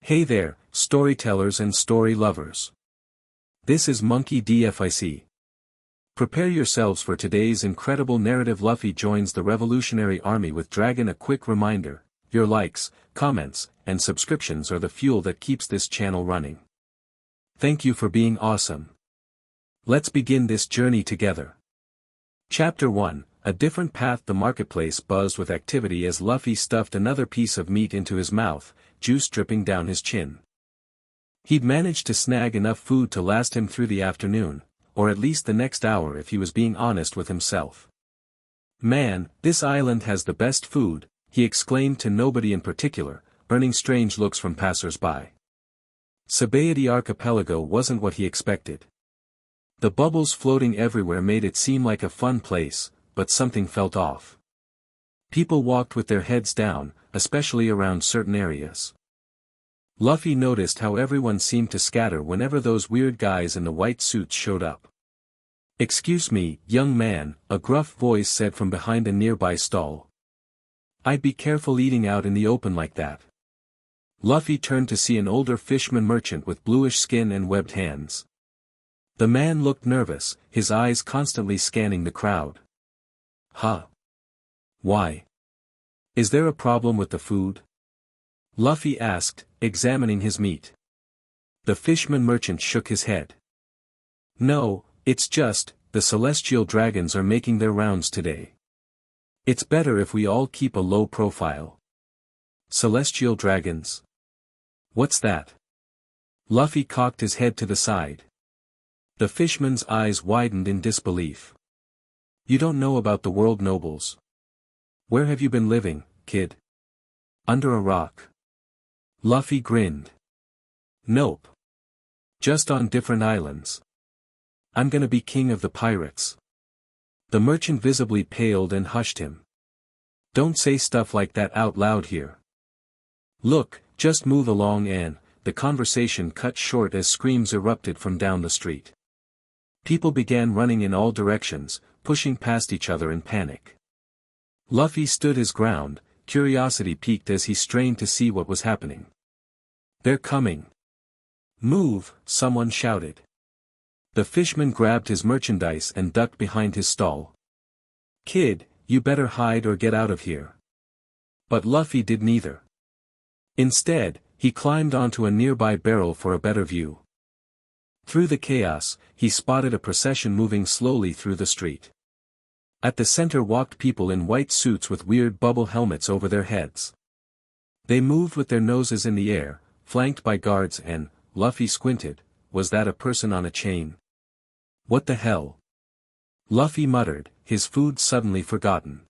Hey there, storytellers and story lovers. This is Monkey DFIC. Prepare yourselves for today's incredible narrative. Luffy joins the Revolutionary Army with Dragon. A quick reminder, your likes, comments, and subscriptions are the fuel that keeps this channel running. Thank you for being awesome. Let's begin this journey together. Chapter 1, A Different Path. The marketplace buzzed with activity as Luffy stuffed another piece of meat into his mouth, juice dripping down his chin. He'd managed to snag enough food to last him through the afternoon, or at least the next hour if he was being honest with himself. Man, this island has the best food, he exclaimed to nobody in particular, earning strange looks from passers-by. Sabayati Archipelago wasn't what he expected. The bubbles floating everywhere made it seem like a fun place, but something felt off. People walked with their heads down, especially around certain areas. Luffy noticed how everyone seemed to scatter whenever those weird guys in the white suits showed up. "Excuse me, young man," a gruff voice said from behind a nearby stall. "I'd be careful eating out in the open like that." Luffy turned to see an older fisherman merchant with bluish skin and webbed hands. The man looked nervous, his eyes constantly scanning the crowd. "Huh? Why? Is there a problem with the food?" Luffy asked, examining his meat. The fisherman merchant shook his head. "No, it's just, the celestial dragons are making their rounds today. It's better if we all keep a low profile." "Celestial dragons? What's that?" Luffy cocked his head to the side. The fisherman's eyes widened in disbelief. "You don't know about the world nobles? Where have you been living, kid? Under a rock?" Luffy grinned. "Nope. Just on different islands. I'm gonna be king of the pirates." The merchant visibly paled and hushed him. "Don't say stuff like that out loud here. Look, just move along." And the conversation cut short as screams erupted from down the street. People began running in all directions, pushing past each other in panic. Luffy stood his ground, curiosity piqued as he strained to see what was happening. "They're coming. Move," someone shouted. The fishman grabbed his merchandise and ducked behind his stall. "Kid, you better hide or get out of here." But Luffy did neither. Instead, he climbed onto a nearby barrel for a better view. Through the chaos, he spotted a procession moving slowly through the street. At the center walked people in white suits with weird bubble helmets over their heads. They moved with their noses in the air, flanked by guards, and Luffy squinted. Was that a person on a chain? What the hell? Luffy muttered, his food suddenly forgotten.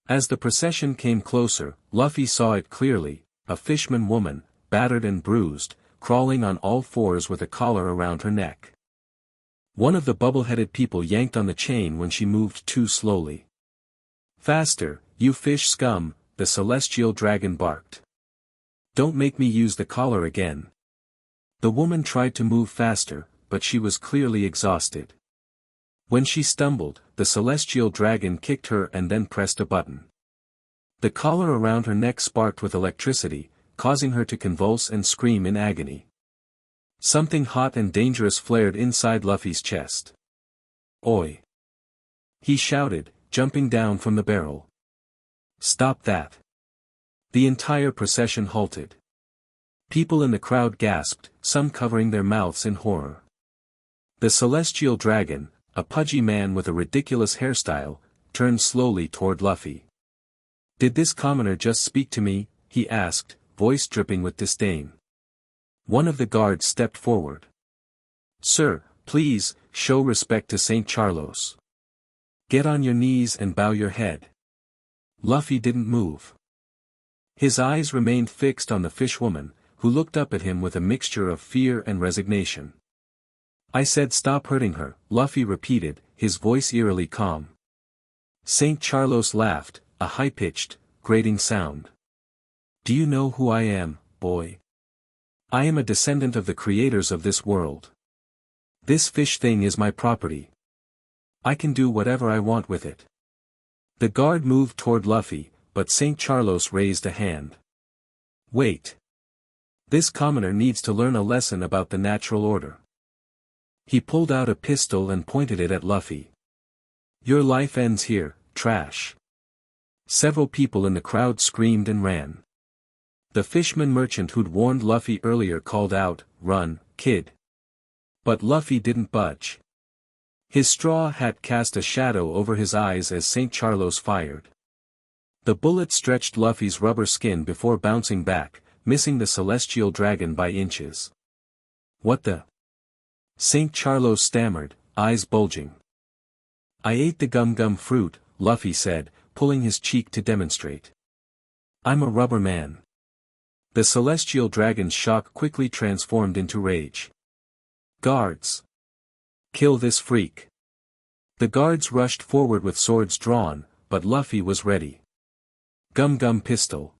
As the procession came closer, Luffy saw it clearly, a fishman woman, battered and bruised, crawling on all fours with a collar around her neck. One of the bubble-headed people yanked on the chain when she moved too slowly. "Faster, you fish scum," the celestial dragon barked. "Don't make me use the collar again." The woman tried to move faster, but she was clearly exhausted. When she stumbled, the celestial dragon kicked her and then pressed a button. The collar around her neck sparked with electricity, causing her to convulse and scream in agony. Something hot and dangerous flared inside Luffy's chest. "Oi!" he shouted, jumping down from the barrel. "Stop that!" The entire procession halted. People in the crowd gasped, some covering their mouths in horror. The celestial dragon, a pudgy man with a ridiculous hairstyle, turned slowly toward Luffy. "Did this commoner just speak to me?" he asked, voice dripping with disdain. One of the guards stepped forward. "Sir, please, show respect to St. Charlos. Get on your knees and bow your head." Luffy didn't move. His eyes remained fixed on the fishwoman, who looked up at him with a mixture of fear and resignation. "I said stop hurting her," Luffy repeated, his voice eerily calm. St. Charlos laughed, a high-pitched, grating sound. "Do you know who I am, boy? I am a descendant of the creators of this world. This fish thing is my property. I can do whatever I want with it." The guard moved toward Luffy, but St. Charlos raised a hand. "Wait. This commoner needs to learn a lesson about the natural order. He pulled out a pistol and pointed it at Luffy. Your life ends here, trash. Several people in the crowd screamed and ran. The fishman merchant who'd warned Luffy earlier called out, "Run, kid." But Luffy didn't budge. His straw hat cast a shadow over his eyes as St. Charlos fired. The bullet stretched Luffy's rubber skin before bouncing back, missing the celestial dragon by inches. What the? St. Charlos stammered, eyes bulging. I ate the gum-gum fruit, Luffy said, pulling his cheek to demonstrate. I'm a rubber man. The celestial dragon's shock quickly transformed into rage. Guards! Kill this freak. The guards rushed forward with swords drawn, but Luffy was ready. Gum-gum pistol.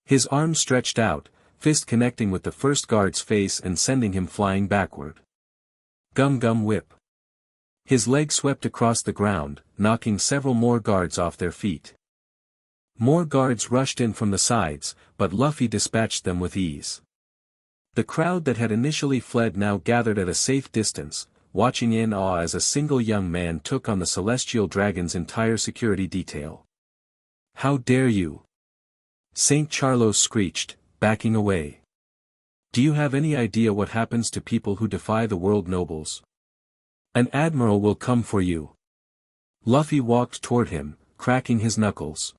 His arm stretched out, fist connecting with the first guard's face and sending him flying backward. Gum-gum whip. His leg swept across the ground, knocking several more guards off their feet. More guards rushed in from the sides, but Luffy dispatched them with ease. The crowd that had initially fled now gathered at a safe distance, watching in awe as a single young man took on the celestial dragon's entire security detail. How dare you? St. Charlos screeched, backing away. Do you have any idea what happens to people who defy the world nobles? An admiral will come for you. Luffy walked toward him, cracking his knuckles.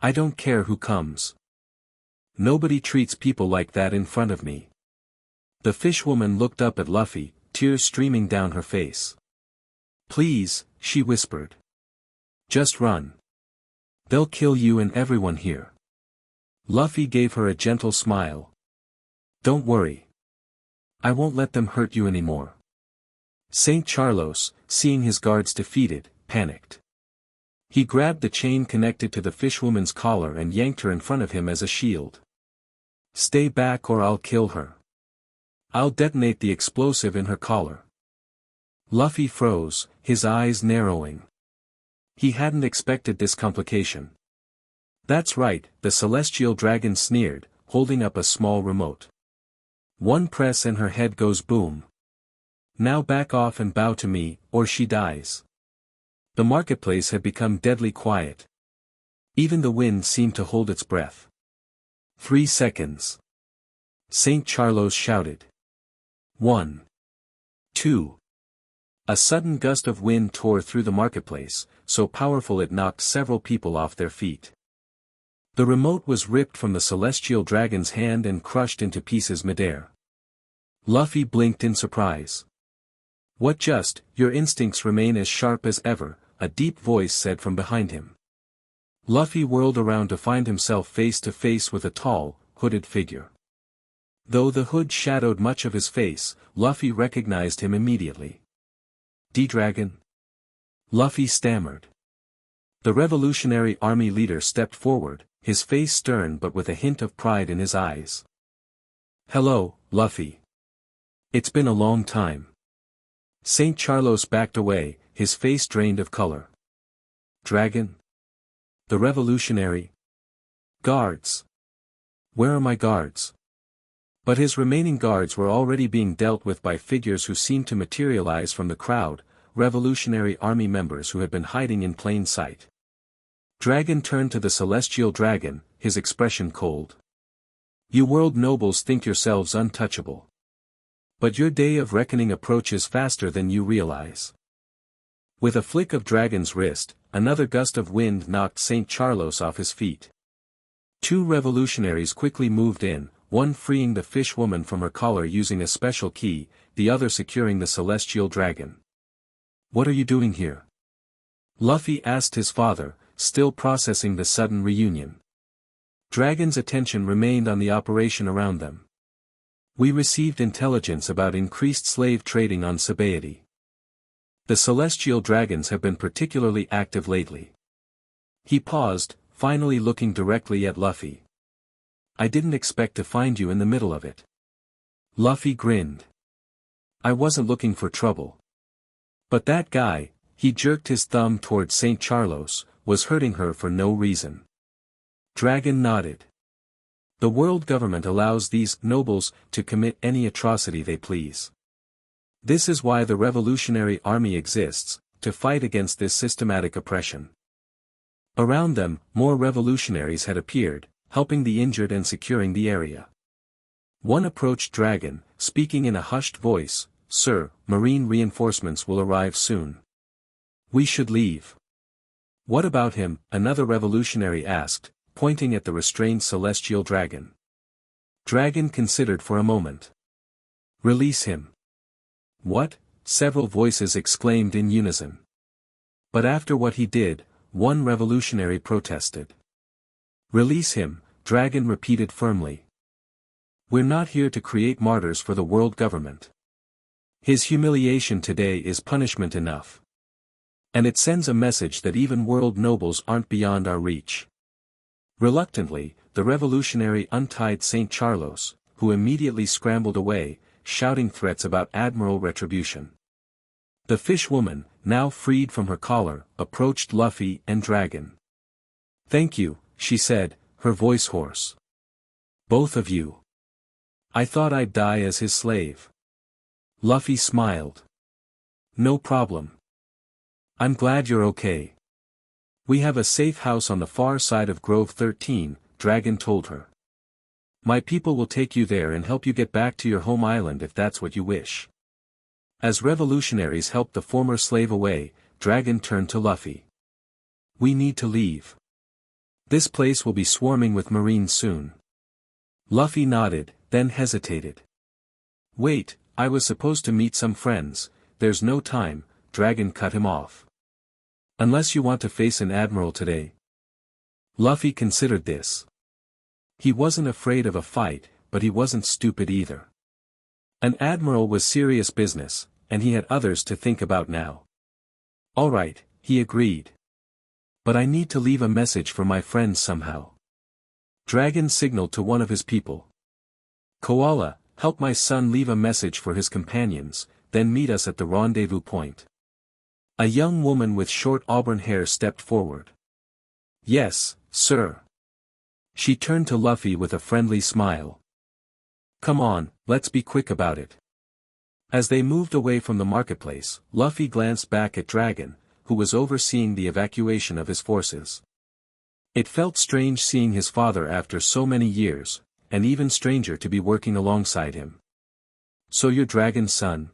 I don't care who comes. Nobody treats people like that in front of me. The fishwoman looked up at Luffy, tears streaming down her face. Please, she whispered. Just run. They'll kill you and everyone here. Luffy gave her a gentle smile. Don't worry. I won't let them hurt you anymore. St. Charlos, seeing his guards defeated, panicked. He grabbed the chain connected to the fishwoman's collar and yanked her in front of him as a shield. Stay back or I'll kill her. I'll detonate the explosive in her collar. Luffy froze, his eyes narrowing. He hadn't expected this complication. That's right, the celestial dragon sneered, holding up a small remote. One press and her head goes boom. Now back off and bow to me, or she dies. The marketplace had become deadly quiet. Even the wind seemed to hold its breath. 3 seconds. St. Charlos shouted. 1. 2. A sudden gust of wind tore through the marketplace, so powerful it knocked several people off their feet. The remote was ripped from the celestial dragon's hand and crushed into pieces midair. Luffy blinked in surprise. What just? Your instincts remain as sharp as ever, a deep voice said from behind him. Luffy whirled around to find himself face to face with a tall, hooded figure. Though the hood shadowed much of his face, Luffy recognized him immediately. D-Dragon? Luffy stammered. The Revolutionary Army leader stepped forward, his face stern but with a hint of pride in his eyes. Hello, Luffy. It's been a long time. St. Charlos backed away, his face drained of color. Dragon? The Revolutionary? Guards? Where are my guards? But his remaining guards were already being dealt with by figures who seemed to materialize from the crowd, Revolutionary Army members who had been hiding in plain sight. Dragon turned to the celestial dragon, his expression cold. You world nobles think yourselves untouchable. But your day of reckoning approaches faster than you realize. With a flick of Dragon's wrist, another gust of wind knocked St. Charlos off his feet. 2 revolutionaries quickly moved in, one freeing the fish woman from her collar using a special key, the other securing the celestial dragon. What are you doing here? Luffy asked his father, still processing the sudden reunion. Dragon's attention remained on the operation around them. We received intelligence about increased slave trading on Sabaody. The celestial dragons have been particularly active lately. He paused, finally looking directly at Luffy. I didn't expect to find you in the middle of it. Luffy grinned. I wasn't looking for trouble. But that guy, he jerked his thumb toward St. Charlos, was hurting her for no reason. Dragon nodded. The world government allows these nobles to commit any atrocity they please. This is why the Revolutionary Army exists, to fight against this systematic oppression. Around them, more revolutionaries had appeared, helping the injured and securing the area. One approached Dragon, speaking in a hushed voice, "Sir, marine reinforcements will arrive soon. We should leave." "What about him?" another revolutionary asked, pointing at the restrained celestial dragon. Dragon considered for a moment. "Release him." "What?" several voices exclaimed in unison. But after what he did, one revolutionary protested. "Release him," Dragon repeated firmly. "We're not here to create martyrs for the world government. His humiliation today is punishment enough. And it sends a message that even world nobles aren't beyond our reach." Reluctantly, the revolutionary untied St. Charlos, who immediately scrambled away, shouting threats about admiral retribution. The fish woman, now freed from her collar, approached Luffy and Dragon. "Thank you," she said, her voice hoarse. "Both of you. I thought I'd die as his slave." Luffy smiled. "No problem. I'm glad you're okay. We have a safe house on the far side of Grove 13, Dragon told her. My people will take you there and help you get back to your home island if that's what you wish." As revolutionaries helped the former slave away, Dragon turned to Luffy. "We need to leave. This place will be swarming with marines soon." Luffy nodded, then hesitated. "Wait, I was supposed to meet some friends." "There's no time," Dragon cut him off. "Unless you want to face an admiral today." Luffy considered this. He wasn't afraid of a fight, but he wasn't stupid either. An admiral was serious business, and he had others to think about now. "All right," he agreed. "But I need to leave a message for my friends somehow." Dragon signaled to one of his people. "Koala, help my son leave a message for his companions, then meet us at the rendezvous point." A young woman with short auburn hair stepped forward. "Yes, sir." She turned to Luffy with a friendly smile. "Come on, let's be quick about it." As they moved away from the marketplace, Luffy glanced back at Dragon, who was overseeing the evacuation of his forces. It felt strange seeing his father after so many years, and even stranger to be working alongside him. "So you're Dragon's son?"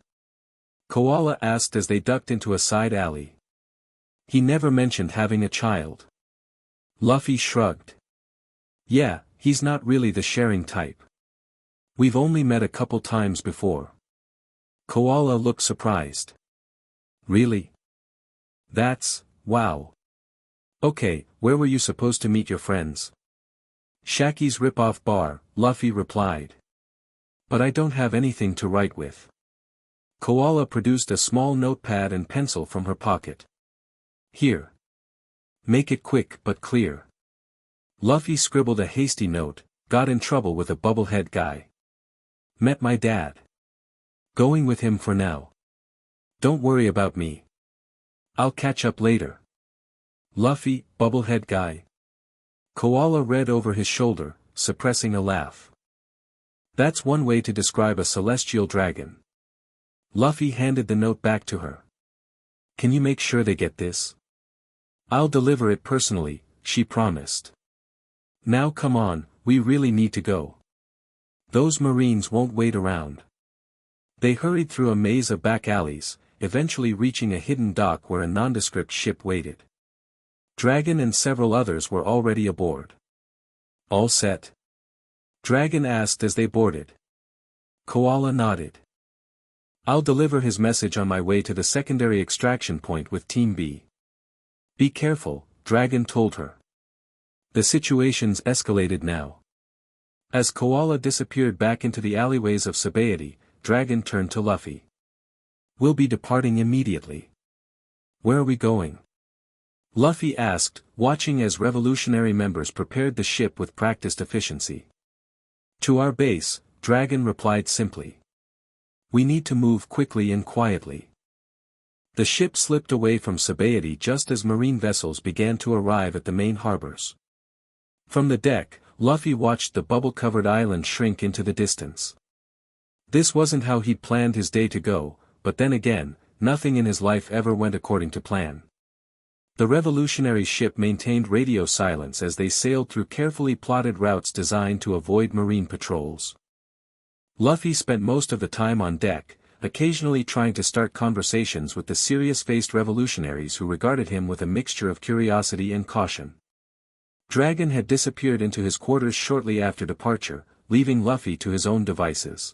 Koala asked as they ducked into a side alley. "He never mentioned having a child." Luffy shrugged. "Yeah, he's not really the sharing type. We've only met a couple times before." Koala looked surprised. "Really? Wow. Okay, where were you supposed to meet your friends?" "Shaki's Rip-Off Bar," Luffy replied. "But I don't have anything to write with." Koala produced a small notepad and pencil from her pocket. "Here. Make it quick but clear." Luffy scribbled a hasty note, "Got in trouble with a bubblehead guy. Met my dad. Going with him for now. Don't worry about me. I'll catch up later." Luffy, bubblehead guy. Koala read over his shoulder, suppressing a laugh. That's one way to describe a celestial dragon. Luffy handed the note back to her. "Can you make sure they get this?" "I'll deliver it personally," she promised. "Now come on, we really need to go. Those marines won't wait around." They hurried through a maze of back alleys, eventually reaching a hidden dock where a nondescript ship waited. Dragon and several others were already aboard. "All set?" Dragon asked as they boarded. Koala nodded. "I'll deliver his message on my way to the secondary extraction point with Team B." "Be careful," Dragon told her. The situation's escalated now. As Koala disappeared back into the alleyways of Sabaody, Dragon turned to Luffy. "We'll be departing immediately. Where are we going?" Luffy asked, watching as revolutionary members prepared the ship with practiced efficiency. "To our base," Dragon replied simply. "We need to move quickly and quietly." The ship slipped away from Sabaody just as marine vessels began to arrive at the main harbors. From the deck, Luffy watched the bubble-covered island shrink into the distance. This wasn't how he'd planned his day to go, but then again, nothing in his life ever went according to plan. The revolutionary ship maintained radio silence as they sailed through carefully plotted routes designed to avoid marine patrols. Luffy spent most of the time on deck, occasionally trying to start conversations with the serious-faced revolutionaries who regarded him with a mixture of curiosity and caution. Dragon had disappeared into his quarters shortly after departure, leaving Luffy to his own devices.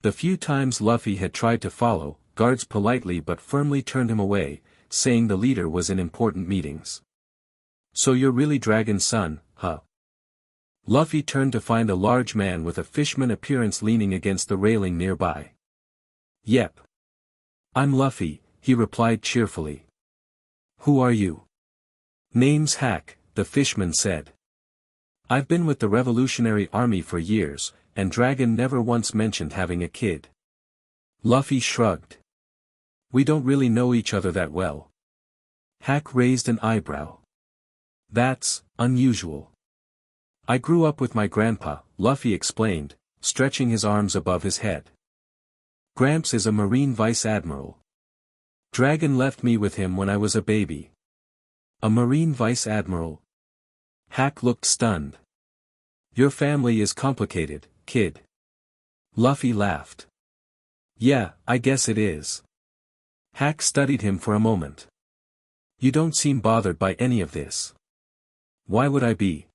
The few times Luffy had tried to follow, guards politely but firmly turned him away, saying the leader was in important meetings. "So you're really Dragon's son, huh?" Luffy turned to find a large man with a fishman appearance leaning against the railing nearby. "Yep. I'm Luffy," he replied cheerfully. "Who are you?" "Name's Hack," the fishman said. "I've been with the Revolutionary Army for years, and Dragon never once mentioned having a kid." Luffy shrugged. "We don't really know each other that well." Hack raised an eyebrow. "That's unusual." "I grew up with my grandpa," Luffy explained, stretching his arms above his head. "Gramps is a Marine Vice Admiral. Dragon left me with him when I was a baby." "A Marine Vice Admiral?" Hack looked stunned. "Your family is complicated, kid." Luffy laughed. "Yeah, I guess it is." Hack studied him for a moment. "You don't seem bothered by any of this." "Why would I be?"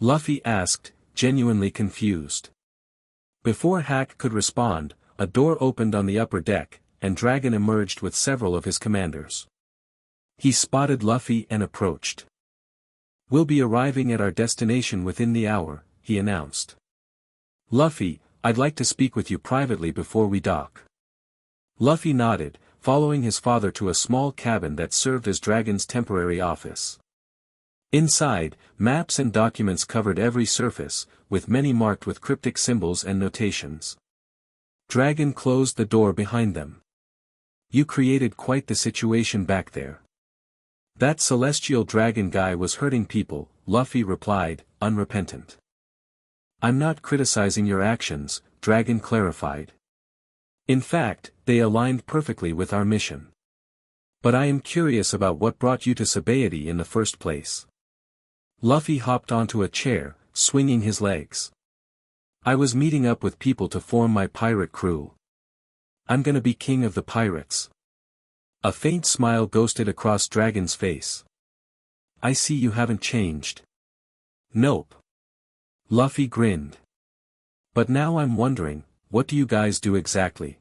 Luffy asked, genuinely confused. Before Hack could respond, a door opened on the upper deck, and Dragon emerged with several of his commanders. He spotted Luffy and approached. "We'll be arriving at our destination within the hour," he announced. "Luffy, I'd like to speak with you privately before we dock." Luffy nodded, following his father to a small cabin that served as Dragon's temporary office. Inside, maps and documents covered every surface, with many marked with cryptic symbols and notations. Dragon closed the door behind them. "You created quite the situation back there." "That celestial dragon guy was hurting people," Luffy replied, unrepentant. "I'm not criticizing your actions," Dragon clarified. "In fact, they aligned perfectly with our mission. But I am curious about what brought you to Sabaody in the first place." Luffy hopped onto a chair, swinging his legs. "I was meeting up with people to form my pirate crew. I'm gonna be king of the pirates." A faint smile ghosted across Dragon's face. "I see you haven't changed." "Nope." Luffy grinned. "But now I'm wondering, what do you guys do exactly?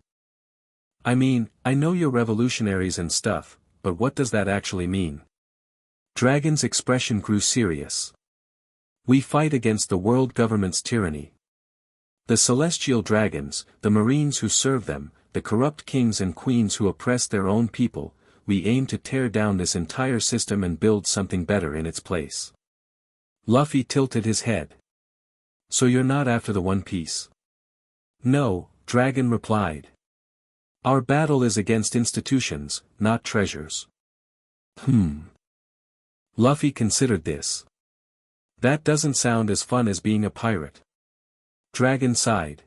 I mean, I know you're revolutionaries and stuff, but what does that actually mean?" Dragon's expression grew serious. "We fight against the world government's tyranny. The celestial dragons, the marines who serve them, the corrupt kings and queens who oppress their own people, we aim to tear down this entire system and build something better in its place." Luffy tilted his head. "So you're not after the One Piece?" "No," Dragon replied. "Our battle is against institutions, not treasures." Luffy considered this. "That doesn't sound as fun as being a pirate." Dragon sighed.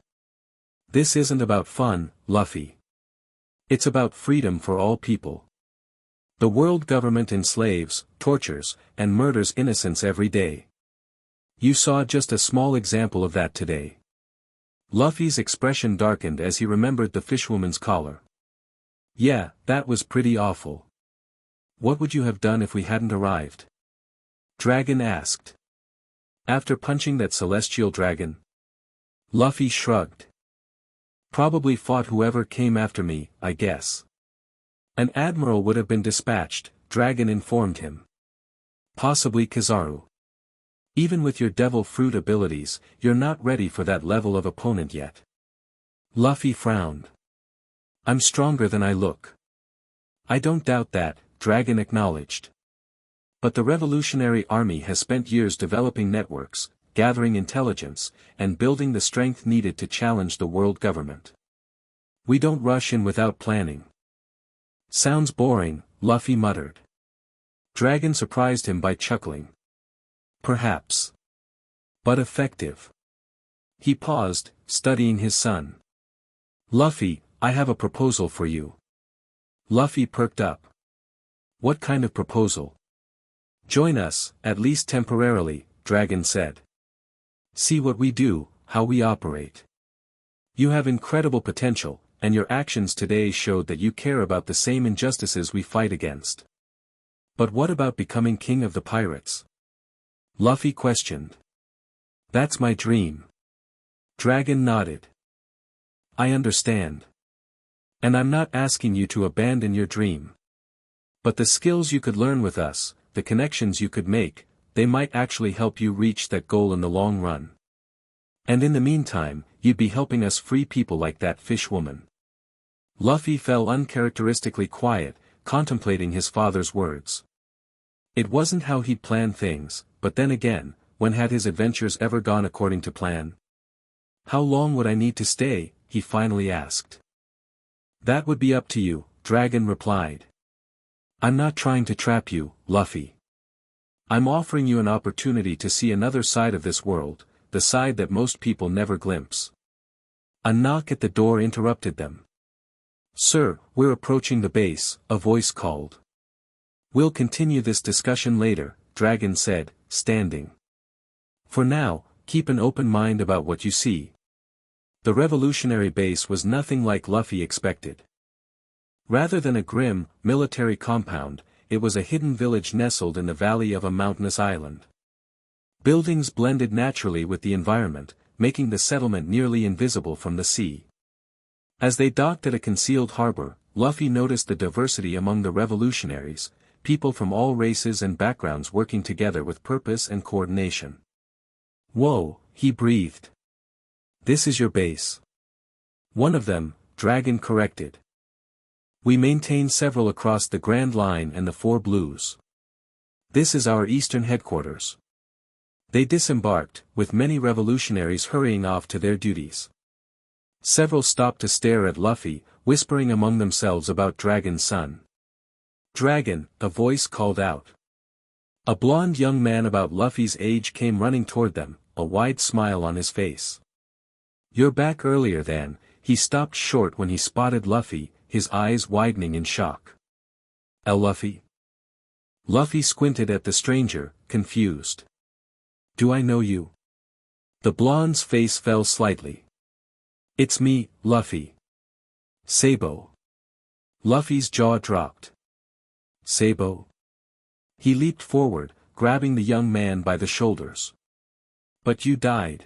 "This isn't about fun, Luffy. It's about freedom for all people. The world government enslaves, tortures, and murders innocents every day. You saw just a small example of that today." Luffy's expression darkened as he remembered the fishwoman's collar. "Yeah, that was pretty awful. What would you have done if we hadn't arrived?" Dragon asked. "After punching that celestial dragon?" Luffy shrugged. "Probably fought whoever came after me, I guess." "An admiral would have been dispatched," Dragon informed him. "Possibly Kizaru. Even with your devil fruit abilities, you're not ready for that level of opponent yet." Luffy frowned. "I'm stronger than I look." "I don't doubt that," Dragon acknowledged. "But the Revolutionary Army has spent years developing networks, gathering intelligence, and building the strength needed to challenge the world government. We don't rush in without planning." "Sounds boring," Luffy muttered. Dragon surprised him by chuckling. "Perhaps. But effective. He paused, studying his son. Luffy, I have a proposal for you. Luffy perked up. What kind of proposal? Join us, at least temporarily, Dragon said. See what we do, how we operate. You have incredible potential, and your actions today showed that you care about the same injustices we fight against. But what about becoming king of the pirates? Luffy questioned. That's my dream. Dragon nodded. I understand. And I'm not asking you to abandon your dream. But the skills you could learn with us, the connections you could make, they might actually help you reach that goal in the long run. And in the meantime, you'd be helping us free people like that fish woman. Luffy fell uncharacteristically quiet, contemplating his father's words. It wasn't how he'd planned things, but then again, when had his adventures ever gone according to plan? How long would I need to stay, he finally asked. That would be up to you, Dragon replied. I'm not trying to trap you, Luffy. I'm offering you an opportunity to see another side of this world, the side that most people never glimpse. A knock at the door interrupted them. Sir, we're approaching the base, a voice called. We'll continue this discussion later, Dragon said, standing. For now, keep an open mind about what you see. The revolutionary base was nothing like Luffy expected. Rather than a grim, military compound, it was a hidden village nestled in the valley of a mountainous island. Buildings blended naturally with the environment, making the settlement nearly invisible from the sea. As they docked at a concealed harbor, Luffy noticed the diversity among the revolutionaries, people from all races and backgrounds working together with purpose and coordination. Whoa, he breathed. This is your base. One of them, Dragon corrected. We maintain several across the Grand Line and the Four Blues. This is our eastern headquarters. They disembarked, with many revolutionaries hurrying off to their duties. Several stopped to stare at Luffy, whispering among themselves about Dragon's son. Dragon, a voice called out. A blond young man about Luffy's age came running toward them, a wide smile on his face. You're back earlier than, he stopped short when he spotted Luffy, his eyes widening in shock. Luffy? Luffy squinted at the stranger, confused. Do I know you? The blonde's face fell slightly. It's me, Luffy. Sabo. Luffy's jaw dropped. Sabo? He leaped forward, grabbing the young man by the shoulders. But you died.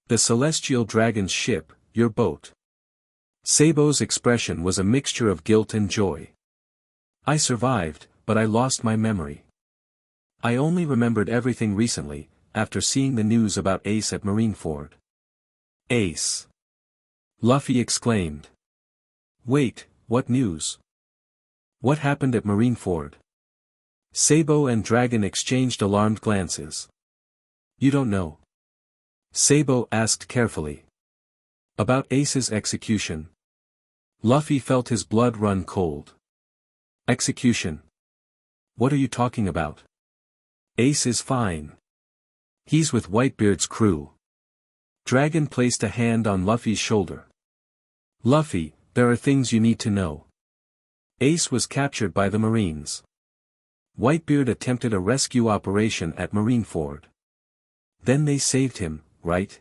The celestial dragon's ship, your boat. Sabo's expression was a mixture of guilt and joy. I survived, but I lost my memory. I only remembered everything recently, after seeing the news about Ace at Marineford. Ace! Luffy exclaimed. Wait, what news? What happened at Marineford? Sabo and Dragon exchanged alarmed glances. You don't know? Sabo asked carefully. About Ace's execution. Luffy felt his blood run cold. Execution? What are you talking about? Ace is fine. He's with Whitebeard's crew. Dragon placed a hand on Luffy's shoulder. Luffy, there are things you need to know. Ace was captured by the Marines. Whitebeard attempted a rescue operation at Marineford. Then they saved him, right?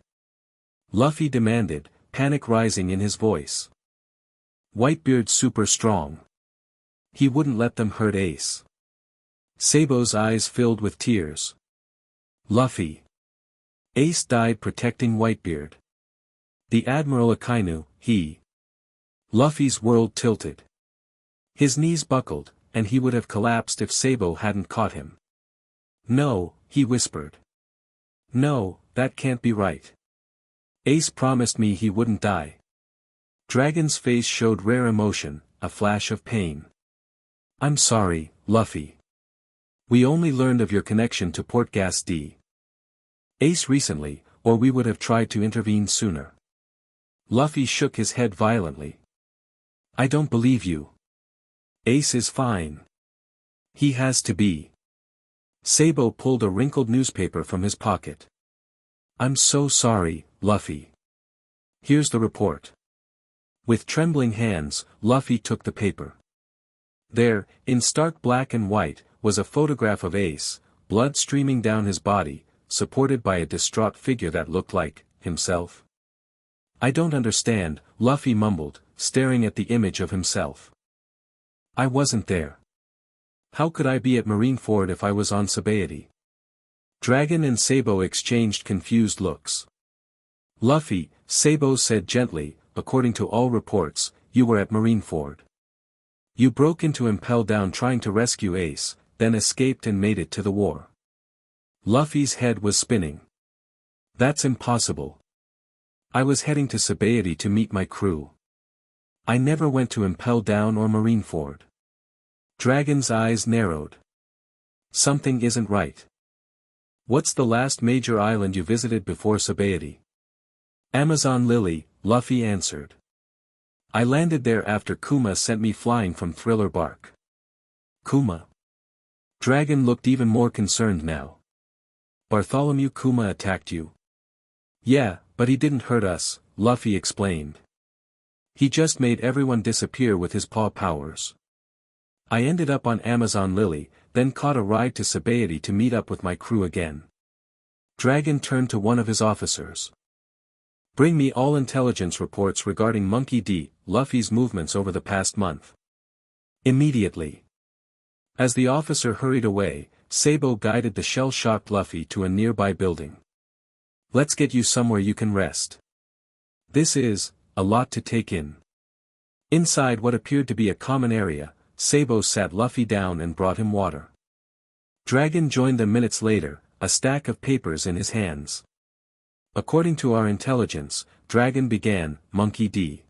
Luffy demanded, panic rising in his voice. Whitebeard's super strong. He wouldn't let them hurt Ace. Sabo's eyes filled with tears. Luffy. Ace died protecting Whitebeard. The Admiral Akainu, he. Luffy's world tilted. His knees buckled, and he would have collapsed if Sabo hadn't caught him. No, he whispered. No, that can't be right. Ace promised me he wouldn't die. Dragon's face showed rare emotion, a flash of pain. I'm sorry, Luffy. We only learned of your connection to Port Gas D. Ace recently, or we would have tried to intervene sooner. Luffy shook his head violently. I don't believe you. Ace is fine. He has to be. Sabo pulled a wrinkled newspaper from his pocket. I'm so sorry, Luffy. Here's the report. With trembling hands, Luffy took the paper. There, in stark black and white, was a photograph of Ace, blood streaming down his body, supported by a distraught figure that looked like himself. I don't understand, Luffy mumbled, staring at the image of himself. I wasn't there. How could I be at Marineford if I was on Sabaody? Dragon and Sabo exchanged confused looks. Luffy, Sabo said gently, according to all reports, you were at Marineford. You broke into Impel Down trying to rescue Ace, then escaped and made it to the war. Luffy's head was spinning. That's impossible. I was heading to Sabaody to meet my crew. I never went to Impel Down or Marineford. Dragon's eyes narrowed. Something isn't right. What's the last major island you visited before Sabaody? Amazon Lily, Luffy answered. I landed there after Kuma sent me flying from Thriller Bark. Kuma? Dragon looked even more concerned now. Bartholomew Kuma attacked you? Yeah, but he didn't hurt us, Luffy explained. He just made everyone disappear with his paw powers. I ended up on Amazon Lily, then caught a ride to Sabaody to meet up with my crew again. Dragon turned to one of his officers. Bring me all intelligence reports regarding Monkey D. Luffy's movements over the past month. Immediately. As the officer hurried away, Sabo guided the shell-shocked Luffy to a nearby building. Let's get you somewhere you can rest. This is a lot to take in. Inside what appeared to be a common area, Sabo sat Luffy down and brought him water. Dragon joined them minutes later, a stack of papers in his hands. According to our intelligence, Dragon began, Monkey D.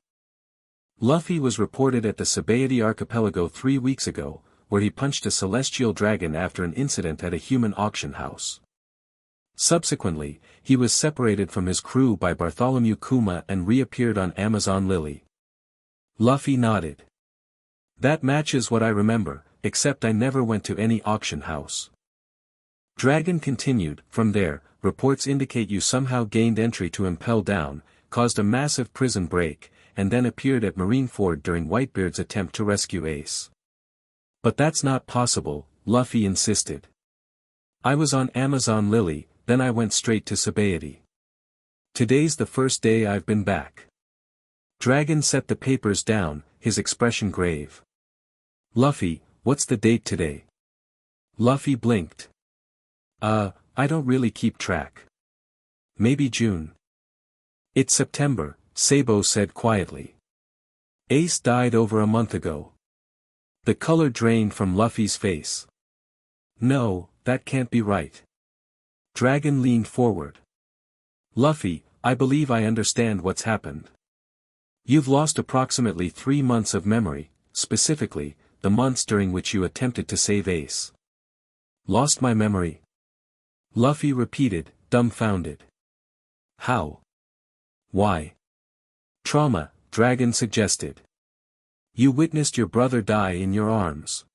Luffy was reported at the Sabaody archipelago 3 weeks ago, where he punched a celestial dragon after an incident at a human auction house. Subsequently, he was separated from his crew by Bartholomew Kuma and reappeared on Amazon Lily. Luffy nodded. That matches what I remember, except I never went to any auction house. Dragon continued, from there, reports indicate you somehow gained entry to Impel Down, caused a massive prison break, and then appeared at Marineford during Whitebeard's attempt to rescue Ace. But that's not possible, Luffy insisted. I was on Amazon Lily, then I went straight to Sabaody. Today's the first day I've been back. Dragon set the papers down, his expression grave. Luffy, what's the date today? Luffy blinked. I don't really keep track. Maybe June. It's September, Sabo said quietly. Ace died over a month ago. The color drained from Luffy's face. No, that can't be right. Dragon leaned forward. Luffy, I believe I understand what's happened. You've lost approximately 3 months of memory, specifically, the months during which you attempted to save Ace. Lost my memory? Luffy repeated, dumbfounded. How? Why? Trauma, Dragon suggested. You witnessed your brother die in your arms.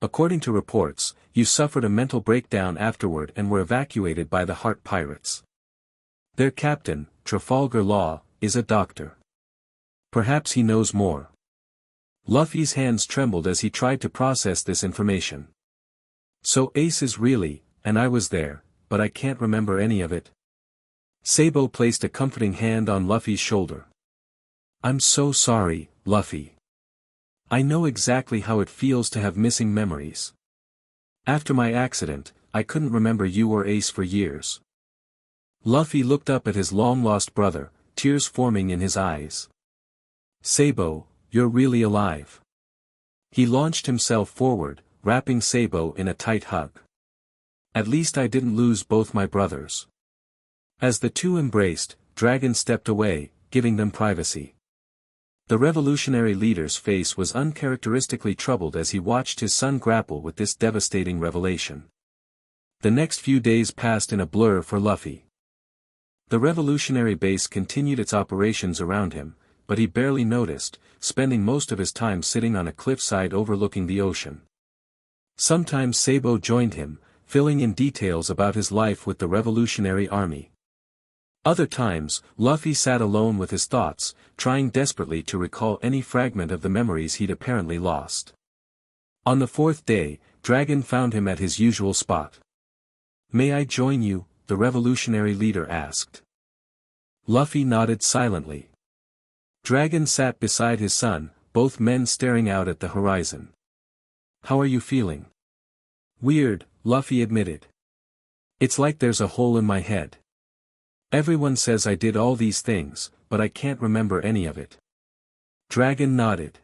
According to reports, you suffered a mental breakdown afterward and were evacuated by the Heart Pirates. Their captain, Trafalgar Law, is a doctor. Perhaps he knows more. Luffy's hands trembled as he tried to process this information. So Ace is really, and I was there, but I can't remember any of it. Sabo placed a comforting hand on Luffy's shoulder. I'm so sorry, Luffy. I know exactly how it feels to have missing memories. After my accident, I couldn't remember you or Ace for years. Luffy looked up at his long-lost brother, tears forming in his eyes. Sabo, you're really alive. He launched himself forward, wrapping Sabo in a tight hug. At least I didn't lose both my brothers. As the two embraced, Dragon stepped away, giving them privacy. The revolutionary leader's face was uncharacteristically troubled as he watched his son grapple with this devastating revelation. The next few days passed in a blur for Luffy. The revolutionary base continued its operations around him, but he barely noticed, spending most of his time sitting on a cliffside overlooking the ocean. Sometimes Sabo joined him, filling in details about his life with the Revolutionary Army. Other times, Luffy sat alone with his thoughts, trying desperately to recall any fragment of the memories he'd apparently lost. On the fourth day, Dragon found him at his usual spot. "May I join you?" the revolutionary leader asked. Luffy nodded silently. Dragon sat beside his son, both men staring out at the horizon. "How are you feeling?" "Weird," Luffy admitted. "It's like there's a hole in my head. Everyone says I did all these things, but I can't remember any of it." Dragon nodded.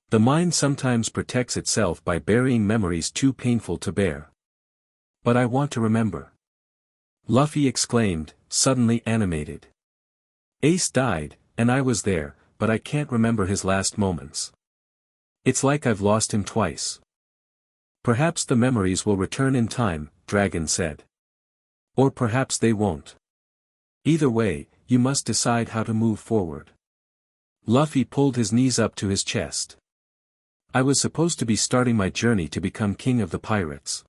"The mind sometimes protects itself by burying memories too painful to bear. But I want to remember." Luffy exclaimed, suddenly animated. "Ace died, and I was there, but I can't remember his last moments. It's like I've lost him twice." "Perhaps the memories will return in time," Dragon said. "Or perhaps they won't. Either way, you must decide how to move forward." Luffy pulled his knees up to his chest. "I was supposed to be starting my journey to become king of the pirates.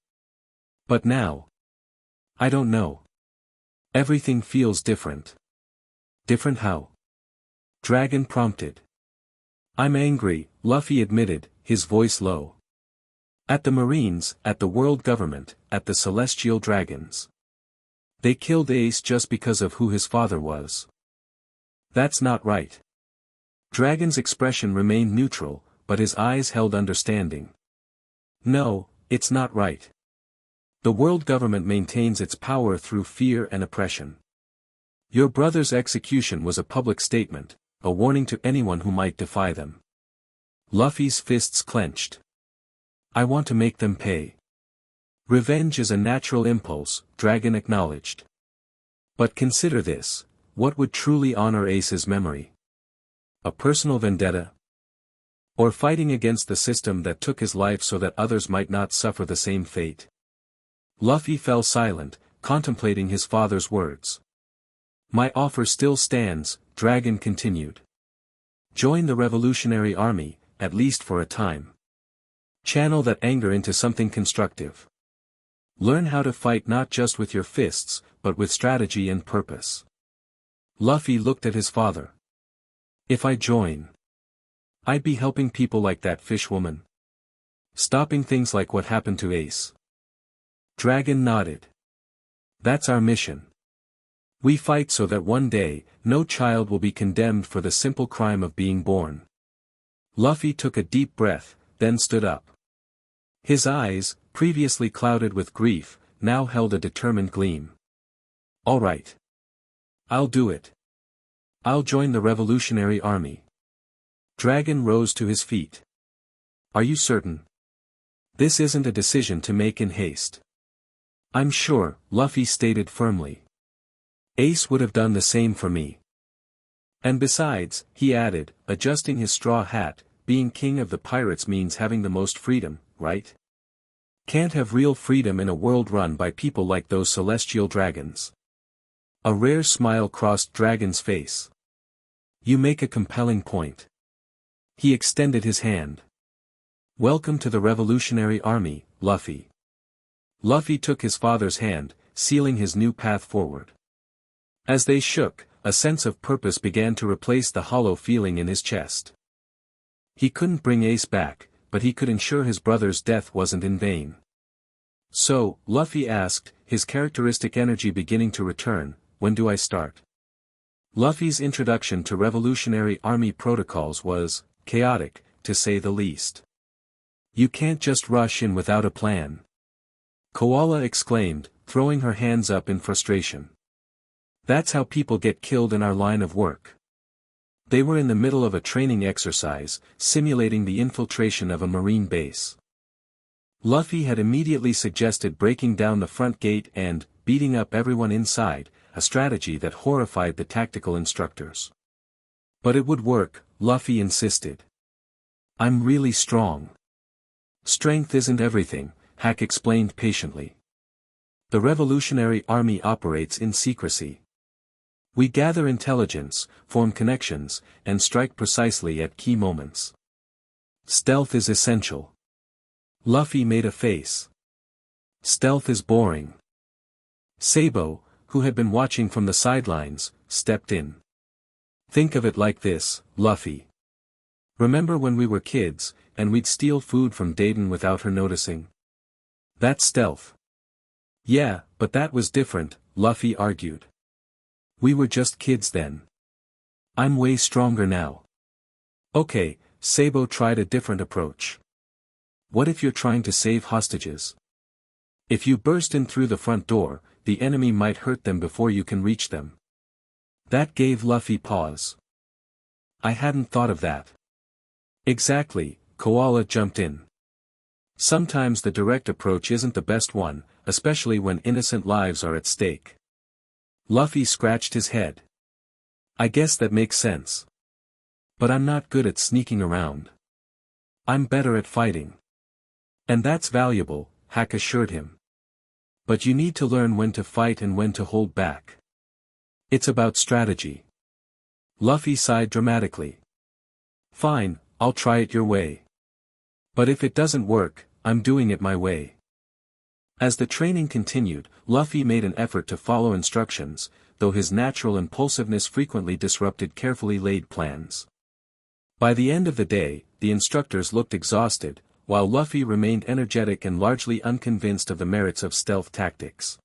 But now, I don't know. Everything feels different." "Different how?" Dragon prompted. "I'm angry," Luffy admitted, his voice low. "At the Marines, at the world government, at the celestial dragons. They killed Ace just because of who his father was. That's not right." Dragon's expression remained neutral, but his eyes held understanding. "No, it's not right. The world government maintains its power through fear and oppression. Your brother's execution was a public statement, a warning to anyone who might defy them." Luffy's fists clenched. "I want to make them pay." "Revenge is a natural impulse," Dragon acknowledged. "But consider this, what would truly honor Ace's memory? A personal vendetta? Or fighting against the system that took his life so that others might not suffer the same fate?" Luffy fell silent, contemplating his father's words. "My offer still stands," Dragon continued. "Join the Revolutionary Army, at least for a time. Channel that anger into something constructive. Learn how to fight not just with your fists, but with strategy and purpose." Luffy looked at his father. "If I join, I'd be helping people like that fish woman. Stopping things like what happened to Ace." Dragon nodded. "That's our mission. We fight so that one day, no child will be condemned for the simple crime of being born." Luffy took a deep breath, then stood up. His eyes, previously clouded with grief, now held a determined gleam. "All right. I'll do it. I'll join the Revolutionary Army." Dragon rose to his feet. "Are you certain? This isn't a decision to make in haste." "I'm sure," Luffy stated firmly. "Ace would have done the same for me. And besides," he added, adjusting his straw hat, "being king of the pirates means having the most freedom, right? Can't have real freedom in a world run by people like those celestial dragons." A rare smile crossed Dragon's face. "You make a compelling point." He extended his hand. "Welcome to the Revolutionary Army, Luffy." Luffy took his father's hand, sealing his new path forward. As they shook, a sense of purpose began to replace the hollow feeling in his chest. He couldn't bring Ace back, but he could ensure his brother's death wasn't in vain. "So," Luffy asked, his characteristic energy beginning to return, "when do I start?" Luffy's introduction to Revolutionary Army protocols was chaotic, to say the least. "You can't just rush in without a plan," Koala exclaimed, throwing her hands up in frustration. "That's how people get killed in our line of work." They were in the middle of a training exercise, simulating the infiltration of a marine base. Luffy had immediately suggested breaking down the front gate and beating up everyone inside, a strategy that horrified the tactical instructors. "But it would work," Luffy insisted. "I'm really strong." "Strength isn't everything," Hack explained patiently. "The Revolutionary Army operates in secrecy. We gather intelligence, form connections, and strike precisely at key moments. Stealth is essential." Luffy made a face. "Stealth is boring." Sabo, who had been watching from the sidelines, stepped in. Think of it like this, Luffy. Remember when we were kids, and we'd steal food from Dayton without her noticing? That's stealth. Yeah, but that was different, Luffy argued. We were just kids then. I'm way stronger now. Okay, Sabo tried a different approach. What if you're trying to save hostages? If you burst in through the front door, the enemy might hurt them before you can reach them. That gave Luffy pause. I hadn't thought of that. Exactly, Koala jumped in. Sometimes the direct approach isn't the best one, especially when innocent lives are at stake. Luffy scratched his head. I guess that makes sense. But I'm not good at sneaking around. I'm better at fighting. And that's valuable, Hack assured him. But you need to learn when to fight and when to hold back. It's about strategy. Luffy sighed dramatically. Fine, I'll try it your way. But if it doesn't work, I'm doing it my way. As the training continued, Luffy made an effort to follow instructions, though his natural impulsiveness frequently disrupted carefully laid plans. By the end of the day, the instructors looked exhausted, while Luffy remained energetic and largely unconvinced of the merits of stealth tactics.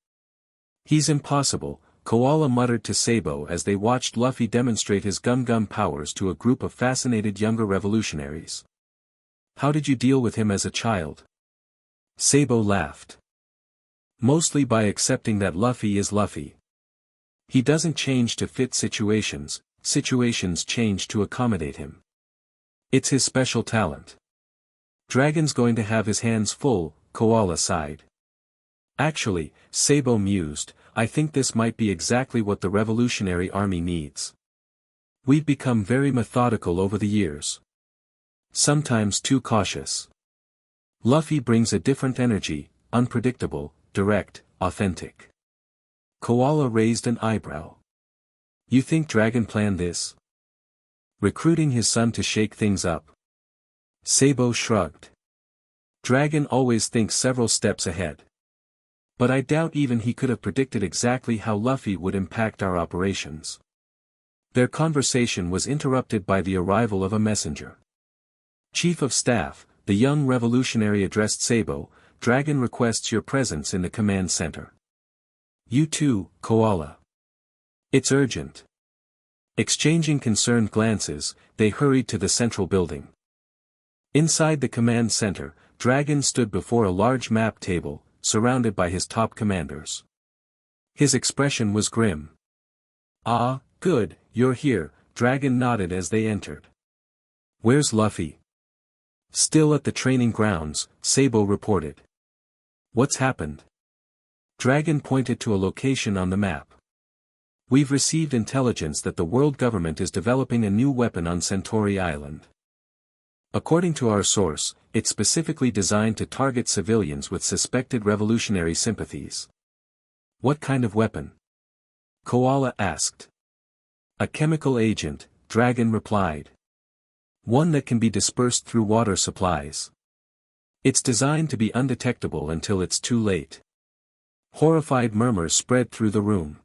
He's impossible, Koala muttered to Sabo as they watched Luffy demonstrate his gum-gum powers to a group of fascinated younger revolutionaries. How did you deal with him as a child? Sabo laughed. Mostly by accepting that Luffy is Luffy. He doesn't change to fit situations, situations change to accommodate him. It's his special talent. Dragon's going to have his hands full, Koala sighed. Actually, Sabo mused, I think this might be exactly what the Revolutionary Army needs. We've become very methodical over the years. Sometimes too cautious. Luffy brings a different energy, unpredictable, direct, authentic. Koala raised an eyebrow. You think Dragon planned this? Recruiting his son to shake things up? Sabo shrugged. Dragon always thinks several steps ahead. But I doubt even he could have predicted exactly how Luffy would impact our operations. Their conversation was interrupted by the arrival of a messenger. Chief of Staff, the young revolutionary addressed Sabo, Dragon requests your presence in the command center. You too, Koala. It's urgent. Exchanging concerned glances, they hurried to the central building. Inside the command center, Dragon stood before a large map table, surrounded by his top commanders. His expression was grim. Ah, good, you're here, Dragon nodded as they entered. Where's Luffy? Still at the training grounds, Sabo reported. What's happened? Dragon pointed to a location on the map. We've received intelligence that the world government is developing a new weapon on Centauri Island. According to our source, it's specifically designed to target civilians with suspected revolutionary sympathies. What kind of weapon? Koala asked. A chemical agent, Dragon replied. One that can be dispersed through water supplies. It's designed to be undetectable until it's too late. Horrified murmurs spread through the room.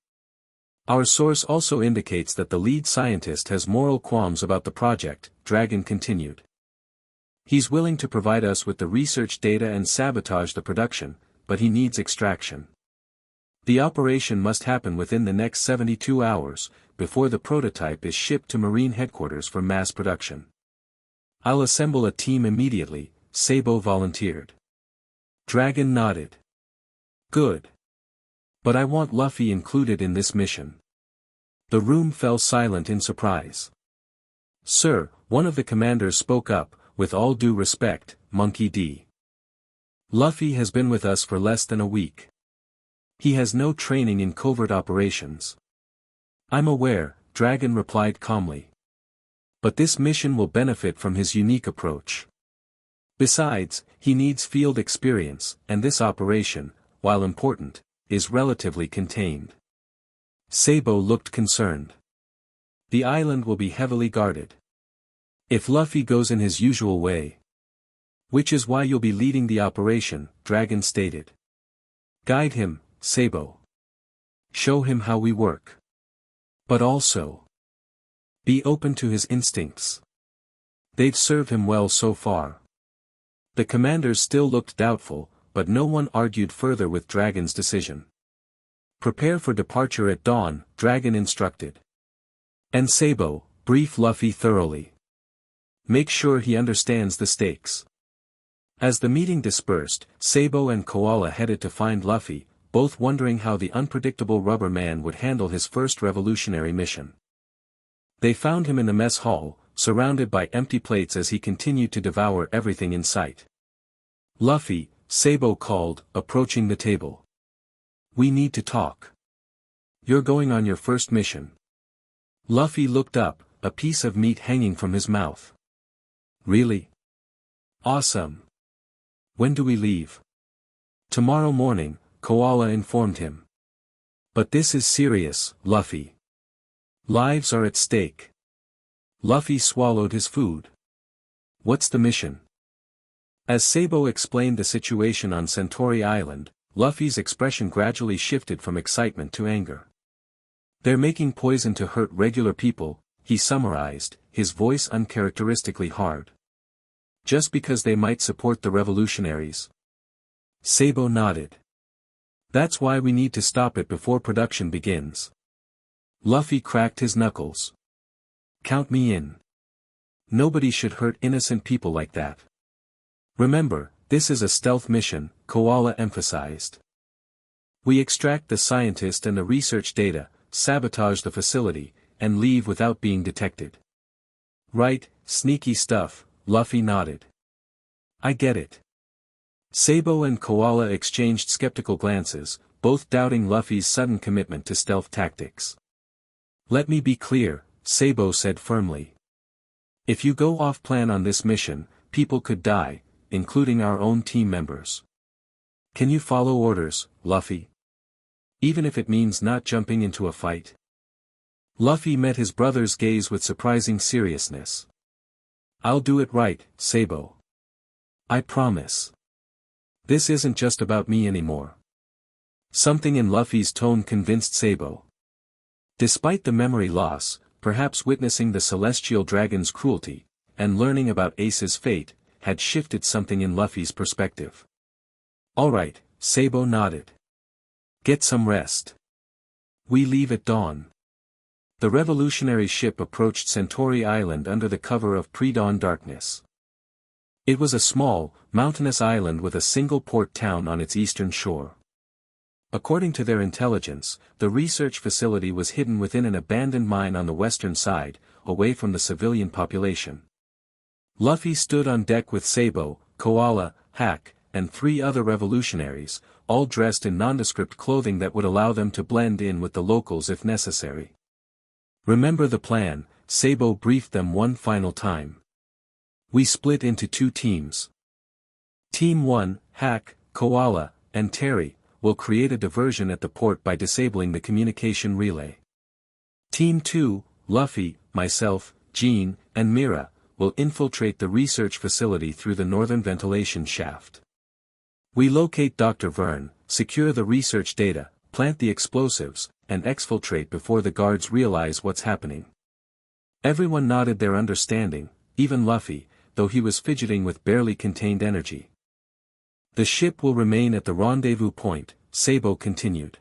Our source also indicates that the lead scientist has moral qualms about the project, Dragon continued. He's willing to provide us with the research data and sabotage the production, but he needs extraction. The operation must happen within the next 72 hours, before the prototype is shipped to Marine headquarters for mass production. I'll assemble a team immediately, Sabo volunteered. Dragon nodded. Good. But I want Luffy included in this mission. The room fell silent in surprise. Sir, one of the commanders spoke up, with all due respect, Monkey D. Luffy has been with us for less than a week. He has no training in covert operations. I'm aware, Dragon replied calmly. But this mission will benefit from his unique approach. Besides, he needs field experience, and this operation, while important, is relatively contained. Sabo looked concerned. The island will be heavily guarded. If Luffy goes in his usual way. Which is why you'll be leading the operation, Dragon stated. Guide him, Sabo. Show him how we work. But also, be open to his instincts. They've served him well so far. The commanders still looked doubtful, but no one argued further with Dragon's decision. Prepare for departure at dawn, Dragon instructed. And Sabo, brief Luffy thoroughly. Make sure he understands the stakes. As the meeting dispersed, Sabo and Koala headed to find Luffy, both wondering how the unpredictable rubber man would handle his first revolutionary mission. They found him in the mess hall, surrounded by empty plates as he continued to devour everything in sight. Luffy, Sabo called, approaching the table. We need to talk. You're going on your first mission. Luffy looked up, a piece of meat hanging from his mouth. Really? Awesome. When do we leave? Tomorrow morning, Koala informed him. But this is serious, Luffy. Lives are at stake. Luffy swallowed his food. What's the mission? As Sabo explained the situation on Centauri Island, Luffy's expression gradually shifted from excitement to anger. They're making poison to hurt regular people, he summarized, his voice uncharacteristically hard. Just because they might support the revolutionaries. Sabo nodded. That's why we need to stop it before production begins. Luffy cracked his knuckles. Count me in. Nobody should hurt innocent people like that. Remember, this is a stealth mission, Koala emphasized. We extract the scientist and the research data, sabotage the facility, and leave without being detected. Right, sneaky stuff, Luffy nodded. I get it. Sabo and Koala exchanged skeptical glances, both doubting Luffy's sudden commitment to stealth tactics. Let me be clear, Sabo said firmly. If you go off plan on this mission, people could die, including our own team members. Can you follow orders, Luffy? Even if it means not jumping into a fight? Luffy met his brother's gaze with surprising seriousness. I'll do it right, Sabo. I promise. This isn't just about me anymore. Something in Luffy's tone convinced Sabo. Despite the memory loss, perhaps witnessing the celestial dragon's cruelty, and learning about Ace's fate, had shifted something in Luffy's perspective. All right, Sabo nodded. Get some rest. We leave at dawn. The revolutionary ship approached Centauri Island under the cover of pre-dawn darkness. It was a small, mountainous island with a single port town on its eastern shore. According to their intelligence, the research facility was hidden within an abandoned mine on the western side, away from the civilian population. Luffy stood on deck with Sabo, Koala, Hack, and 3 other revolutionaries, all dressed in nondescript clothing that would allow them to blend in with the locals if necessary. Remember the plan, Sabo briefed them one final time. We split into 2 teams. Team 1, Hack, Koala, and Terry, will create a diversion at the port by disabling the communication relay. Team 2, Luffy, myself, Jean, and Mira, will infiltrate the research facility through the northern ventilation shaft. We locate Dr. Verne, secure the research data, plant the explosives, and exfiltrate before the guards realize what's happening. Everyone nodded their understanding, even Luffy, though he was fidgeting with barely contained energy. The ship will remain at the rendezvous point, Sabo continued.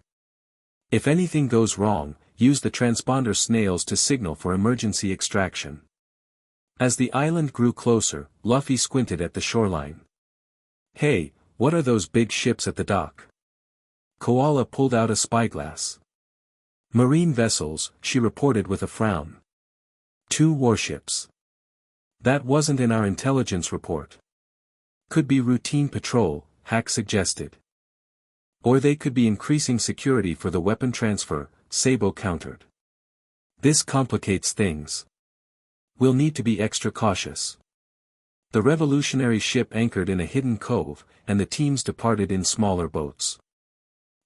If anything goes wrong, use the transponder snails to signal for emergency extraction. As the island grew closer, Luffy squinted at the shoreline. Hey, what are those big ships at the dock? Koala pulled out a spyglass. Marine vessels, she reported with a frown. 2 warships. That wasn't in our intelligence report. Could be routine patrol, Hack suggested. Or they could be increasing security for the weapon transfer, Sabo countered. This complicates things. We'll need to be extra cautious. The revolutionary ship anchored in a hidden cove, and the teams departed in smaller boats.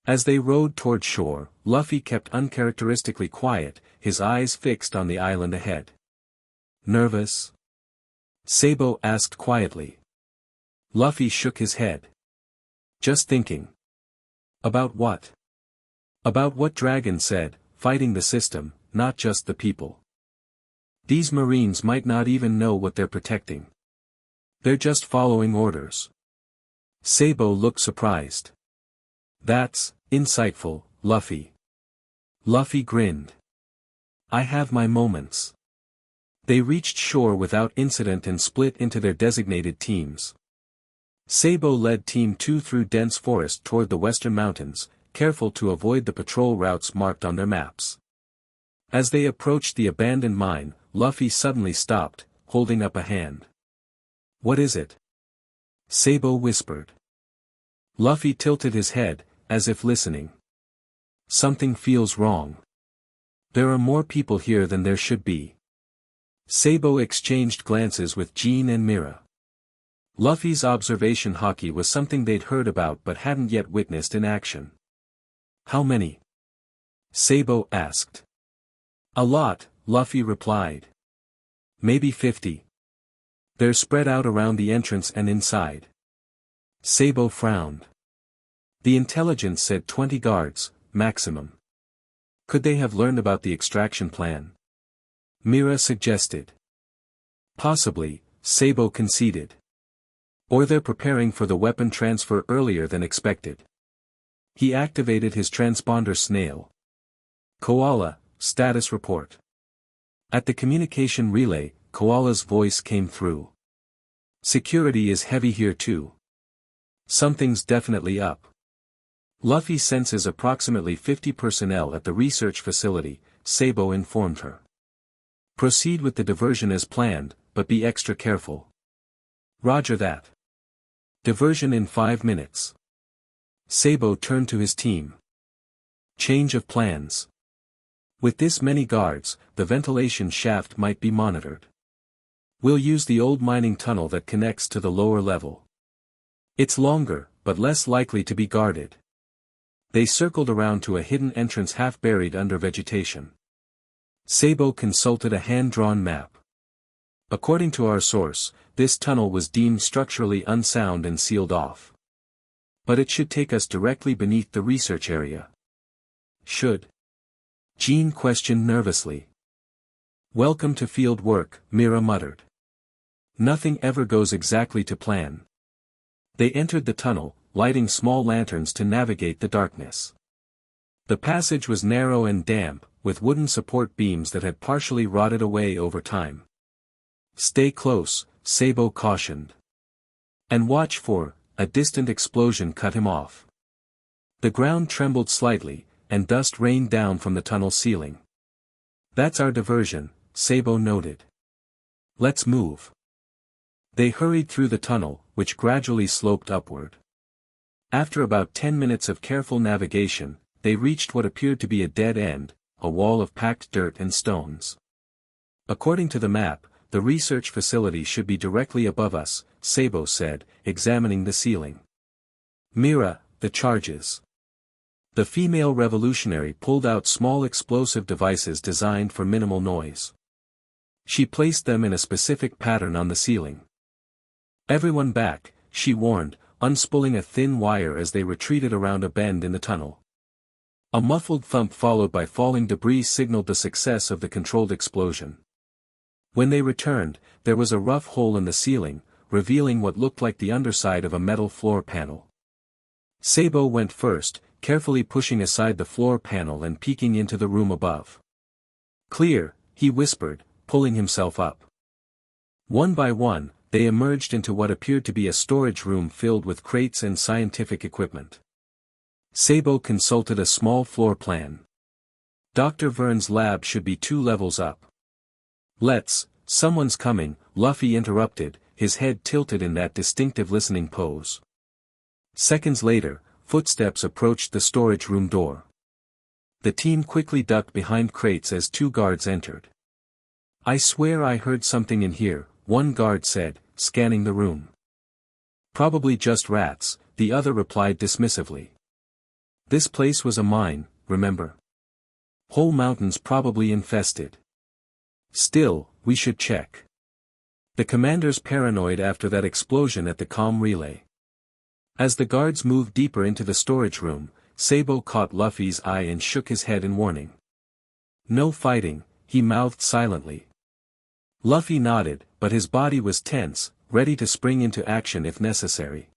As they rowed toward shore, Luffy kept uncharacteristically quiet, his eyes fixed on the island ahead. Nervous? Sabo asked quietly. Luffy shook his head. Just thinking. About what? About what Dragon said, fighting the system, not just the people. These Marines might not even know what they're protecting. They're just following orders. Sabo looked surprised. That's insightful, Luffy. Luffy grinned. I have my moments. They reached shore without incident and split into their designated teams. Sabo led Team 2 through dense forest toward the western mountains, careful to avoid the patrol routes marked on their maps. As they approached the abandoned mine, Luffy suddenly stopped, holding up a hand. What is it? Sabo whispered. Luffy tilted his head, as if listening. Something feels wrong. There are more people here than there should be. Sabo exchanged glances with Jean and Mira. Luffy's observation haki was something they'd heard about but hadn't yet witnessed in action. How many? Sabo asked. A lot, Luffy replied. Maybe 50. They're spread out around the entrance and inside. Sabo frowned. The intelligence said 20 guards, maximum. Could they have learned about the extraction plan? Mira suggested. Possibly, Sabo conceded. Or they're preparing for the weapon transfer earlier than expected. He activated his transponder snail. Koala, status report. At the communication relay, Koala's voice came through. Security is heavy here too. Something's definitely up. Luffy senses approximately 50 personnel at the research facility, Sabo informed her. Proceed with the diversion as planned, but be extra careful. Roger that. Diversion in 5 minutes. Sabo turned to his team. Change of plans. With this many guards, the ventilation shaft might be monitored. We'll use the old mining tunnel that connects to the lower level. It's longer, but less likely to be guarded. They circled around to a hidden entrance half buried under vegetation. Sabo consulted a hand-drawn map. According to our source, this tunnel was deemed structurally unsound and sealed off. But it should take us directly beneath the research area. Should? Jean questioned nervously. Welcome to field work, Mira muttered. Nothing ever goes exactly to plan. They entered the tunnel, lighting small lanterns to navigate the darkness. The passage was narrow and damp, with wooden support beams that had partially rotted away over time. Stay close, Sabo cautioned. And watch for, a distant explosion cut him off. The ground trembled slightly, and dust rained down from the tunnel ceiling. That's our diversion, Sabo noted. Let's move. They hurried through the tunnel, which gradually sloped upward. After about 10 minutes of careful navigation, they reached what appeared to be a dead end, a wall of packed dirt and stones. According to the map, the research facility should be directly above us, Sabo said, examining the ceiling. Mira, the charges. The female revolutionary pulled out small explosive devices designed for minimal noise. She placed them in a specific pattern on the ceiling. Everyone back, she warned, unspooling a thin wire as they retreated around a bend in the tunnel. A muffled thump followed by falling debris signaled the success of the controlled explosion. When they returned, there was a rough hole in the ceiling, revealing what looked like the underside of a metal floor panel. Sabo went first, carefully pushing aside the floor panel and peeking into the room above. Clear, he whispered, pulling himself up. One by one, they emerged into what appeared to be a storage room filled with crates and scientific equipment. Sabo consulted a small floor plan. Dr. Vern's lab should be 2 levels up. Someone's coming, Luffy interrupted, his head tilted in that distinctive listening pose. Seconds later, footsteps approached the storage room door. The team quickly ducked behind crates as 2 guards entered. I swear I heard something in here, one guard said, scanning the room. Probably just rats, the other replied dismissively. This place was a mine, remember? Whole mountains probably infested. Still, we should check. The commander's paranoid after that explosion at the comm relay. As the guards moved deeper into the storage room, Sabo caught Luffy's eye and shook his head in warning. "No fighting," he mouthed silently. Luffy nodded, but his body was tense, ready to spring into action if necessary.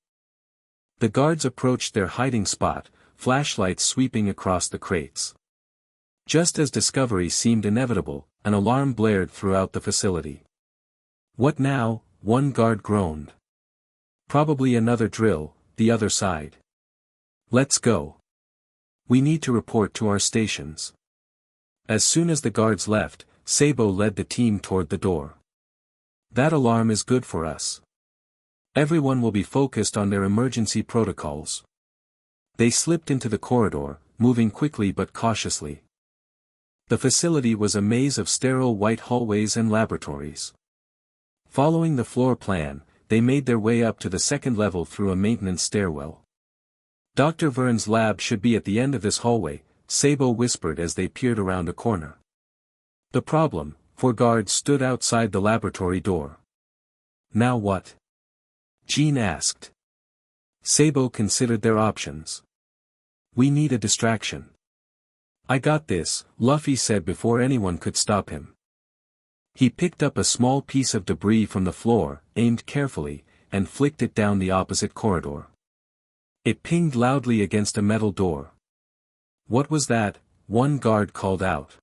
The guards approached their hiding spot, flashlights sweeping across the crates. Just as discovery seemed inevitable, an alarm blared throughout the facility. "What now?" one guard groaned. "Probably another drill," the other sighed. "Let's go. We need to report to our stations." As soon as the guards left, Sabo led the team toward the door. "That alarm is good for us. Everyone will be focused on their emergency protocols." They slipped into the corridor, moving quickly but cautiously. The facility was a maze of sterile white hallways and laboratories. Following the floor plan, they made their way up to the second level through a maintenance stairwell. "Dr. Vern's lab should be at the end of this hallway," Sabo whispered as they peered around a corner. The problem: 4 guards stood outside the laboratory door. "Now what?" Jean asked. Sabo considered their options. "We need a distraction." "I got this," Luffy said before anyone could stop him. He picked up a small piece of debris from the floor, aimed carefully, and flicked it down the opposite corridor. It pinged loudly against a metal door. "What was that?" one guard called out.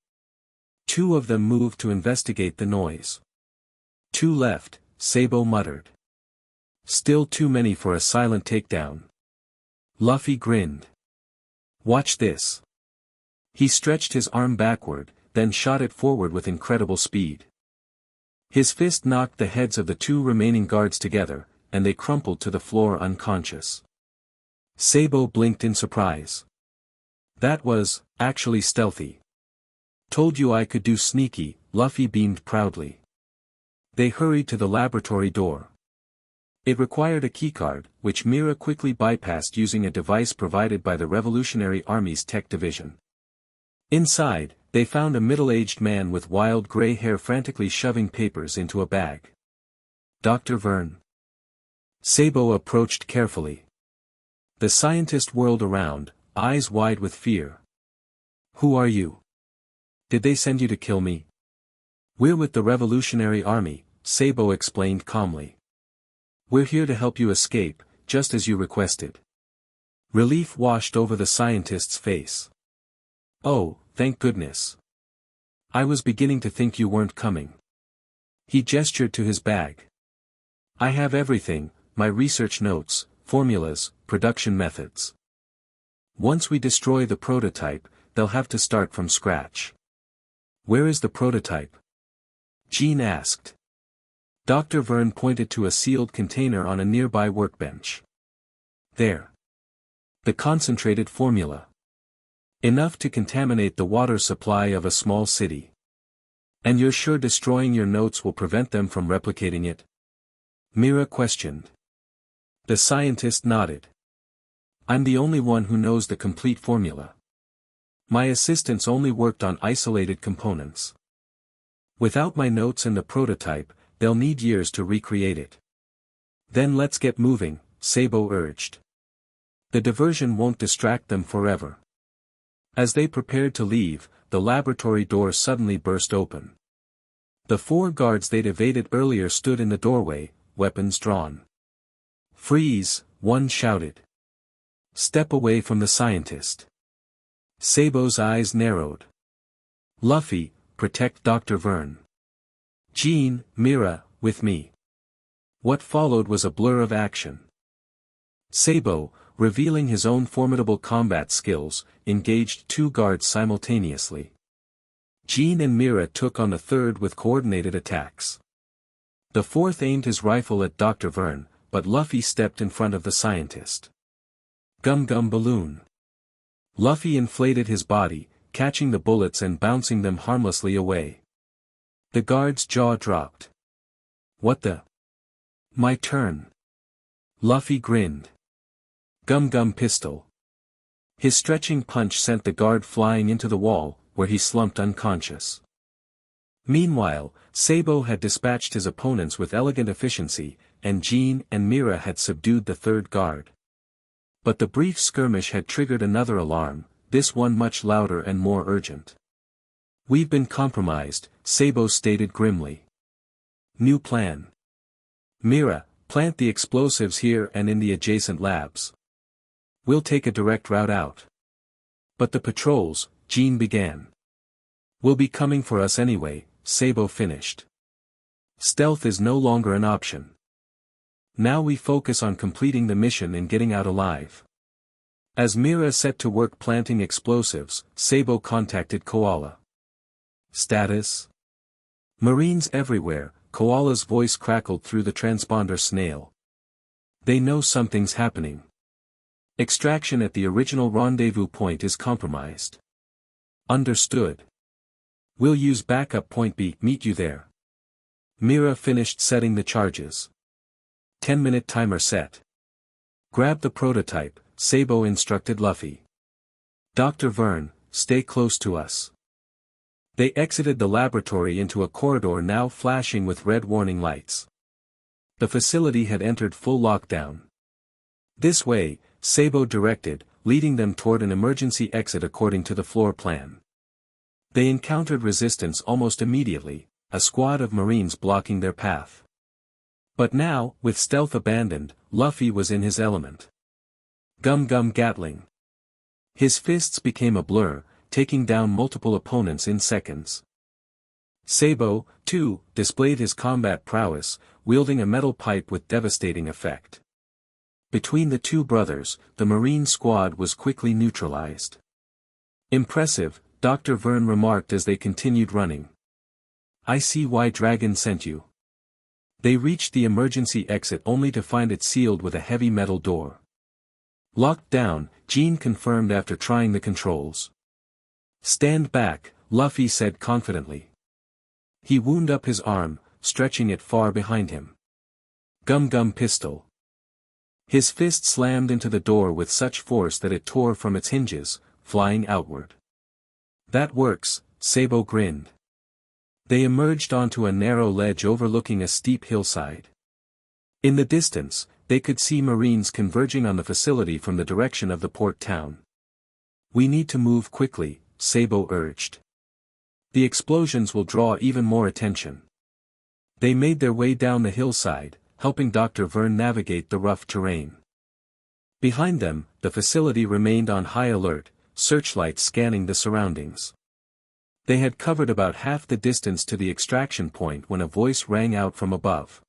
2 of them moved to investigate the noise. 2 left, Sabo muttered. "Still too many for a silent takedown." Luffy grinned. "Watch this." He stretched his arm backward, then shot it forward with incredible speed. His fist knocked the heads of the 2 remaining guards together, and they crumpled to the floor unconscious. Sabo blinked in surprise. "That was, actually stealthy. Told you I could do sneaky," Luffy beamed proudly. They hurried to the laboratory door. It required a keycard, which Mira quickly bypassed using a device provided by the Revolutionary Army's Tech Division. Inside, they found a middle-aged man with wild gray hair frantically shoving papers into a bag. "Dr. Vern." Sabo approached carefully. The scientist whirled around, eyes wide with fear. "Who are you? Did they send you to kill me?" "We're with the Revolutionary Army," Sabo explained calmly. "We're here to help you escape, just as you requested." Relief washed over the scientist's face. "Oh, thank goodness. I was beginning to think you weren't coming." He gestured to his bag. "I have everything, my research notes, formulas, production methods. Once we destroy the prototype, they'll have to start from scratch." "Where is the prototype?" Jean asked. Dr. Vern pointed to a sealed container on a nearby workbench. "There. The concentrated formula. Enough to contaminate the water supply of a small city. And you're sure destroying your notes will prevent them from replicating it?" Mira questioned. The scientist nodded. "I'm the only one who knows the complete formula. My assistants only worked on isolated components. Without my notes and the prototype, they'll need years to recreate it." "Then let's get moving," Sabo urged. "The diversion won't distract them forever." As they prepared to leave, the laboratory door suddenly burst open. The 4 guards they'd evaded earlier stood in the doorway, weapons drawn. "Freeze!" one shouted. "Step away from the scientist." Sabo's eyes narrowed. "Luffy, protect Dr. Vern." "Jean, Mira, with me." What followed was a blur of action. Sabo, revealing his own formidable combat skills, engaged 2 guards simultaneously. Jean and Mira took on the 3rd with coordinated attacks. The 4th aimed his rifle at Dr. Vern, but Luffy stepped in front of the scientist. Gum Gum Balloon. Luffy inflated his body, catching the bullets and bouncing them harmlessly away. The guard's jaw dropped. "What the?" "My turn." Luffy grinned. Gum Gum Pistol. His stretching punch sent the guard flying into the wall, where he slumped unconscious. Meanwhile, Sabo had dispatched his opponents with elegant efficiency, and Jean and Mira had subdued the 3rd guard. But the brief skirmish had triggered another alarm, this one much louder and more urgent. "We've been compromised," Sabo stated grimly. "New plan. Mira, plant the explosives here and in the adjacent labs. We'll take a direct route out." "But the patrols," Jean began. "Will be coming for us anyway," Sabo finished. "Stealth is no longer an option. Now we focus on completing the mission and getting out alive." As Mira set to work planting explosives, Sabo contacted Koala. "Status?" "Marines everywhere," Koala's voice crackled through the transponder snail. "They know something's happening. Extraction at the original rendezvous point is compromised." "Understood. We'll use backup point B, meet you there." Mira finished setting the charges. 10-minute timer set. "Grab the prototype," Sabo instructed Luffy. "Dr. Verne, stay close to us." They exited the laboratory into a corridor now flashing with red warning lights. The facility had entered full lockdown. "This way," Sabo directed, leading them toward an emergency exit according to the floor plan. They encountered resistance almost immediately, a squad of Marines blocking their path. But now, with stealth abandoned, Luffy was in his element. Gum Gum Gatling. His fists became a blur, taking down multiple opponents in seconds. Sabo, too, displayed his combat prowess, wielding a metal pipe with devastating effect. Between the two brothers, the Marine squad was quickly neutralized. "Impressive," Dr. Verne remarked as they continued running. "I see why Dragon sent you." They reached the emergency exit only to find it sealed with a heavy metal door. "Locked down," Jean confirmed after trying the controls. "Stand back," Luffy said confidently. He wound up his arm, stretching it far behind him. Gum Gum Pistol. His fist slammed into the door with such force that it tore from its hinges, flying outward. "That works," Sabo grinned. They emerged onto a narrow ledge overlooking a steep hillside. In the distance, they could see Marines converging on the facility from the direction of the port town. "We need to move quickly," Sabo urged. "The explosions will draw even more attention." They made their way down the hillside, helping Dr. Verne navigate the rough terrain. Behind them, the facility remained on high alert, searchlights scanning the surroundings. They had covered about half the distance to the extraction point when a voice rang out from above.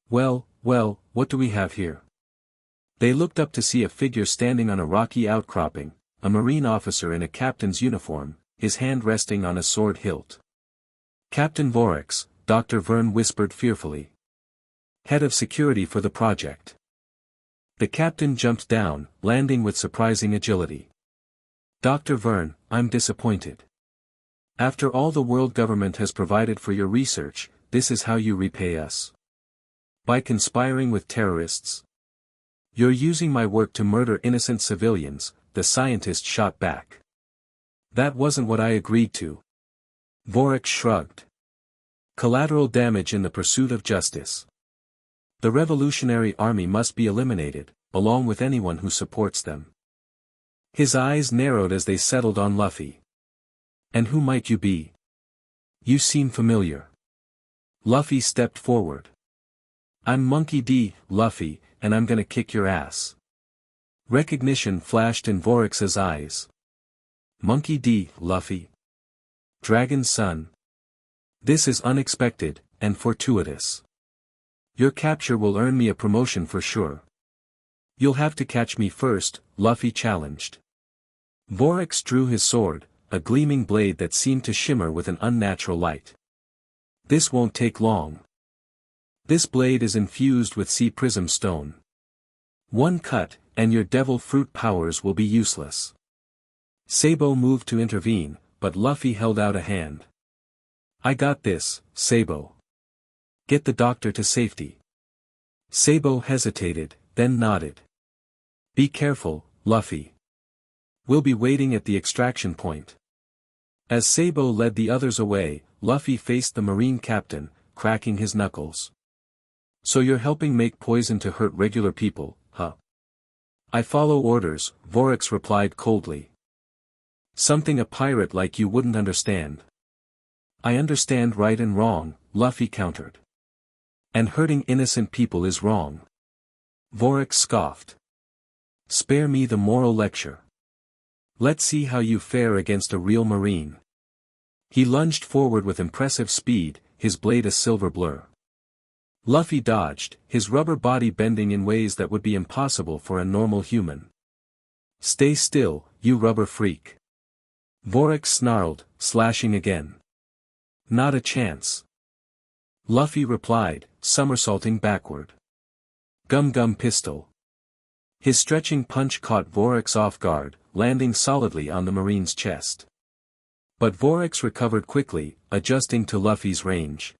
Well, what do we have here?" They looked up to see a figure standing on a rocky outcropping, a Marine officer in a captain's uniform, his hand resting on a sword hilt. "Captain Vorax," Dr. Verne whispered fearfully. "Head of security for the project." The captain jumped down, landing with surprising agility. "Dr. Verne, I'm disappointed. After all the world government has provided for your research, this is how you repay us. By conspiring with terrorists. You're using my work to murder innocent civilians," the scientist shot back. "That wasn't what I agreed to." Vorax shrugged. "Collateral damage in the pursuit of justice. The Revolutionary Army must be eliminated, along with anyone who supports them." His eyes narrowed as they settled on Luffy. "And who might you be? You seem familiar." Luffy stepped forward. "I'm Monkey D, Luffy, and I'm gonna kick your ass." Recognition flashed in Vorax's eyes. "Monkey D, Luffy? Dragon's son? This is unexpected, and fortuitous. Your capture will earn me a promotion for sure." "You'll have to catch me first," Luffy challenged. Vorax drew his sword, a gleaming blade that seemed to shimmer with an unnatural light. "This won't take long. This blade is infused with sea prism stone. One cut, and your devil fruit powers will be useless." Sabo moved to intervene, but Luffy held out a hand. "I got this, Sabo. Get the doctor to safety." Sabo hesitated, then nodded. "Be careful, Luffy. We'll be waiting at the extraction point." As Sabo led the others away, Luffy faced the Marine captain, cracking his knuckles. "So you're helping make poison to hurt regular people, huh?" I follow orders, Vorax replied coldly. Something a pirate like you wouldn't understand. I understand right and wrong, Luffy countered. And hurting innocent people is wrong. Vorax scoffed. Spare me the moral lecture. Let's see how you fare against a real marine. He lunged forward with impressive speed, his blade a silver blur. Luffy dodged, his rubber body bending in ways that would be impossible for a normal human. Stay still, you rubber freak. Vorax snarled, slashing again. Not a chance. Luffy replied, somersaulting backward. Gum Gum Pistol. His stretching punch caught Vorax off guard, landing solidly on the marine's chest. But Vorax recovered quickly, adjusting to Luffy's range.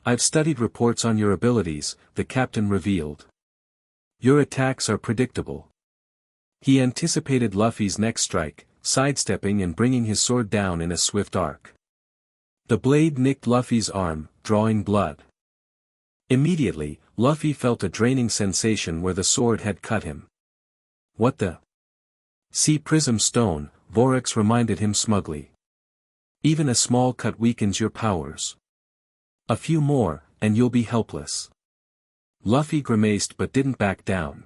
I've studied reports on your abilities, the captain revealed. Your attacks are predictable. He anticipated Luffy's next strike, sidestepping and bringing his sword down in a swift arc. The blade nicked Luffy's arm, drawing blood. Immediately, Luffy felt a draining sensation where the sword had cut him. What the? Sea Prism Stone, Vorax reminded him smugly. Even a small cut weakens your powers. A few more, and you'll be helpless. Luffy grimaced but didn't back down.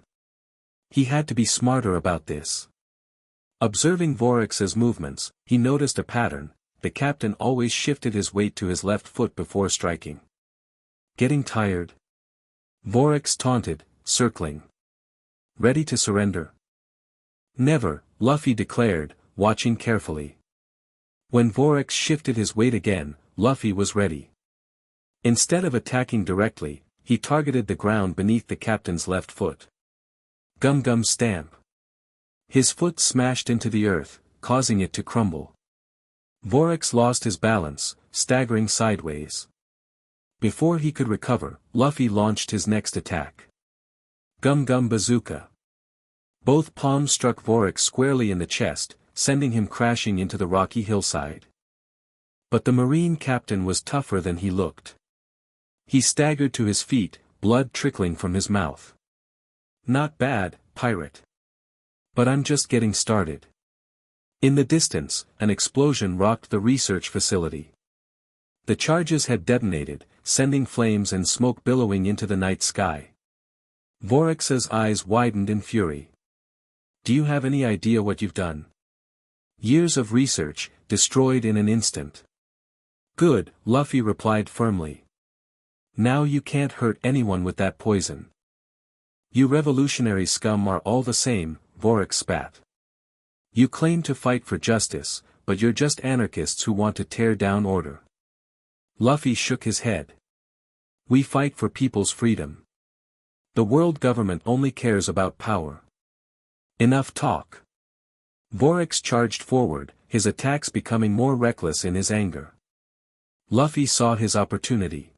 He had to be smarter about this. Observing Vorax's movements, he noticed a pattern. The captain always shifted his weight to his left foot before striking. Getting tired? Vorax taunted, circling. Ready to surrender? Never, Luffy declared, watching carefully. When Vorax shifted his weight again, Luffy was ready. Instead of attacking directly, he targeted the ground beneath the captain's left foot. Gum Gum Stamp. His foot smashed into the earth, causing it to crumble. Vorax lost his balance, staggering sideways. Before he could recover, Luffy launched his next attack. Gum Gum Bazooka. Both palms struck Vorax squarely in the chest, sending him crashing into the rocky hillside. But the marine captain was tougher than he looked. He staggered to his feet, blood trickling from his mouth. Not bad, pirate. But I'm just getting started. In the distance, an explosion rocked the research facility. The charges had detonated, sending flames and smoke billowing into the night sky. Vorax's eyes widened in fury. Do you have any idea what you've done? Years of research, destroyed in an instant. Good, Luffy replied firmly. Now you can't hurt anyone with that poison. You revolutionary scum are all the same, Vorax spat. You claim to fight for justice, but you're just anarchists who want to tear down order. Luffy shook his head. We fight for people's freedom. The world government only cares about power. Enough talk. Vorax charged forward, his attacks becoming more reckless in his anger. Luffy saw his opportunity.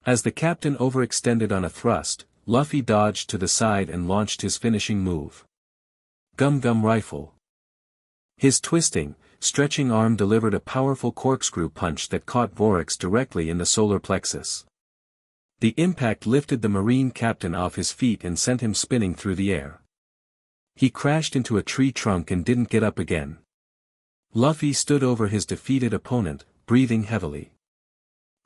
As the captain overextended on a thrust, Luffy dodged to the side and launched his finishing move. Gum Gum Rifle. His twisting, stretching arm delivered a powerful corkscrew punch that caught Vorax directly in the solar plexus. The impact lifted the marine captain off his feet and sent him spinning through the air. He crashed into a tree trunk and didn't get up again. Luffy stood over his defeated opponent, breathing heavily.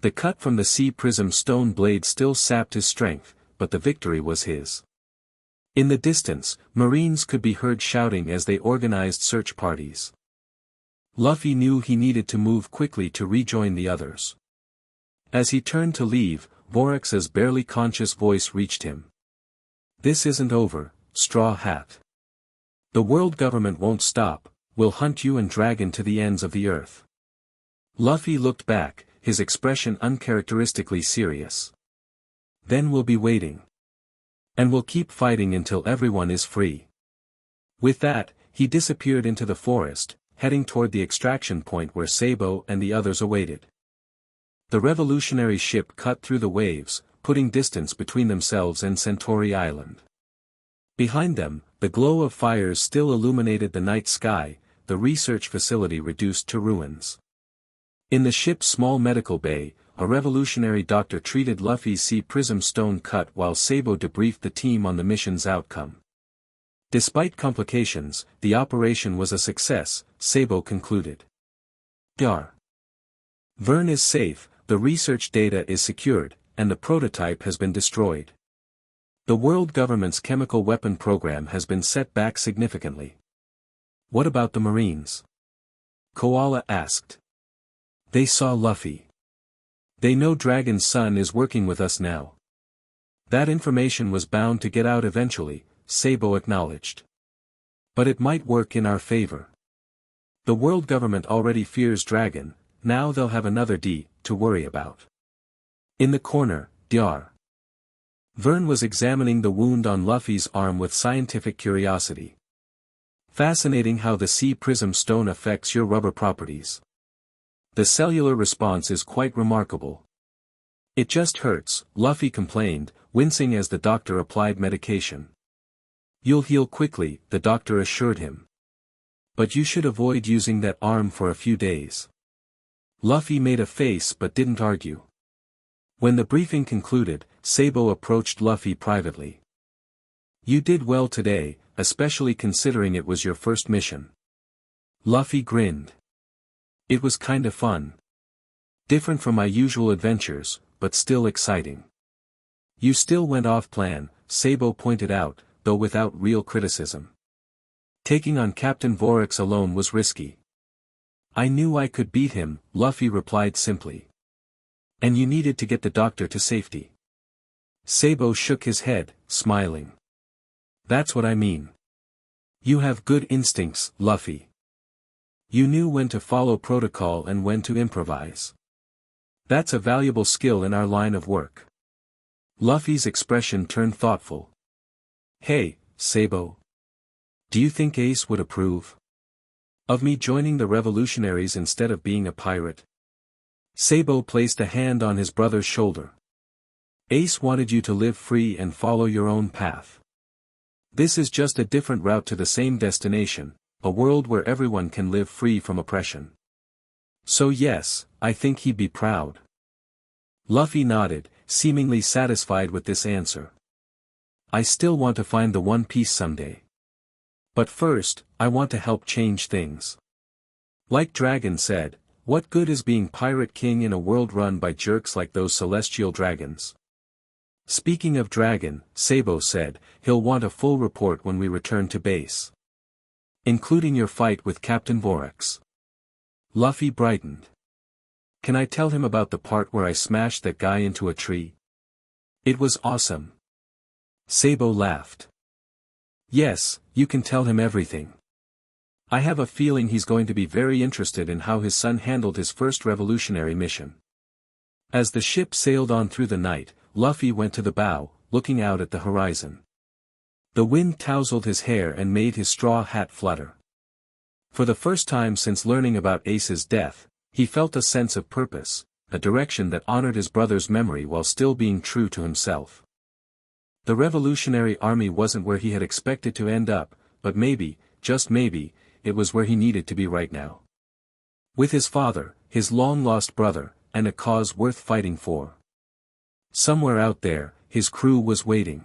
The cut from the Sea Prism Stone blade still sapped his strength, but the victory was his. In the distance, Marines could be heard shouting as they organized search parties. Luffy knew he needed to move quickly to rejoin the others. As he turned to leave, Vorax's barely conscious voice reached him. This isn't over, Straw Hat. The world government won't stop, we'll hunt you and Dragon to the ends of the earth. Luffy looked back, his expression uncharacteristically serious. Then we'll be waiting. And we'll keep fighting until everyone is free. With that, he disappeared into the forest, heading toward the extraction point where Sabo and the others awaited. The revolutionary ship cut through the waves, putting distance between themselves and Centauri Island. Behind them, the glow of fires still illuminated the night sky, the research facility reduced to ruins. In the ship's small medical bay, a revolutionary doctor treated Luffy's Sea Prism Stone cut while Sabo debriefed the team on the mission's outcome. Despite complications, the operation was a success, Sabo concluded. Dar. Vern is safe, the research data is secured, and the prototype has been destroyed. The world government's chemical weapon program has been set back significantly. What about the Marines? Koala asked. They saw Luffy. They know Dragon's son is working with us now. That information was bound to get out eventually, Sabo acknowledged. But it might work in our favor. The world government already fears Dragon, now they'll have another D to worry about. In the corner, Dr. Vern was examining the wound on Luffy's arm with scientific curiosity. Fascinating how the sea prism stone affects your rubber properties. The cellular response is quite remarkable. It just hurts, Luffy complained, wincing as the doctor applied medication. You'll heal quickly, the doctor assured him. But you should avoid using that arm for a few days. Luffy made a face but didn't argue. When the briefing concluded, Sabo approached Luffy privately. You did well today, especially considering it was your first mission. Luffy grinned. It was kinda fun. Different from my usual adventures, but still exciting. You still went off plan, Sabo pointed out, though without real criticism. Taking on Captain Vorax alone was risky. I knew I could beat him, Luffy replied simply. And you needed to get the doctor to safety. Sabo shook his head, smiling. That's what I mean. You have good instincts, Luffy. You knew when to follow protocol and when to improvise. That's a valuable skill in our line of work. Luffy's expression turned thoughtful. Hey, Sabo. Do you think Ace would approve of me joining the revolutionaries instead of being a pirate? Sabo placed a hand on his brother's shoulder. Ace wanted you to live free and follow your own path. This is just a different route to the same destination, a world where everyone can live free from oppression. So yes, I think he'd be proud. Luffy nodded, seemingly satisfied with this answer. I still want to find the One Piece someday. But first, I want to help change things. Like Dragon said, what good is being Pirate King in a world run by jerks like those celestial dragons? Speaking of Dragon, Sabo said, he'll want a full report when we return to base. Including your fight with Captain Vorax. Luffy brightened. Can I tell him about the part where I smashed that guy into a tree? It was awesome. Sabo laughed. Yes, you can tell him everything. I have a feeling he's going to be very interested in how his son handled his first revolutionary mission. As the ship sailed on through the night, Luffy went to the bow, looking out at the horizon. The wind tousled his hair and made his straw hat flutter. For the first time since learning about Ace's death, he felt a sense of purpose, a direction that honored his brother's memory while still being true to himself. The Revolutionary Army wasn't where he had expected to end up, but maybe, just maybe, it was where he needed to be right now. With his father, his long-lost brother, and a cause worth fighting for. Somewhere out there, his crew was waiting.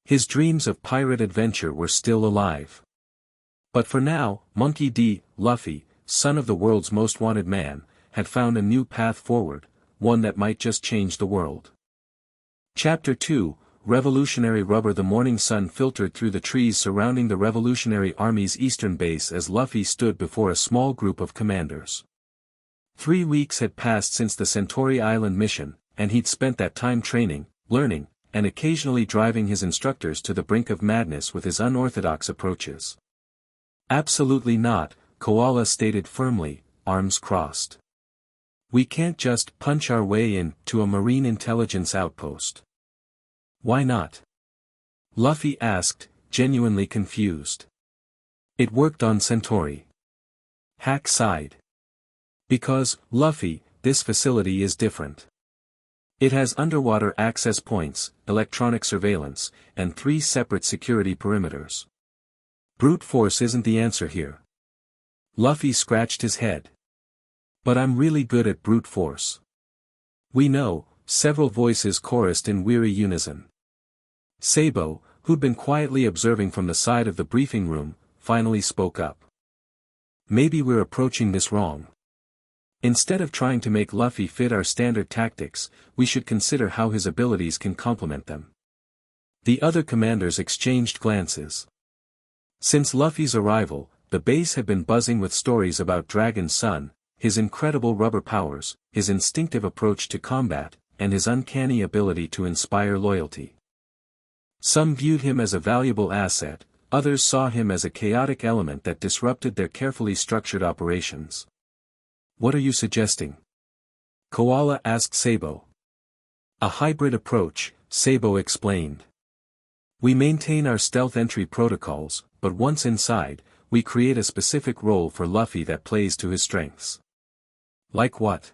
His dreams of pirate adventure were still alive. But for now, Monkey D. Luffy, son of the world's most wanted man, had found a new path forward, one that might just change the world. Chapter 2, Revolutionary Rubber. The morning sun filtered through the trees surrounding the Revolutionary Army's eastern base as Luffy stood before a small group of commanders. 3 weeks had passed since the Centauri Island mission, and he'd spent that time training, learning, and occasionally driving his instructors to the brink of madness with his unorthodox approaches. Absolutely not, Koala stated firmly, arms crossed. We can't just punch our way in to a marine intelligence outpost. Why not? Luffy asked, genuinely confused. It worked on Centauri. Hack sighed. Because, Luffy, this facility is different. It has underwater access points, electronic surveillance, and 3 separate security perimeters. Brute force isn't the answer here. Luffy scratched his head. But I'm really good at brute force. We know, several voices chorused in weary unison. Sabo, who'd been quietly observing from the side of the briefing room, finally spoke up. Maybe we're approaching this wrong. Instead of trying to make Luffy fit our standard tactics, we should consider how his abilities can complement them. The other commanders exchanged glances. Since Luffy's arrival, the base had been buzzing with stories about Dragon's son, his incredible rubber powers, his instinctive approach to combat, and his uncanny ability to inspire loyalty. Some viewed him as a valuable asset, others saw him as a chaotic element that disrupted their carefully structured operations. What are you suggesting? Koala asked Sabo. A hybrid approach, Sabo explained. We maintain our stealth entry protocols, but once inside, we create a specific role for Luffy that plays to his strengths. Like what?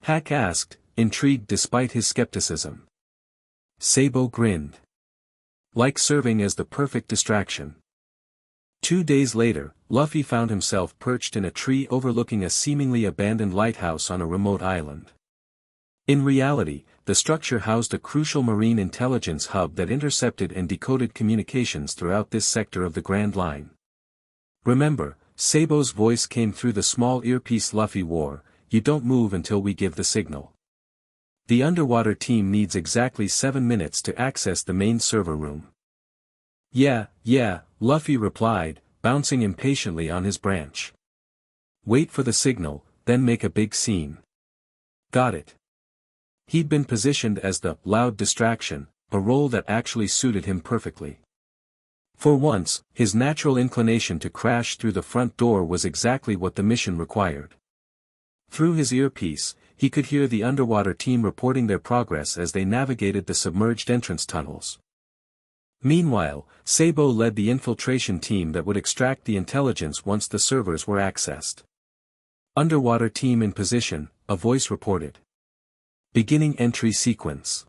Hack asked, intrigued despite his skepticism. Sabo grinned. Like serving as the perfect distraction. 2 days later, Luffy found himself perched in a tree overlooking a seemingly abandoned lighthouse on a remote island. In reality, the structure housed a crucial marine intelligence hub that intercepted and decoded communications throughout this sector of the Grand Line. Remember, Sabo's voice came through the small earpiece Luffy wore, you don't move until we give the signal. The underwater team needs exactly 7 minutes to access the main server room. Yeah, Luffy replied, bouncing impatiently on his branch. Wait for the signal, then make a big scene. Got it. He'd been positioned as the loud distraction, a role that actually suited him perfectly. For once, his natural inclination to crash through the front door was exactly what the mission required. Through his earpiece, he could hear the underwater team reporting their progress as they navigated the submerged entrance tunnels. Meanwhile, Sabo led the infiltration team that would extract the intelligence once the servers were accessed. Underwater team in position, a voice reported. Beginning entry sequence.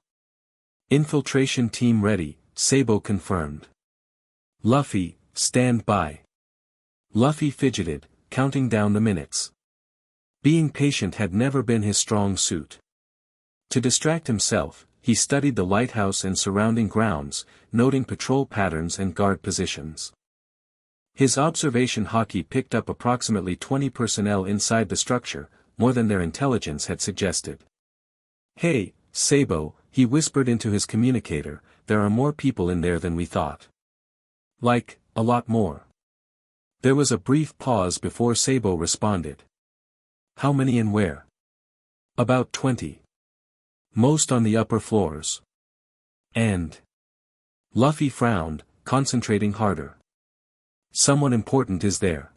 Infiltration team ready, Sabo confirmed. Luffy, stand by. Luffy fidgeted, counting down the minutes. Being patient had never been his strong suit. To distract himself, he studied the lighthouse and surrounding grounds, noting patrol patterns and guard positions. His observation hockey picked up approximately 20 personnel inside the structure, more than their intelligence had suggested. Hey, Sabo, he whispered into his communicator, there are more people in there than we thought. Like, a lot more. There was a brief pause before Sabo responded. How many and where? About 20. Most on the upper floors. And? Luffy frowned, concentrating harder. Someone important is there.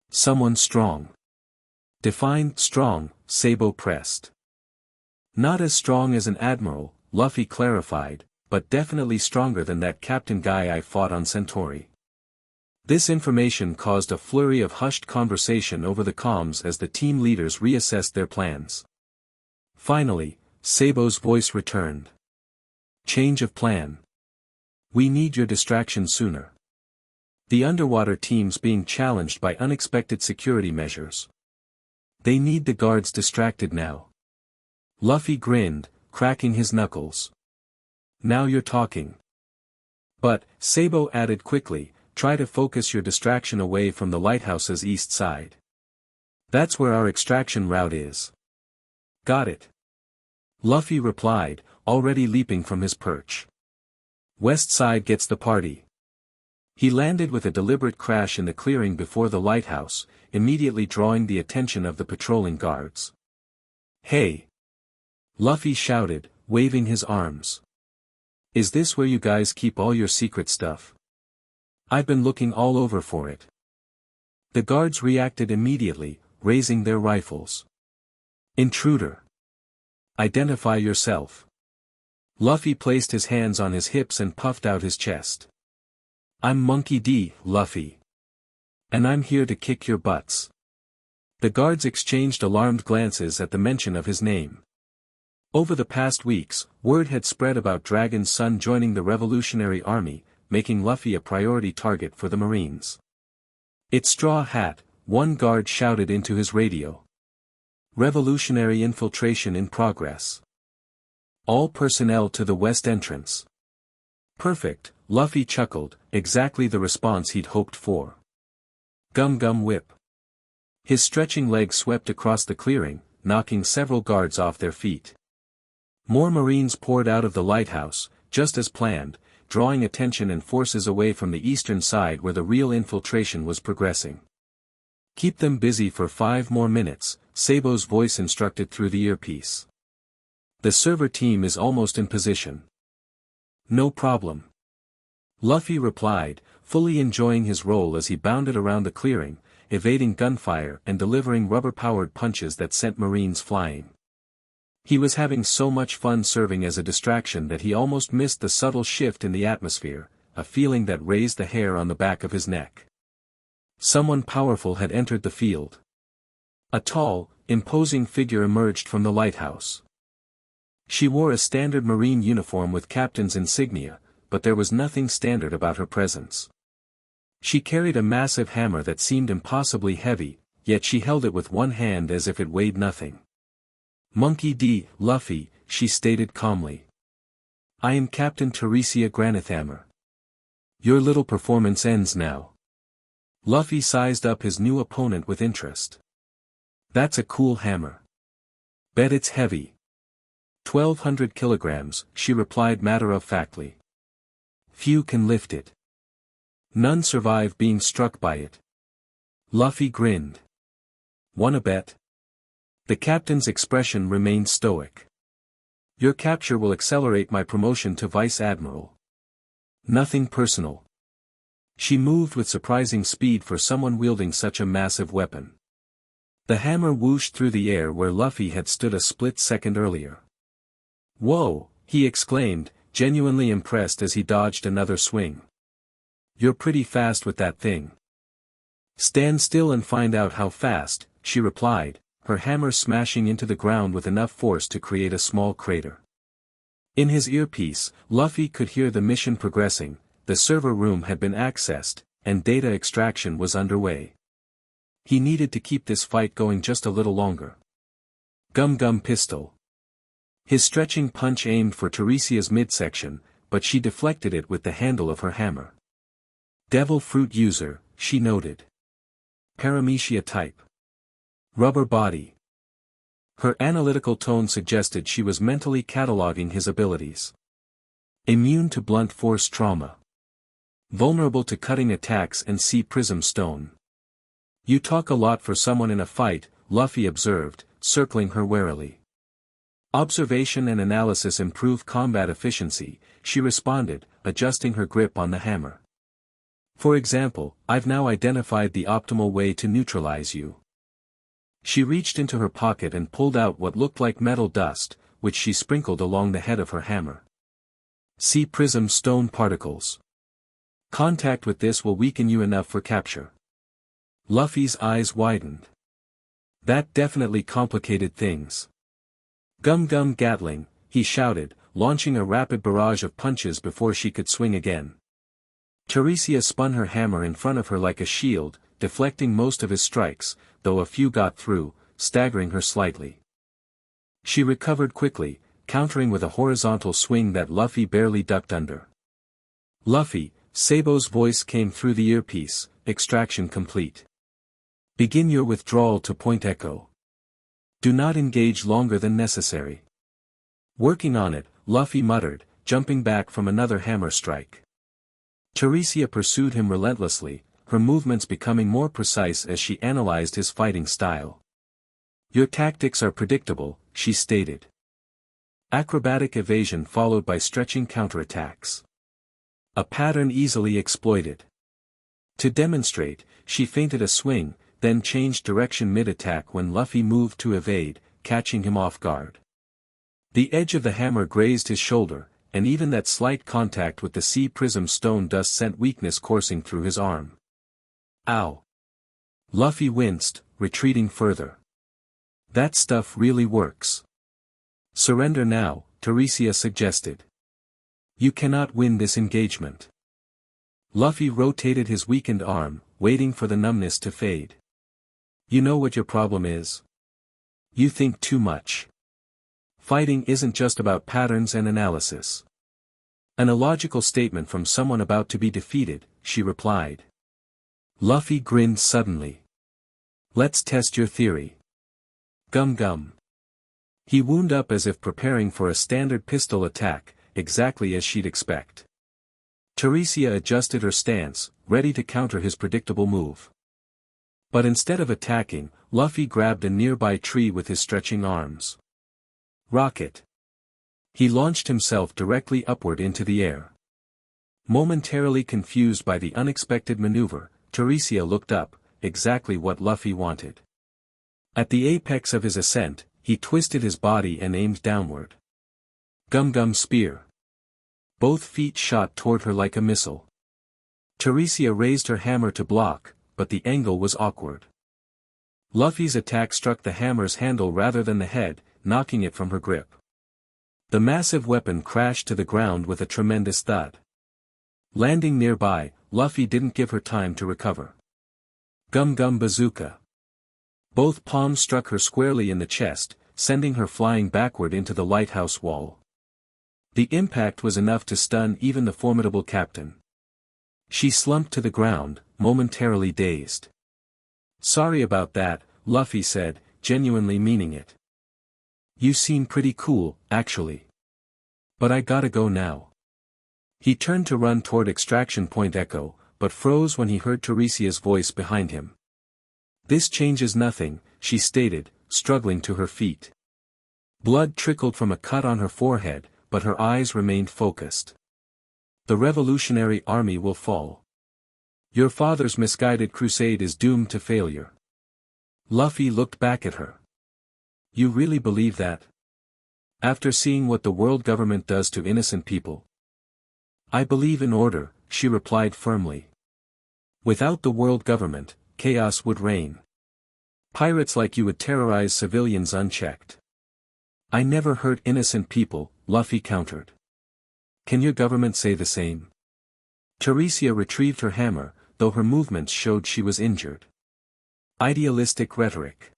Someone strong. Define strong, Sabo pressed. Not as strong as an admiral, Luffy clarified, but definitely stronger than that captain guy I fought on Centauri. This information caused a flurry of hushed conversation over the comms as the team leaders reassessed their plans. Finally, Sabo's voice returned. Change of plan. We need your distraction sooner. The underwater team's being challenged by unexpected security measures. They need the guards distracted now. Luffy grinned, cracking his knuckles. Now you're talking. But, Sabo added quickly, try to focus your distraction away from the lighthouse's east side. That's where our extraction route is. Got it. Luffy replied, already leaping from his perch. West side gets the party. He landed with a deliberate crash in the clearing before the lighthouse, immediately drawing the attention of the patrolling guards. Hey! Luffy shouted, waving his arms. Is this where you guys keep all your secret stuff? I've been looking all over for it. The guards reacted immediately, raising their rifles. Intruder. Identify yourself. Luffy placed his hands on his hips and puffed out his chest. I'm Monkey D, Luffy. And I'm here to kick your butts. The guards exchanged alarmed glances at the mention of his name. Over the past weeks, word had spread about Dragon's son joining the Revolutionary Army, making Luffy a priority target for the Marines. It's Straw Hat, one guard shouted into his radio. Revolutionary infiltration in progress. All personnel to the west entrance. Perfect, Luffy chuckled, exactly the response he'd hoped for. Gum gum whip. His stretching legs swept across the clearing, knocking several guards off their feet. More marines poured out of the lighthouse, just as planned, drawing attention and forces away from the eastern side where the real infiltration was progressing. Keep them busy for 5 more minutes, Sabo's voice instructed through the earpiece. The server team is almost in position. No problem. Luffy replied, fully enjoying his role as he bounded around the clearing, evading gunfire and delivering rubber-powered punches that sent marines flying. He was having so much fun serving as a distraction that he almost missed the subtle shift in the atmosphere, a feeling that raised the hair on the back of his neck. Someone powerful had entered the field. A tall, imposing figure emerged from the lighthouse. She wore a standard marine uniform with captain's insignia, but there was nothing standard about her presence. She carried a massive hammer that seemed impossibly heavy, yet she held it with one hand as if it weighed nothing. Monkey D. Luffy, she stated calmly. I am Captain Teresia Granithammer. Your little performance ends now. Luffy sized up his new opponent with interest. That's a cool hammer. Bet it's heavy. 1,200 kilograms, she replied matter-of-factly. Few can lift it. None survive being struck by it. Luffy grinned. Wanna bet? The captain's expression remained stoic. Your capture will accelerate my promotion to Vice Admiral. Nothing personal. She moved with surprising speed for someone wielding such a massive weapon. The hammer whooshed through the air where Luffy had stood a split second earlier. Whoa, he exclaimed, genuinely impressed as he dodged another swing. You're pretty fast with that thing. Stand still and find out how fast, she replied, her hammer smashing into the ground with enough force to create a small crater. In his earpiece, Luffy could hear the mission progressing, the server room had been accessed, and data extraction was underway. He needed to keep this fight going just a little longer. Gum Gum Pistol. His stretching punch aimed for Teresia's midsection, but she deflected it with the handle of her hammer. Devil Fruit User, she noted. Paramecia type. Rubber body. Her analytical tone suggested she was mentally cataloging his abilities. Immune to blunt force trauma. Vulnerable to cutting attacks and sea prism stone. You talk a lot for someone in a fight, Luffy observed, circling her warily. Observation and analysis improve combat efficiency, she responded, adjusting her grip on the hammer. For example, I've now identified the optimal way to neutralize you. She reached into her pocket and pulled out what looked like metal dust, which she sprinkled along the head of her hammer. Sea prism stone particles. Contact with this will weaken you enough for capture. Luffy's eyes widened. That definitely complicated things. Gum Gum Gatling, he shouted, launching a rapid barrage of punches before she could swing again. Teresia spun her hammer in front of her like a shield, deflecting most of his strikes, though a few got through, staggering her slightly. She recovered quickly, countering with a horizontal swing that Luffy barely ducked under. Luffy, Sabo's voice came through the earpiece, extraction complete. Begin your withdrawal to Point Echo. Do not engage longer than necessary. Working on it, Luffy muttered, jumping back from another hammer strike. Teresia pursued him relentlessly, her movements becoming more precise as she analyzed his fighting style. Your tactics are predictable, she stated. Acrobatic evasion followed by stretching counterattacks. A pattern easily exploited. To demonstrate, she feinted a swing, then changed direction mid-attack when Luffy moved to evade, catching him off guard. The edge of the hammer grazed his shoulder, and even that slight contact with the sea prism stone dust sent weakness coursing through his arm. Ow! Luffy winced, retreating further. That stuff really works. Surrender now, Teresia suggested. You cannot win this engagement. Luffy rotated his weakened arm, waiting for the numbness to fade. You know what your problem is? You think too much. Fighting isn't just about patterns and analysis. An illogical statement from someone about to be defeated, she replied. Luffy grinned suddenly. Let's test your theory. Gum gum. He wound up as if preparing for a standard pistol attack, exactly as she'd expect. Teresia adjusted her stance, ready to counter his predictable move. But instead of attacking, Luffy grabbed a nearby tree with his stretching arms. Rocket. He launched himself directly upward into the air. Momentarily confused by the unexpected maneuver, Teresia looked up, exactly what Luffy wanted. At the apex of his ascent, he twisted his body and aimed downward. Gum gum spear. Both feet shot toward her like a missile. Teresia raised her hammer to block, but the angle was awkward. Luffy's attack struck the hammer's handle rather than the head, knocking it from her grip. The massive weapon crashed to the ground with a tremendous thud. Landing nearby, Luffy didn't give her time to recover. Gum gum bazooka. Both palms struck her squarely in the chest, sending her flying backward into the lighthouse wall. The impact was enough to stun even the formidable captain. She slumped to the ground, momentarily dazed. Sorry about that, Luffy said, genuinely meaning it. You seem pretty cool, actually. But I gotta go now. He turned to run toward Extraction Point Echo, but froze when he heard Teresia's voice behind him. This changes nothing, she stated, struggling to her feet. Blood trickled from a cut on her forehead, but her eyes remained focused. The Revolutionary Army will fall. Your father's misguided crusade is doomed to failure. Luffy looked back at her. You really believe that? After seeing what the world government does to innocent people? I believe in order, she replied firmly. Without the world government, chaos would reign. Pirates like you would terrorize civilians unchecked. I never hurt innocent people, Luffy countered. Can your government say the same? Teresia retrieved her hammer, though her movements showed she was injured. Idealistic rhetoric.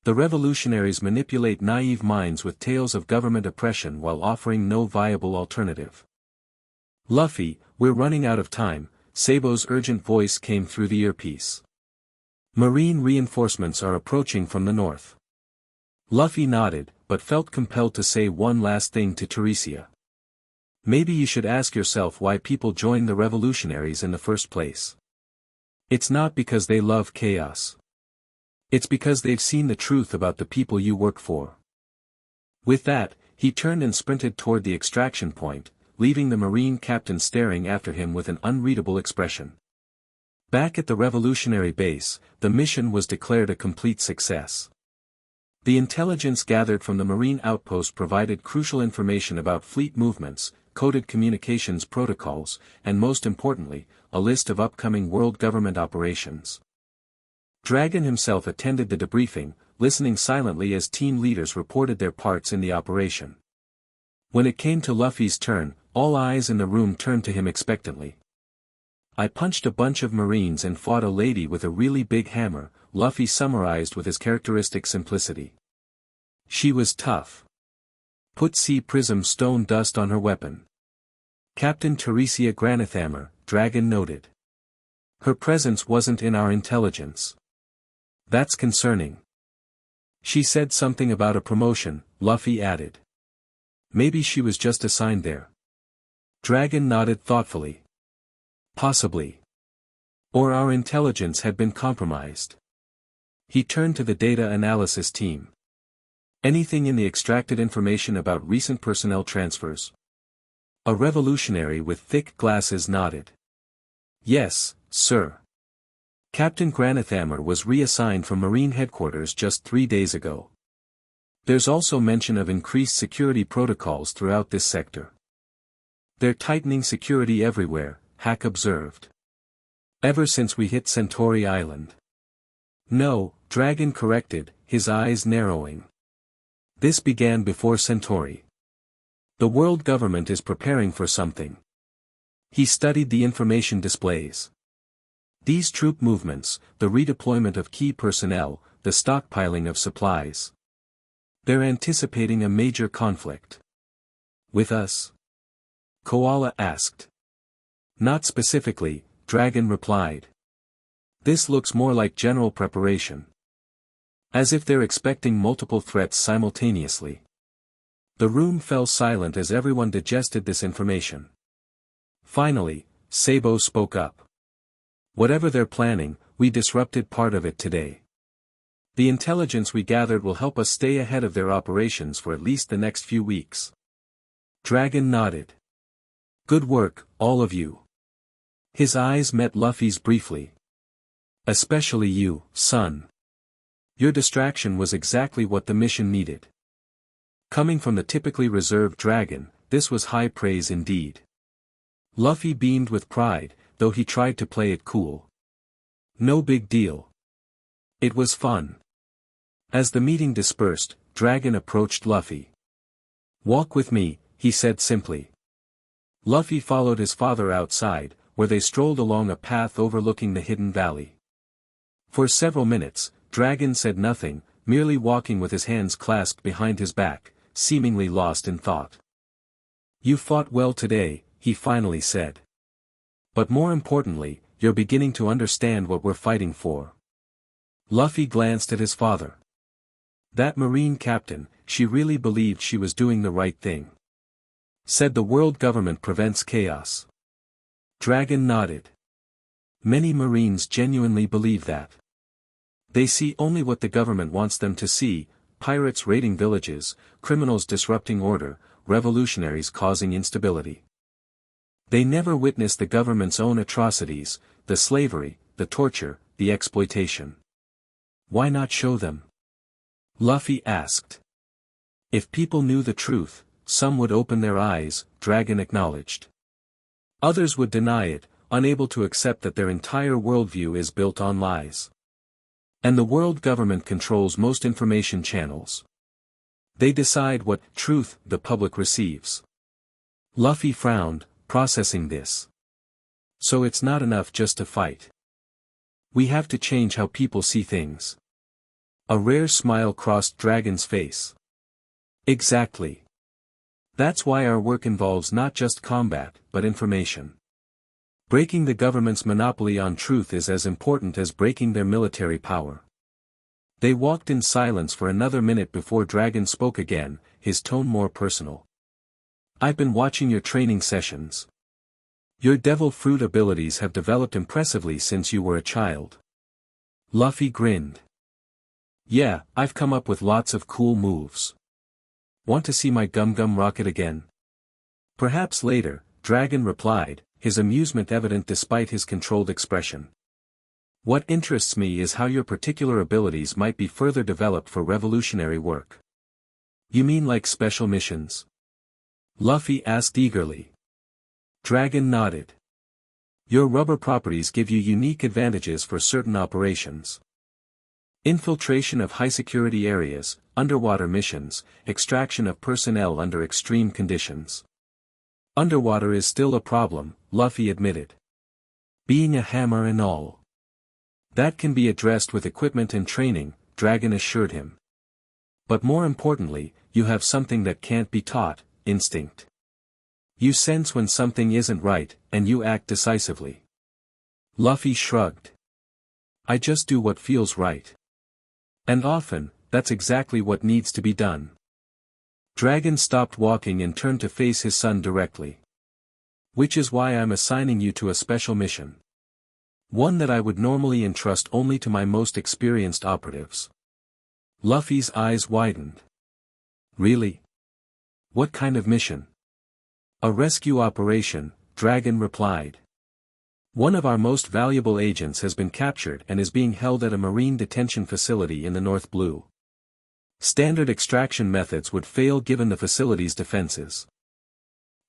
The revolutionaries manipulate naive minds with tales of government oppression while offering no viable alternative. Luffy, we're running out of time, Sabo's urgent voice came through the earpiece. Marine reinforcements are approaching from the north. Luffy nodded, but felt compelled to say one last thing to Teresia. Maybe you should ask yourself why people join the revolutionaries in the first place. It's not because they love chaos. It's because they've seen the truth about the people you work for. With that, he turned and sprinted toward the extraction point, leaving the Marine captain staring after him with an unreadable expression. Back at the revolutionary base, the mission was declared a complete success. The intelligence gathered from the Marine outpost provided crucial information about fleet movements, coded communications protocols, and most importantly, a list of upcoming world government operations. Dragon himself attended the debriefing, listening silently as team leaders reported their parts in the operation. When it came to Luffy's turn, all eyes in the room turned to him expectantly. I punched a bunch of Marines and fought a lady with a really big hammer, Luffy summarized with his characteristic simplicity. She was tough. Put sea prism stone dust on her weapon. Captain Teresia Granithammer, Dragon noted. Her presence wasn't in our intelligence. That's concerning. She said something about a promotion, Luffy added. Maybe she was just assigned there. Dragon nodded thoughtfully. Possibly. Or our intelligence had been compromised. He turned to the data analysis team. Anything in the extracted information about recent personnel transfers? A revolutionary with thick glasses nodded. Yes, sir. Captain Granithammer was reassigned from Marine headquarters just 3 days ago. There's also mention of increased security protocols throughout this sector. They're tightening security everywhere, Hack observed. Ever since we hit Centauri Island. No, Dragon corrected, his eyes narrowing. This began before Centauri. The world government is preparing for something. He studied the information displays. These troop movements, the redeployment of key personnel, the stockpiling of supplies. They're anticipating a major conflict. With us? Koala asked. Not specifically, Dragon replied. This looks more like general preparation. As if they're expecting multiple threats simultaneously. The room fell silent as everyone digested this information. Finally, Sabo spoke up. Whatever they're planning, we disrupted part of it today. The intelligence we gathered will help us stay ahead of their operations for at least the next few weeks. Dragon nodded. Good work, all of you. His eyes met Luffy's briefly. Especially you, son. Your distraction was exactly what the mission needed. Coming from the typically reserved dragon, this was high praise indeed. Luffy beamed with pride, though he tried to play it cool. No big deal. It was fun. As the meeting dispersed, Dragon approached Luffy. Walk with me, he said simply. Luffy followed his father outside, where they strolled along a path overlooking the hidden valley. For several minutes, Dragon said nothing, merely walking with his hands clasped behind his back, seemingly lost in thought. You fought well today, he finally said. But more importantly, you're beginning to understand what we're fighting for. Luffy glanced at his father. That Marine captain, she really believed she was doing the right thing. Said the world government prevents chaos. Dragon nodded. Many Marines genuinely believe that. They see only what the government wants them to see, pirates raiding villages, criminals disrupting order, revolutionaries causing instability. They never witness the government's own atrocities, the slavery, the torture, the exploitation. Why not show them? Luffy asked. If people knew the truth, some would open their eyes, Dragon acknowledged. Others would deny it, unable to accept that their entire worldview is built on lies. And the world government controls most information channels. They decide what truth the public receives. Luffy frowned, processing this. So it's not enough just to fight. We have to change how people see things. A rare smile crossed Dragon's face. Exactly. That's why our work involves not just combat, but information. Breaking the government's monopoly on truth is as important as breaking their military power. They walked in silence for another minute before Dragon spoke again, his tone more personal. I've been watching your training sessions. Your devil fruit abilities have developed impressively since you were a child. Luffy grinned. Yeah, I've come up with lots of cool moves. Want to see my Gum rocket again? Perhaps later, Dragon replied, his amusement evident despite his controlled expression. What interests me is how your particular abilities might be further developed for revolutionary work. You mean like special missions? Luffy asked eagerly. Dragon nodded. Your rubber properties give you unique advantages for certain operations. Infiltration of high-security areas, underwater missions, extraction of personnel under extreme conditions. Underwater is still a problem, Luffy admitted. Being a hammer and all. That can be addressed with equipment and training, Dragon assured him. But more importantly, you have something that can't be taught, instinct. You sense when something isn't right, and you act decisively. Luffy shrugged. I just do what feels right. And often, that's exactly what needs to be done. Dragon stopped walking and turned to face his son directly. Which is why I'm assigning you to a special mission. One that I would normally entrust only to my most experienced operatives. Luffy's eyes widened. Really? What kind of mission? A rescue operation, Dragon replied. One of our most valuable agents has been captured and is being held at a marine detention facility in the North Blue. Standard extraction methods would fail given the facility's defenses.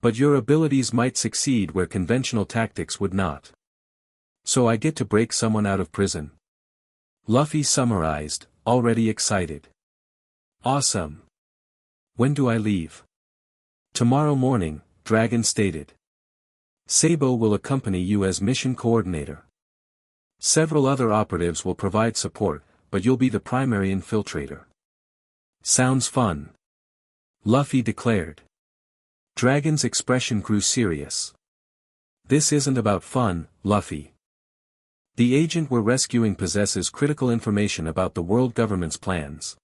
But your abilities might succeed where conventional tactics would not. So I get to break someone out of prison. Luffy summarized, already excited. Awesome. When do I leave? Tomorrow morning, Dragon stated. Sabo will accompany you as mission coordinator. Several other operatives will provide support, but you'll be the primary infiltrator. Sounds fun. Luffy declared. Dragon's expression grew serious. This isn't about fun, Luffy. The agent we're rescuing possesses critical information about the world government's plans.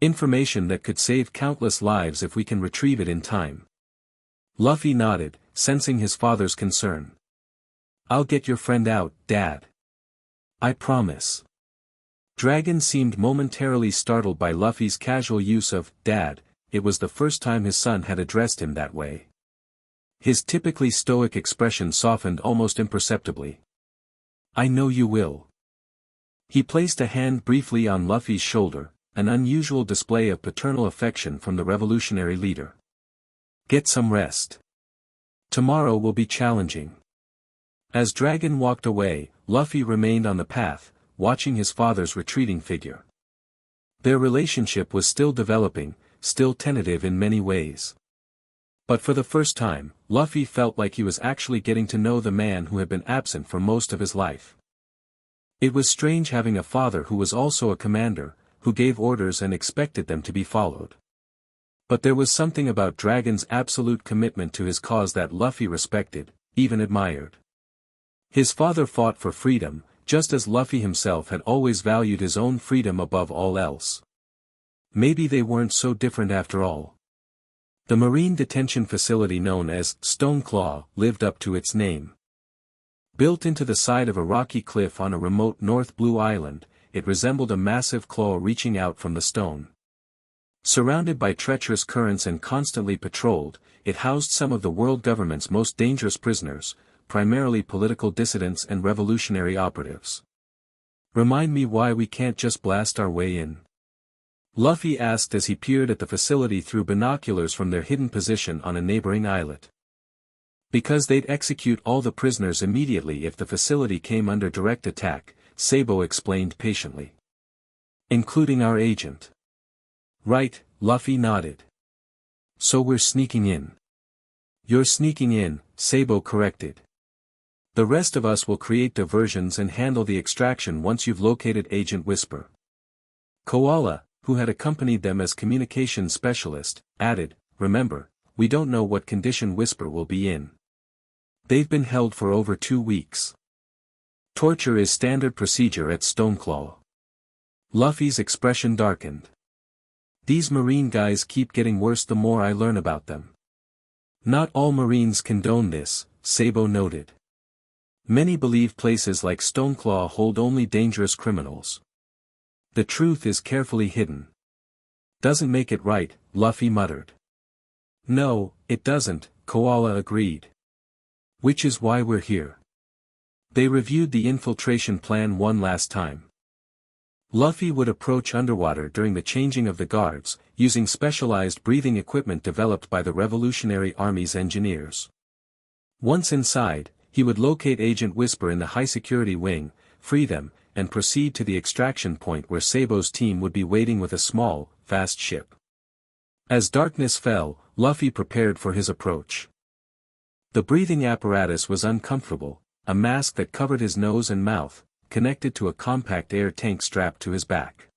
Information that could save countless lives if we can retrieve it in time. Luffy nodded, sensing his father's concern. I'll get your friend out, Dad. I promise. Dragon seemed momentarily startled by Luffy's casual use of Dad. It was the first time his son had addressed him that way. His typically stoic expression softened almost imperceptibly. I know you will. He placed a hand briefly on Luffy's shoulder, an unusual display of paternal affection from the revolutionary leader. Get some rest. Tomorrow will be challenging. As Dragon walked away, Luffy remained on the path, watching his father's retreating figure. Their relationship was still developing, still tentative in many ways. But for the first time, Luffy felt like he was actually getting to know the man who had been absent for most of his life. It was strange having a father who was also a commander, who gave orders and expected them to be followed. But there was something about Dragon's absolute commitment to his cause that Luffy respected, even admired. His father fought for freedom, just as Luffy himself had always valued his own freedom above all else. Maybe they weren't so different after all. The marine detention facility known as Stoneclaw lived up to its name. Built into the side of a rocky cliff on a remote North Blue Island, it resembled a massive claw reaching out from the stone. Surrounded by treacherous currents and constantly patrolled, it housed some of the world government's most dangerous prisoners, primarily political dissidents and revolutionary operatives. Remind me why we can't just blast our way in? Luffy asked as he peered at the facility through binoculars from their hidden position on a neighboring islet. Because they'd execute all the prisoners immediately if the facility came under direct attack, Sabo explained patiently. Including our agent. Right, Luffy nodded. So we're sneaking in. You're sneaking in, Sabo corrected. The rest of us will create diversions and handle the extraction once you've located Agent Whisper. Koala, who had accompanied them as communications specialist, added, remember, we don't know what condition Whisper will be in. They've been held for over 2 weeks. Torture is standard procedure at Stoneclaw. Luffy's expression darkened. These marine guys keep getting worse the more I learn about them. Not all marines condone this, Sabo noted. Many believe places like Stoneclaw hold only dangerous criminals. The truth is carefully hidden. Doesn't make it right, Luffy muttered. No, it doesn't, Koala agreed. Which is why we're here. They reviewed the infiltration plan one last time. Luffy would approach underwater during the changing of the guards, using specialized breathing equipment developed by the Revolutionary Army's engineers. Once inside, he would locate Agent Whisper in the high-security wing, free them, and proceed to the extraction point where Sabo's team would be waiting with a small, fast ship. As darkness fell, Luffy prepared for his approach. The breathing apparatus was uncomfortable, a mask that covered his nose and mouth, connected to a compact air tank strapped to his back.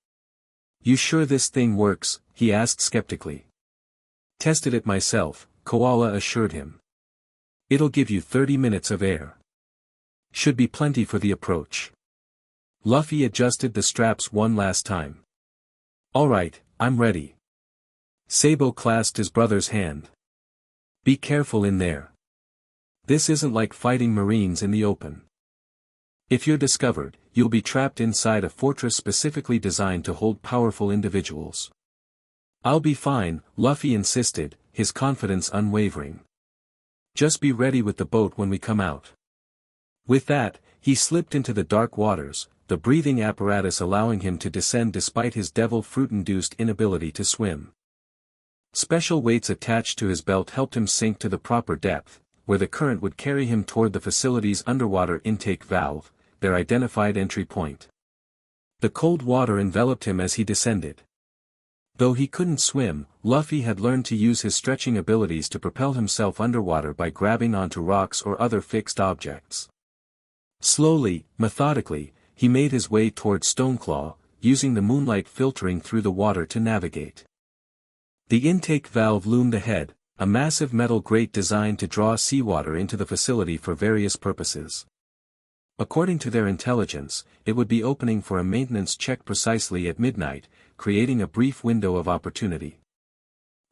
You sure this thing works? He asked skeptically. Tested it myself, Koala assured him. It'll give you 30 minutes of air. Should be plenty for the approach. Luffy adjusted the straps one last time. Alright, I'm ready. Sabo clasped his brother's hand. Be careful in there. This isn't like fighting Marines in the open. If you're discovered, you'll be trapped inside a fortress specifically designed to hold powerful individuals. I'll be fine, Luffy insisted, his confidence unwavering. Just be ready with the boat when we come out. With that, he slipped into the dark waters, the breathing apparatus allowing him to descend despite his devil fruit-induced inability to swim. Special weights attached to his belt helped him sink to the proper depth, where the current would carry him toward the facility's underwater intake valve, their identified entry point. The cold water enveloped him as he descended. Though he couldn't swim, Luffy had learned to use his stretching abilities to propel himself underwater by grabbing onto rocks or other fixed objects. Slowly, methodically, he made his way toward Stoneclaw, using the moonlight filtering through the water to navigate. The intake valve loomed ahead, A massive metal grate designed to draw seawater into the facility for various purposes. According to their intelligence, it would be opening for a maintenance check precisely at midnight, creating a brief window of opportunity.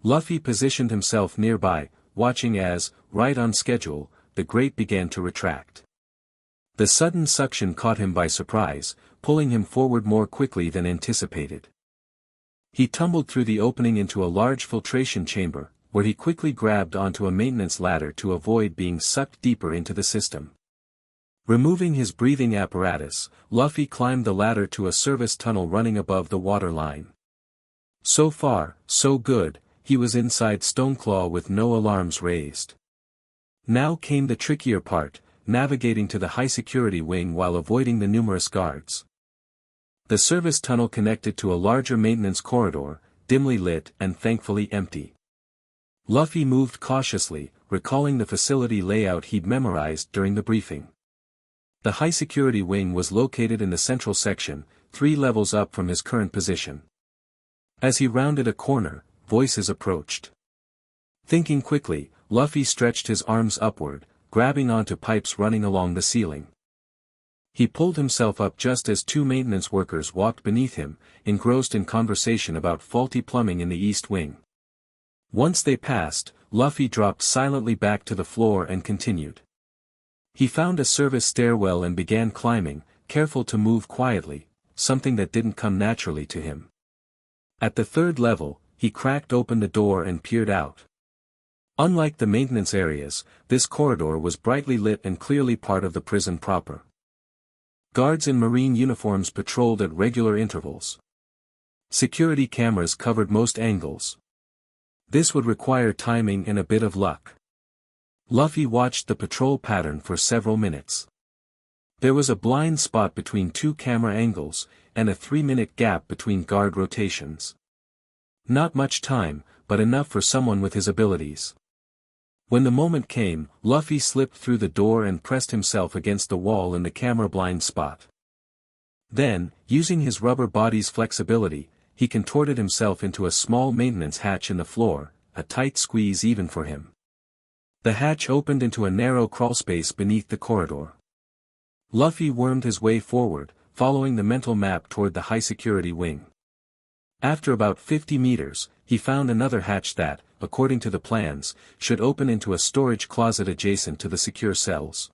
Luffy positioned himself nearby, watching as, right on schedule, the grate began to retract. The sudden suction caught him by surprise, pulling him forward more quickly than anticipated. He tumbled through the opening into a large filtration chamber, where he quickly grabbed onto a maintenance ladder to avoid being sucked deeper into the system. Removing his breathing apparatus, Luffy climbed the ladder to a service tunnel running above the water line. So far, so good, he was inside Stoneclaw with no alarms raised. Now came the trickier part, navigating to the high-security wing while avoiding the numerous guards. The service tunnel connected to a larger maintenance corridor, dimly lit and thankfully empty. Luffy moved cautiously, recalling the facility layout he'd memorized during the briefing. The high-security wing was located in the central section, 3 levels up from his current position. As he rounded a corner, voices approached. Thinking quickly, Luffy stretched his arms upward, grabbing onto pipes running along the ceiling. He pulled himself up just as 2 maintenance workers walked beneath him, engrossed in conversation about faulty plumbing in the east wing. Once they passed, Luffy dropped silently back to the floor and continued. He found a service stairwell and began climbing, careful to move quietly, something that didn't come naturally to him. At the 3rd level, he cracked open the door and peered out. Unlike the maintenance areas, this corridor was brightly lit and clearly part of the prison proper. Guards in marine uniforms patrolled at regular intervals. Security cameras covered most angles. This would require timing and a bit of luck. Luffy watched the patrol pattern for several minutes. There was a blind spot between 2 camera angles, and a 3-minute gap between guard rotations. Not much time, but enough for someone with his abilities. When the moment came, Luffy slipped through the door and pressed himself against the wall in the camera blind spot. Then, using his rubber body's flexibility, he contorted himself into a small maintenance hatch in the floor, a tight squeeze even for him. The hatch opened into a narrow crawlspace beneath the corridor. Luffy wormed his way forward, following the mental map toward the high-security wing. After about 50 meters, he found another hatch that, according to the plans, should open into a storage closet adjacent to the secure cells.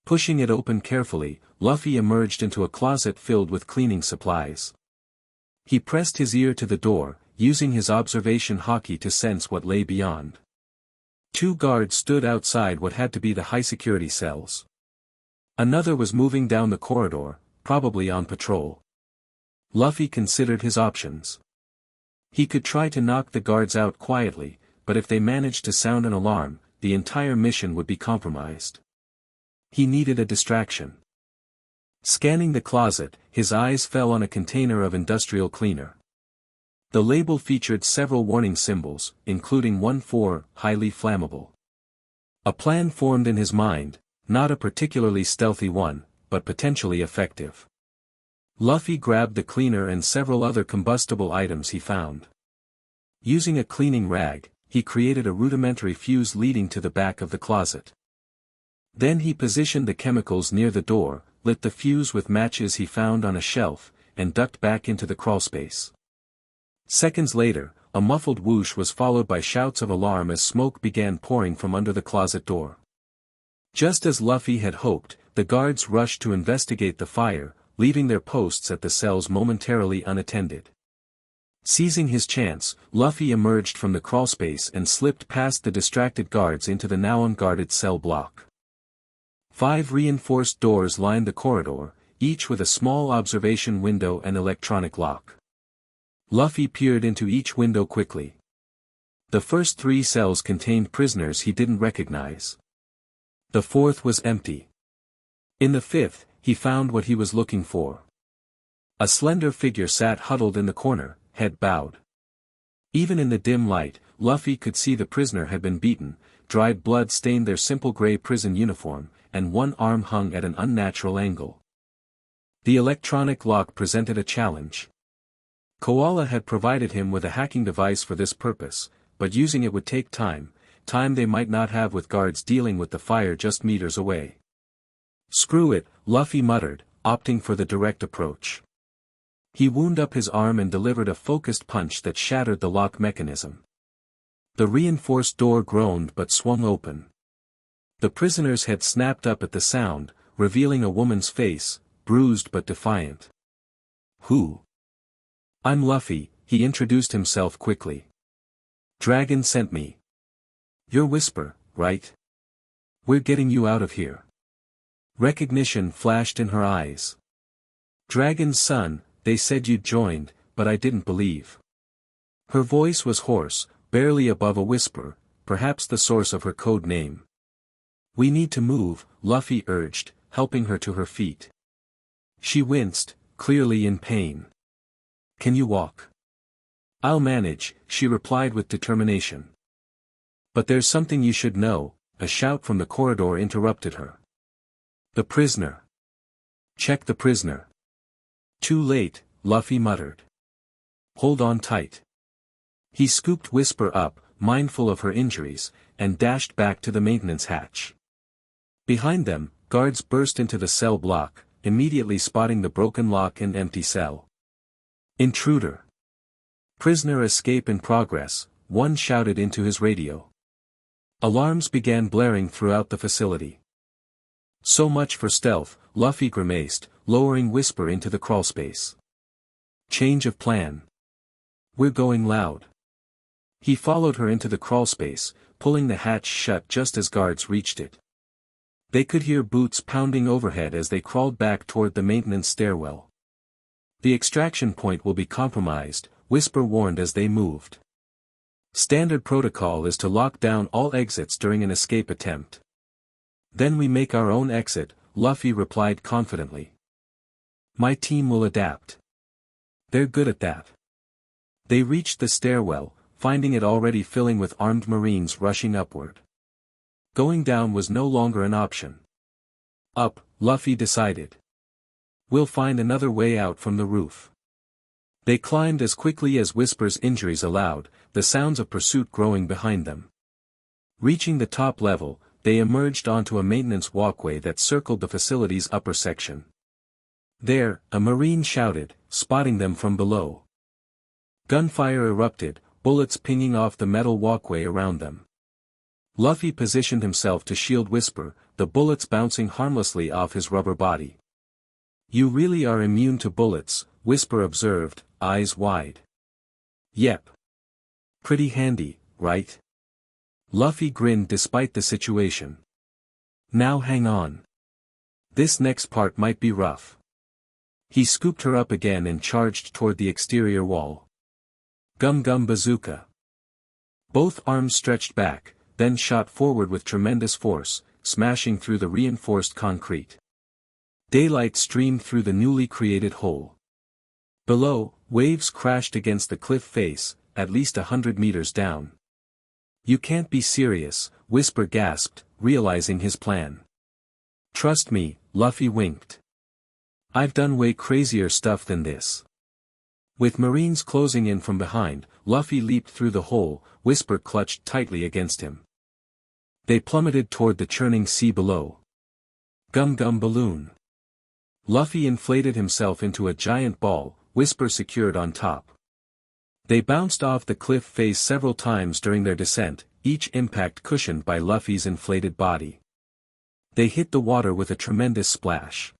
Pushing it open carefully, Luffy emerged into a closet filled with cleaning supplies. He pressed his ear to the door, using his observation haki to sense what lay beyond. 2 guards stood outside what had to be the high-security cells. Another was moving down the corridor, probably on patrol. Luffy considered his options. He could try to knock the guards out quietly, but if they managed to sound an alarm, the entire mission would be compromised. He needed a distraction. Scanning the closet, his eyes fell on a container of industrial cleaner. The label featured several warning symbols, including one for, highly flammable. A plan formed in his mind, not a particularly stealthy one, but potentially effective. Luffy grabbed the cleaner and several other combustible items he found. Using a cleaning rag, he created a rudimentary fuse leading to the back of the closet. Then he positioned the chemicals near the door, lit the fuse with matches he found on a shelf, and ducked back into the crawlspace. Seconds later, a muffled whoosh was followed by shouts of alarm as smoke began pouring from under the closet door. Just as Luffy had hoped, the guards rushed to investigate the fire, leaving their posts at the cells momentarily unattended. Seizing his chance, Luffy emerged from the crawlspace and slipped past the distracted guards into the now unguarded cell block. 5 reinforced doors lined the corridor, each with a small observation window and electronic lock. Luffy peered into each window quickly. The first 3 cells contained prisoners he didn't recognize. The 4th was empty. In the 5th, he found what he was looking for. A slender figure sat huddled in the corner, head bowed. Even in the dim light, Luffy could see the prisoner had been beaten, dried blood stained their simple gray prison uniform, and one arm hung at an unnatural angle. The electronic lock presented a challenge. Koala had provided him with a hacking device for this purpose, but using it would take time they might not have with guards dealing with the fire just meters away. Screw it, Luffy muttered, opting for the direct approach. He wound up his arm and delivered a focused punch that shattered the lock mechanism. The reinforced door groaned but swung open. The prisoner's head snapped up at the sound, revealing a woman's face, bruised but defiant. "Who?" "I'm Luffy," he introduced himself quickly. "Dragon sent me." "You're Whisper, right? We're getting you out of here." Recognition flashed in her eyes. "Dragon's son, they said you'd joined, but I didn't believe." Her voice was hoarse, barely above a whisper, perhaps the source of her code name. "We need to move," Luffy urged, helping her to her feet. She winced, clearly in pain. "Can you walk?" "I'll manage," she replied with determination. "But there's something you should know," a shout from the corridor interrupted her. "The prisoner. Check the prisoner." "Too late," Luffy muttered. "Hold on tight." He scooped Whisper up, mindful of her injuries, and dashed back to the maintenance hatch. Behind them, guards burst into the cell block, immediately spotting the broken lock and empty cell. "Intruder! Prisoner escape in progress," one shouted into his radio. Alarms began blaring throughout the facility. "So much for stealth," Luffy grimaced, lowering Whisper into the crawlspace. "Change of plan. We're going loud." He followed her into the crawlspace, pulling the hatch shut just as guards reached it. They could hear boots pounding overhead as they crawled back toward the maintenance stairwell. "The extraction point will be compromised," Whisper warned as they moved. "Standard protocol is to lock down all exits during an escape attempt." "Then we make our own exit," Luffy replied confidently. "My team will adapt. They're good at that." They reached the stairwell, finding it already filling with armed Marines rushing upward. Going down was no longer an option. "Up," Luffy decided. "We'll find another way out from the roof." They climbed as quickly as Whisper's injuries allowed, the sounds of pursuit growing behind them. Reaching the top level, they emerged onto a maintenance walkway that circled the facility's upper section. There, a Marine shouted, spotting them from below. Gunfire erupted, bullets pinging off the metal walkway around them. Luffy positioned himself to shield Whisper, the bullets bouncing harmlessly off his rubber body. "You really are immune to bullets," Whisper observed, eyes wide. "Yep. Pretty handy, right?" Luffy grinned despite the situation. "Now hang on. This next part might be rough." He scooped her up again and charged toward the exterior wall. Gum Gum Bazooka. Both arms stretched back, then shot forward with tremendous force, smashing through the reinforced concrete. Daylight streamed through the newly created hole. Below, waves crashed against the cliff face, at least 100 meters down. "You can't be serious," Whisper gasped, realizing his plan. "Trust me," Luffy winked. "I've done way crazier stuff than this." With Marines closing in from behind, Luffy leaped through the hole, Whisper clutched tightly against him. They plummeted toward the churning sea below. Gum Gum Balloon. Luffy inflated himself into a giant ball, Whisper secured on top. They bounced off the cliff face several times during their descent, each impact cushioned by Luffy's inflated body. They hit the water with a tremendous splash.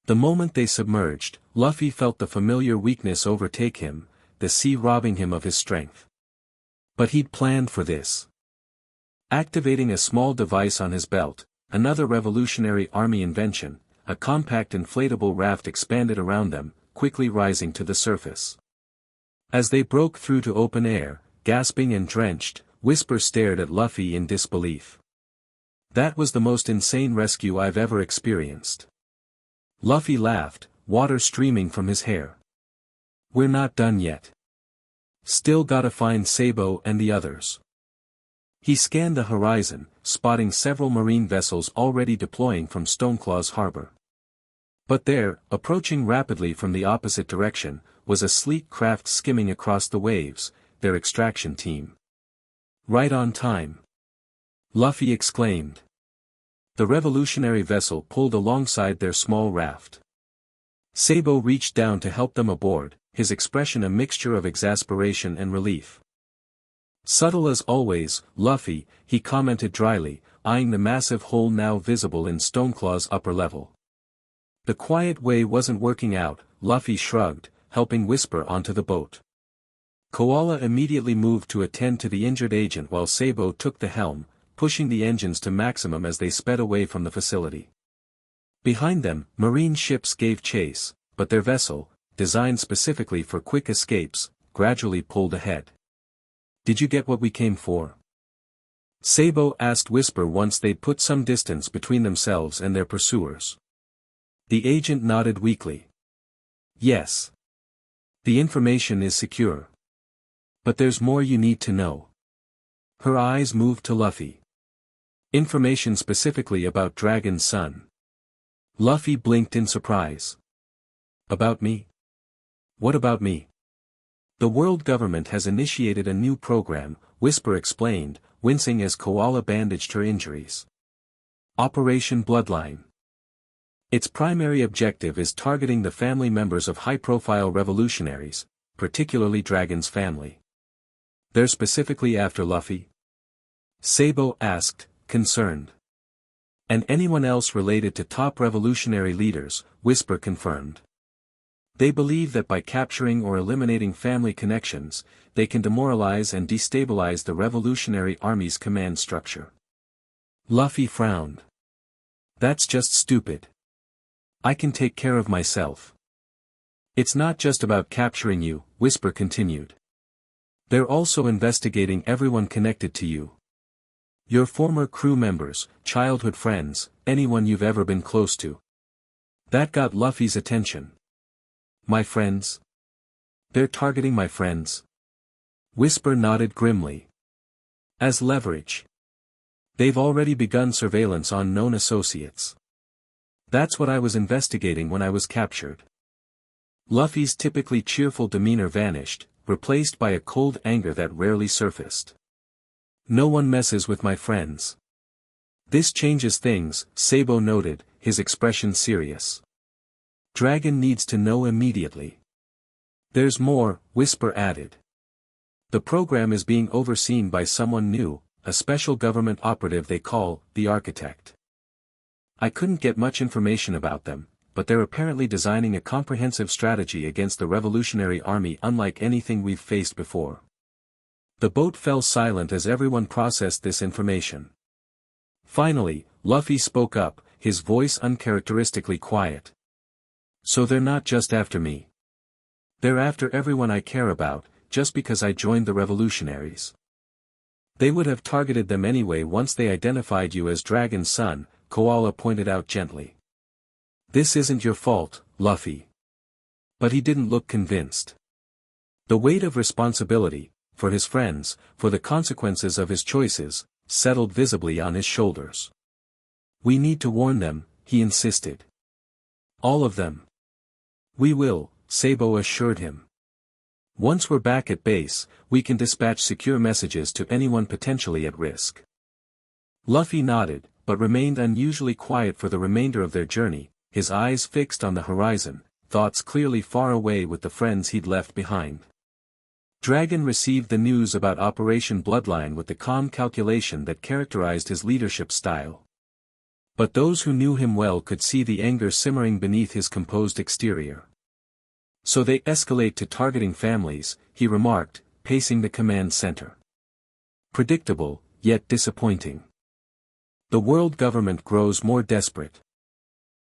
The moment they submerged, Luffy felt the familiar weakness overtake him, the sea robbing him of his strength. But he'd planned for this. Activating a small device on his belt, another Revolutionary Army invention, a compact inflatable raft expanded around them, quickly rising to the surface. As they broke through to open air, gasping and drenched, Whisper stared at Luffy in disbelief. "That was the most insane rescue I've ever experienced." Luffy laughed, water streaming from his hair. "We're not done yet. Still gotta find Sabo and the others." He scanned the horizon, spotting several marine vessels already deploying from Stoneclaw's harbor. But there, approaching rapidly from the opposite direction, was a sleek craft skimming across the waves, their extraction team. Right on time. Luffy exclaimed. The revolutionary vessel pulled alongside their small raft. Sabo reached down to help them aboard, his expression a mixture of exasperation and relief. Subtle as always, Luffy, he commented dryly, eyeing the massive hole now visible in Stoneclaw's upper level. The quiet way wasn't working out, Luffy shrugged, helping Whisper onto the boat. Koala immediately moved to attend to the injured agent while Sabo took the helm, pushing the engines to maximum as they sped away from the facility. Behind them, marine ships gave chase, but their vessel, designed specifically for quick escapes, gradually pulled ahead. Did you get what we came for? Sabo asked Whisper once they'd put some distance between themselves and their pursuers. The agent nodded weakly. Yes. The information is secure. But there's more you need to know. Her eyes moved to Luffy. Information specifically about Dragon's son. Luffy blinked in surprise. About me? What about me? The world government has initiated a new program, Whisper explained, wincing as Koala bandaged her injuries. Operation Bloodline. Its primary objective is targeting the family members of high-profile revolutionaries, particularly Dragon's family. They're specifically after Luffy? Sabo asked, concerned. And anyone else related to top revolutionary leaders, Whisper confirmed. They believe that by capturing or eliminating family connections, they can demoralize and destabilize the revolutionary army's command structure. Luffy frowned. That's just stupid. I can take care of myself. It's not just about capturing you, Whisper continued. They're also investigating everyone connected to you. Your former crew members, childhood friends, anyone you've ever been close to. That got Luffy's attention. My friends? They're targeting my friends? Whisper nodded grimly. As leverage. They've already begun surveillance on known associates. That's what I was investigating when I was captured. Luffy's typically cheerful demeanor vanished, replaced by a cold anger that rarely surfaced. No one messes with my friends. This changes things, Sabo noted, his expression serious. Dragon needs to know immediately. There's more, Whisper added. The program is being overseen by someone new, a special government operative they call, the Architect. I couldn't get much information about them, but they're apparently designing a comprehensive strategy against the Revolutionary Army unlike anything we've faced before. The boat fell silent as everyone processed this information. Finally, Luffy spoke up, his voice uncharacteristically quiet. So they're not just after me. They're after everyone I care about, just because I joined the revolutionaries. They would have targeted them anyway once they identified you as Dragon's son, Koala pointed out gently. This isn't your fault, Luffy. But he didn't look convinced. The weight of responsibility, for his friends, for the consequences of his choices, settled visibly on his shoulders. We need to warn them, he insisted. All of them. We will, Sabo assured him. Once we're back at base, we can dispatch secure messages to anyone potentially at risk. Luffy nodded, but remained unusually quiet for the remainder of their journey, his eyes fixed on the horizon, thoughts clearly far away with the friends he'd left behind. Dragon received the news about Operation Bloodline with the calm calculation that characterized his leadership style. But those who knew him well could see the anger simmering beneath his composed exterior. So they escalate to targeting families, he remarked, pacing the command center. Predictable, yet disappointing. The world government grows more desperate.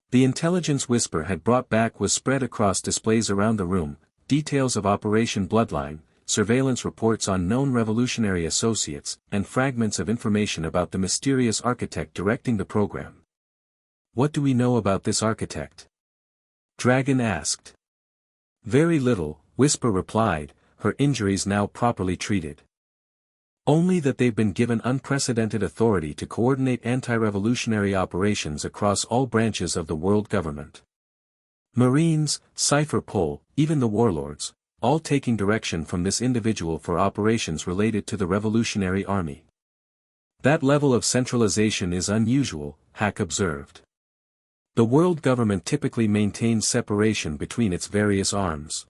The intelligence Whisper had brought back was spread across displays around the room, details of Operation Bloodline, surveillance reports on known revolutionary associates, and fragments of information about the mysterious architect directing the program. What do we know about this architect? Dragon asked. Very little, Whisper replied, her injuries now properly treated. Only that they've been given unprecedented authority to coordinate anti-revolutionary operations across all branches of the world government. Marines, Cipher Pol, even the warlords, all taking direction from this individual for operations related to the Revolutionary Army. That level of centralization is unusual, Hack observed. The world government typically maintains separation between its various arms.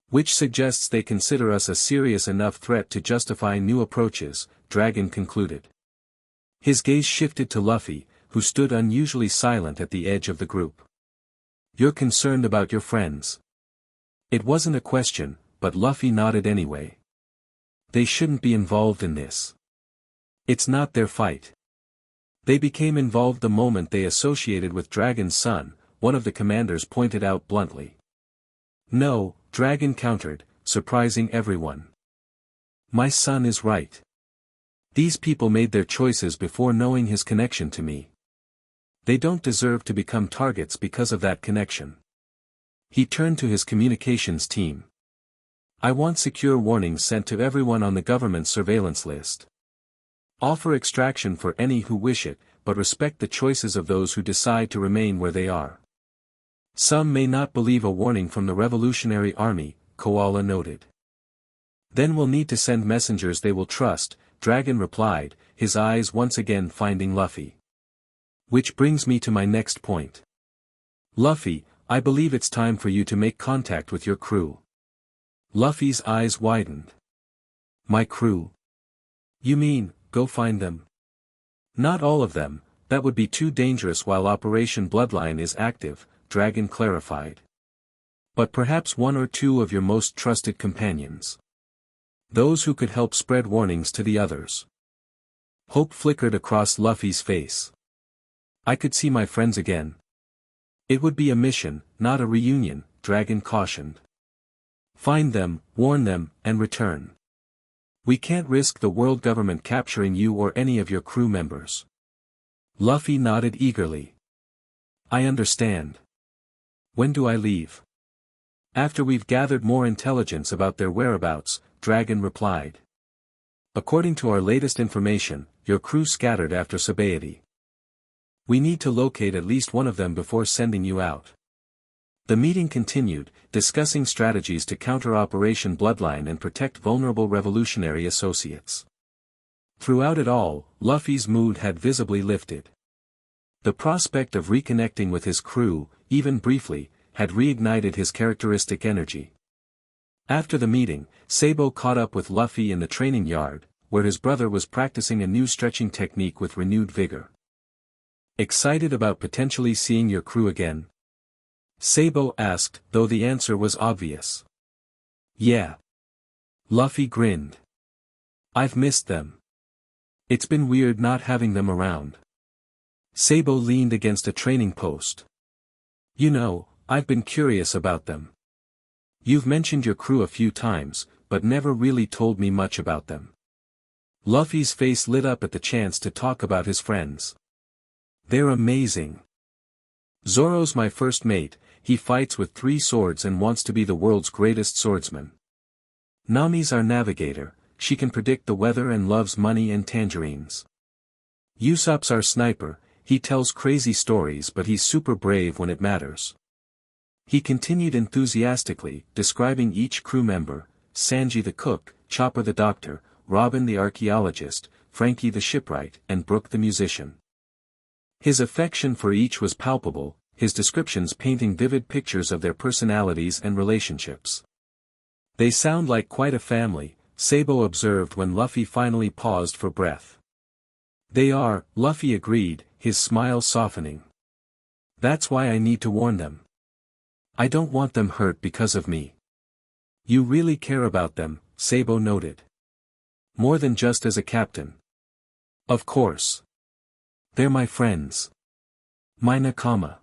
Which suggests they consider us a serious enough threat to justify new approaches, Dragon concluded. His gaze shifted to Luffy, who stood unusually silent at the edge of the group. You're concerned about your friends. It wasn't a question, but Luffy nodded anyway. They shouldn't be involved in this. It's not their fight. They became involved the moment they associated with Dragon's son, one of the commanders pointed out bluntly. No, Dragon countered, surprising everyone. My son is right. These people made their choices before knowing his connection to me. They don't deserve to become targets because of that connection. He turned to his communications team. I want secure warnings sent to everyone on the government surveillance list. Offer extraction for any who wish it, but respect the choices of those who decide to remain where they are. Some may not believe a warning from the Revolutionary Army, Koala noted. Then we'll need to send messengers they will trust, Dragon replied, his eyes once again finding Luffy. Which brings me to my next point. Luffy, I believe it's time for you to make contact with your crew. Luffy's eyes widened. My crew? You mean, go find them? Not all of them, that would be too dangerous while Operation Bloodline is active, Dragon clarified. But perhaps one or two of your most trusted companions. Those who could help spread warnings to the others. Hope flickered across Luffy's face. I could see my friends again. It would be a mission, not a reunion, Dragon cautioned. Find them, warn them, and return. We can't risk the world government capturing you or any of your crew members. Luffy nodded eagerly. I understand. When do I leave? After we've gathered more intelligence about their whereabouts, Dragon replied. According to our latest information, your crew scattered after Sabaody. We need to locate at least one of them before sending you out. The meeting continued, discussing strategies to counter Operation Bloodline and protect vulnerable revolutionary associates. Throughout it all, Luffy's mood had visibly lifted. The prospect of reconnecting with his crew, even briefly, had reignited his characteristic energy. After the meeting, Sabo caught up with Luffy in the training yard, where his brother was practicing a new stretching technique with renewed vigor. Excited about potentially seeing your crew again? Sabo asked, though the answer was obvious. Yeah. Luffy grinned. I've missed them. It's been weird not having them around. Sabo leaned against a training post. You know, I've been curious about them. You've mentioned your crew a few times, but never really told me much about them. Luffy's face lit up at the chance to talk about his friends. They're amazing. Zoro's my first mate, he fights with 3 swords and wants to be the world's greatest swordsman. Nami's our navigator, she can predict the weather and loves money and tangerines. Usopp's our sniper, he tells crazy stories but he's super brave when it matters. He continued enthusiastically, describing each crew member, Sanji the cook, Chopper the doctor, Robin the archaeologist, Frankie the shipwright, and Brook the musician. His affection for each was palpable, his descriptions painting vivid pictures of their personalities and relationships. They sound like quite a family, Sabo observed when Luffy finally paused for breath. They are, Luffy agreed, his smile softening. That's why I need to warn them. I don't want them hurt because of me. You really care about them, Sabo noted. More than just as a captain. Of course. They're my friends. My nakama.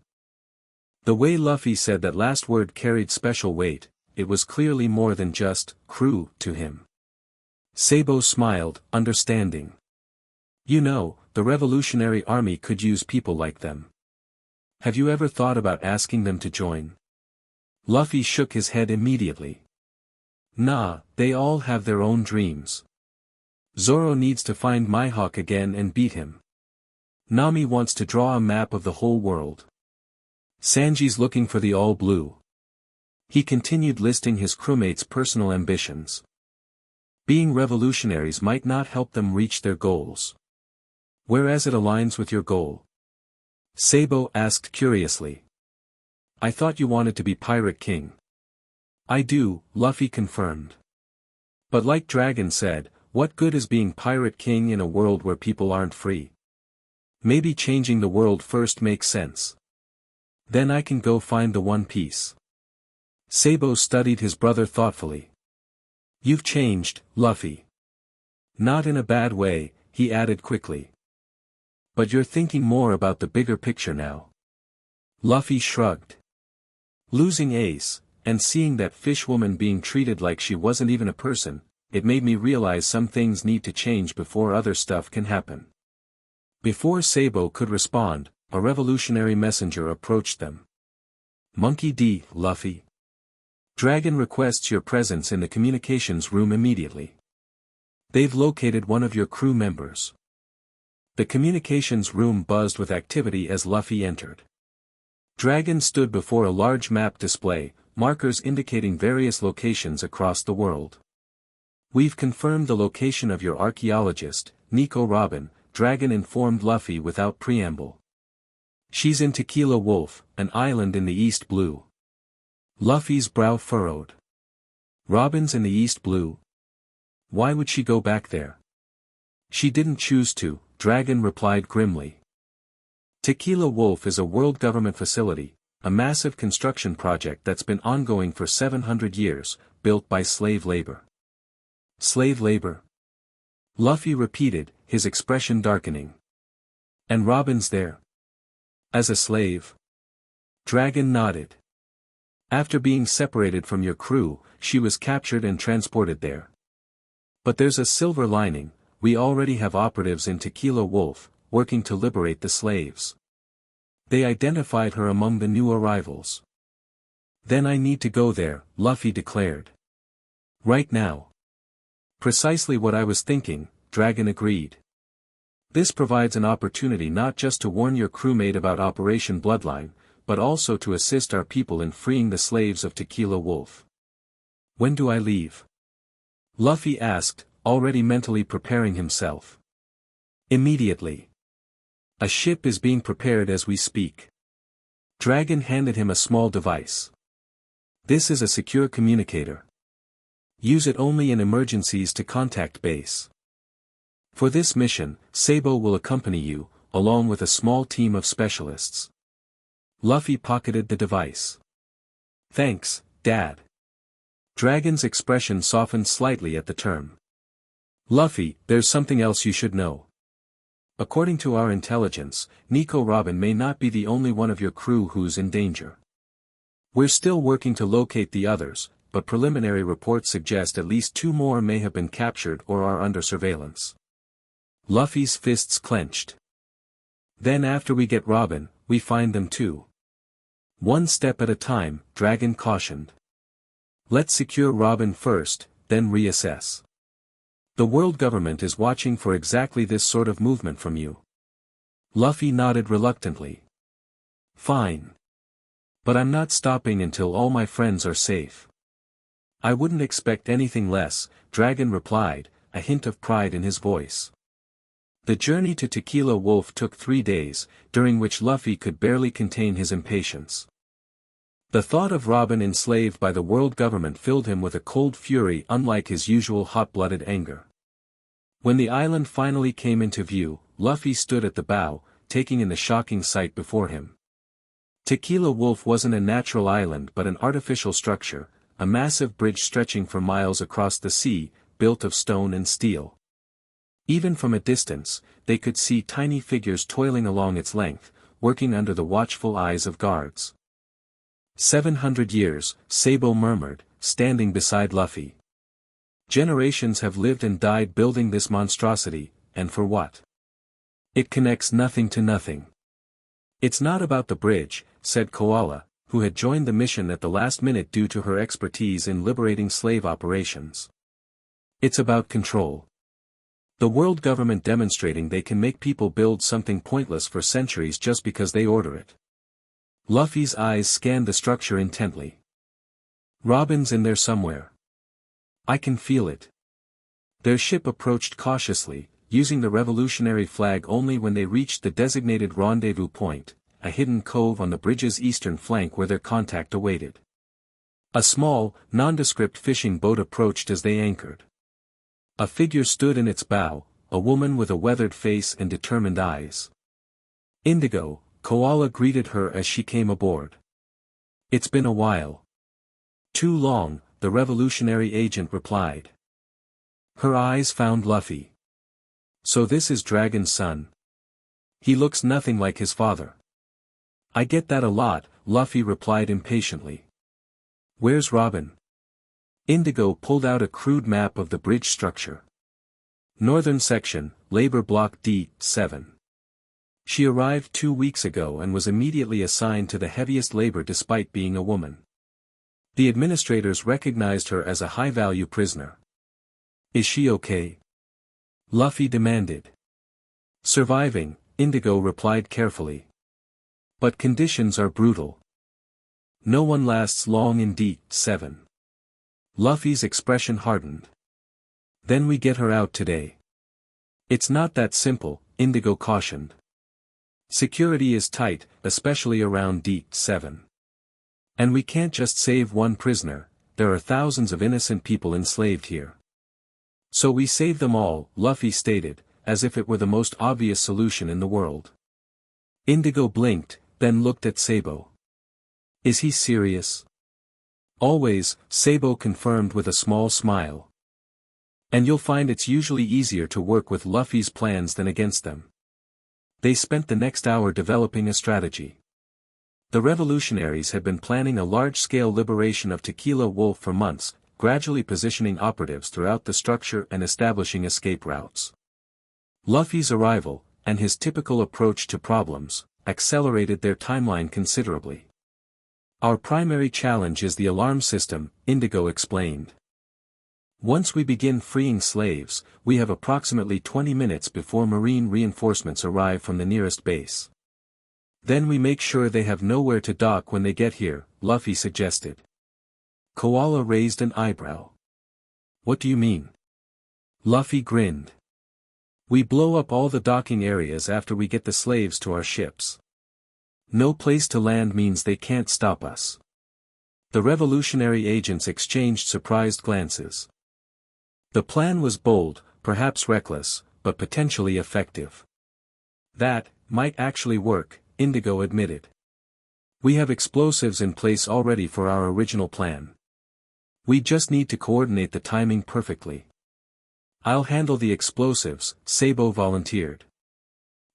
The way Luffy said that last word carried special weight, it was clearly more than just crew to him. Sabo smiled, understanding. You know, the Revolutionary Army could use people like them. Have you ever thought about asking them to join? Luffy shook his head immediately. Nah, they all have their own dreams. Zoro needs to find Mihawk again and beat him. Nami wants to draw a map of the whole world. Sanji's looking for the all blue. He continued listing his crewmates' personal ambitions. Being revolutionaries might not help them reach their goals. Whereas it aligns with your goal? Sabo asked curiously. I thought you wanted to be Pirate King. I do, Luffy confirmed. But like Dragon said, what good is being Pirate King in a world where people aren't free? Maybe changing the world first makes sense. Then I can go find the One Piece. Sabo studied his brother thoughtfully. You've changed, Luffy. Not in a bad way, he added quickly. But you're thinking more about the bigger picture now. Luffy shrugged. Losing Ace, and seeing that fish woman being treated like she wasn't even a person, it made me realize some things need to change before other stuff can happen. Before Sabo could respond, a revolutionary messenger approached them. Monkey D, Luffy. Dragon requests your presence in the communications room immediately. They've located one of your crew members. The communications room buzzed with activity as Luffy entered. Dragon stood before a large map display, markers indicating various locations across the world. We've confirmed the location of your archaeologist, Nico Robin, Dragon informed Luffy without preamble. She's in Tequila Wolf, an island in the East Blue. Luffy's brow furrowed. Robin's in the East Blue? Why would she go back there? She didn't choose to, Dragon replied grimly. Tequila Wolf is a world government facility, a massive construction project that's been ongoing for 700 years, built by slave labor. Slave labor? Luffy repeated, his expression darkening. And Robin's there? As a slave? Dragon nodded. After being separated from your crew, she was captured and transported there. But there's a silver lining, we already have operatives in Tequila Wolf, working to liberate the slaves. They identified her among the new arrivals. Then I need to go there, Luffy declared. Right now. Precisely what I was thinking, Dragon agreed. This provides an opportunity not just to warn your crewmate about Operation Bloodline, but also to assist our people in freeing the slaves of Tequila Wolf. When do I leave? Luffy asked, already mentally preparing himself. Immediately. A ship is being prepared as we speak. Dragon handed him a small device. This is a secure communicator. Use it only in emergencies to contact base. For this mission, Sabo will accompany you, along with a small team of specialists. Luffy pocketed the device. Thanks, Dad. Dragon's expression softened slightly at the term. Luffy, there's something else you should know. According to our intelligence, Nico Robin may not be the only one of your crew who's in danger. We're still working to locate the others, but preliminary reports suggest at least 2 more may have been captured or are under surveillance. Luffy's fists clenched. Then after we get Robin, we find them too. One step at a time, Dragon cautioned. Let's secure Robin first, then reassess. The world government is watching for exactly this sort of movement from you. Luffy nodded reluctantly. Fine. But I'm not stopping until all my friends are safe. I wouldn't expect anything less, Dragon replied, a hint of pride in his voice. The journey to Tequila Wolf took 3 days, during which Luffy could barely contain his impatience. The thought of Robin enslaved by the world government filled him with a cold fury unlike his usual hot-blooded anger. When the island finally came into view, Luffy stood at the bow, taking in the shocking sight before him. Tequila Wolf wasn't a natural island but an artificial structure, a massive bridge stretching for miles across the sea, built of stone and steel. Even from a distance, they could see tiny figures toiling along its length, working under the watchful eyes of guards. 700 years, Sabo murmured, standing beside Luffy. Generations have lived and died building this monstrosity, and for what? It connects nothing to nothing. It's not about the bridge, said Koala, who had joined the mission at the last minute due to her expertise in liberating slave operations. It's about control. The world government demonstrating they can make people build something pointless for centuries just because they order it. Luffy's eyes scanned the structure intently. Robin's in there somewhere. I can feel it. Their ship approached cautiously, using the revolutionary flag only when they reached the designated rendezvous point, a hidden cove on the bridge's eastern flank where their contact awaited. A small, nondescript fishing boat approached as they anchored. A figure stood in its bow, a woman with a weathered face and determined eyes. Indigo, Koala greeted her as she came aboard. It's been a while. Too long, the revolutionary agent replied. Her eyes found Luffy. So this is Dragon's son. He looks nothing like his father. I get that a lot, Luffy replied impatiently. Where's Robin? Indigo pulled out a crude map of the bridge structure. Northern section, labor block D7. She arrived 2 weeks ago and was immediately assigned to the heaviest labor despite being a woman. The administrators recognized her as a high-value prisoner. Is she okay? Luffy demanded. Surviving, Indigo replied carefully. But conditions are brutal. No one lasts long in D7. Luffy's expression hardened. Then we get her out today. It's not that simple, Indigo cautioned. Security is tight, especially around D7. And we can't just save one prisoner, there are thousands of innocent people enslaved here. So we save them all, Luffy stated, as if it were the most obvious solution in the world. Indigo blinked, then looked at Sabo. Is he serious? Always, Sabo confirmed with a small smile. And you'll find it's usually easier to work with Luffy's plans than against them. They spent the next hour developing a strategy. The revolutionaries had been planning a large-scale liberation of Tequila Wolf for months, gradually positioning operatives throughout the structure and establishing escape routes. Luffy's arrival, and his typical approach to problems, accelerated their timeline considerably. Our primary challenge is the alarm system, Indigo explained. Once we begin freeing slaves, we have approximately 20 minutes before marine reinforcements arrive from the nearest base. Then we make sure they have nowhere to dock when they get here, Luffy suggested. Koala raised an eyebrow. What do you mean? Luffy grinned. We blow up all the docking areas after we get the slaves to our ships. No place to land means they can't stop us. The revolutionary agents exchanged surprised glances. The plan was bold, perhaps reckless, but potentially effective. That might actually work, Indigo admitted. We have explosives in place already for our original plan. We just need to coordinate the timing perfectly. I'll handle the explosives, Sabo volunteered.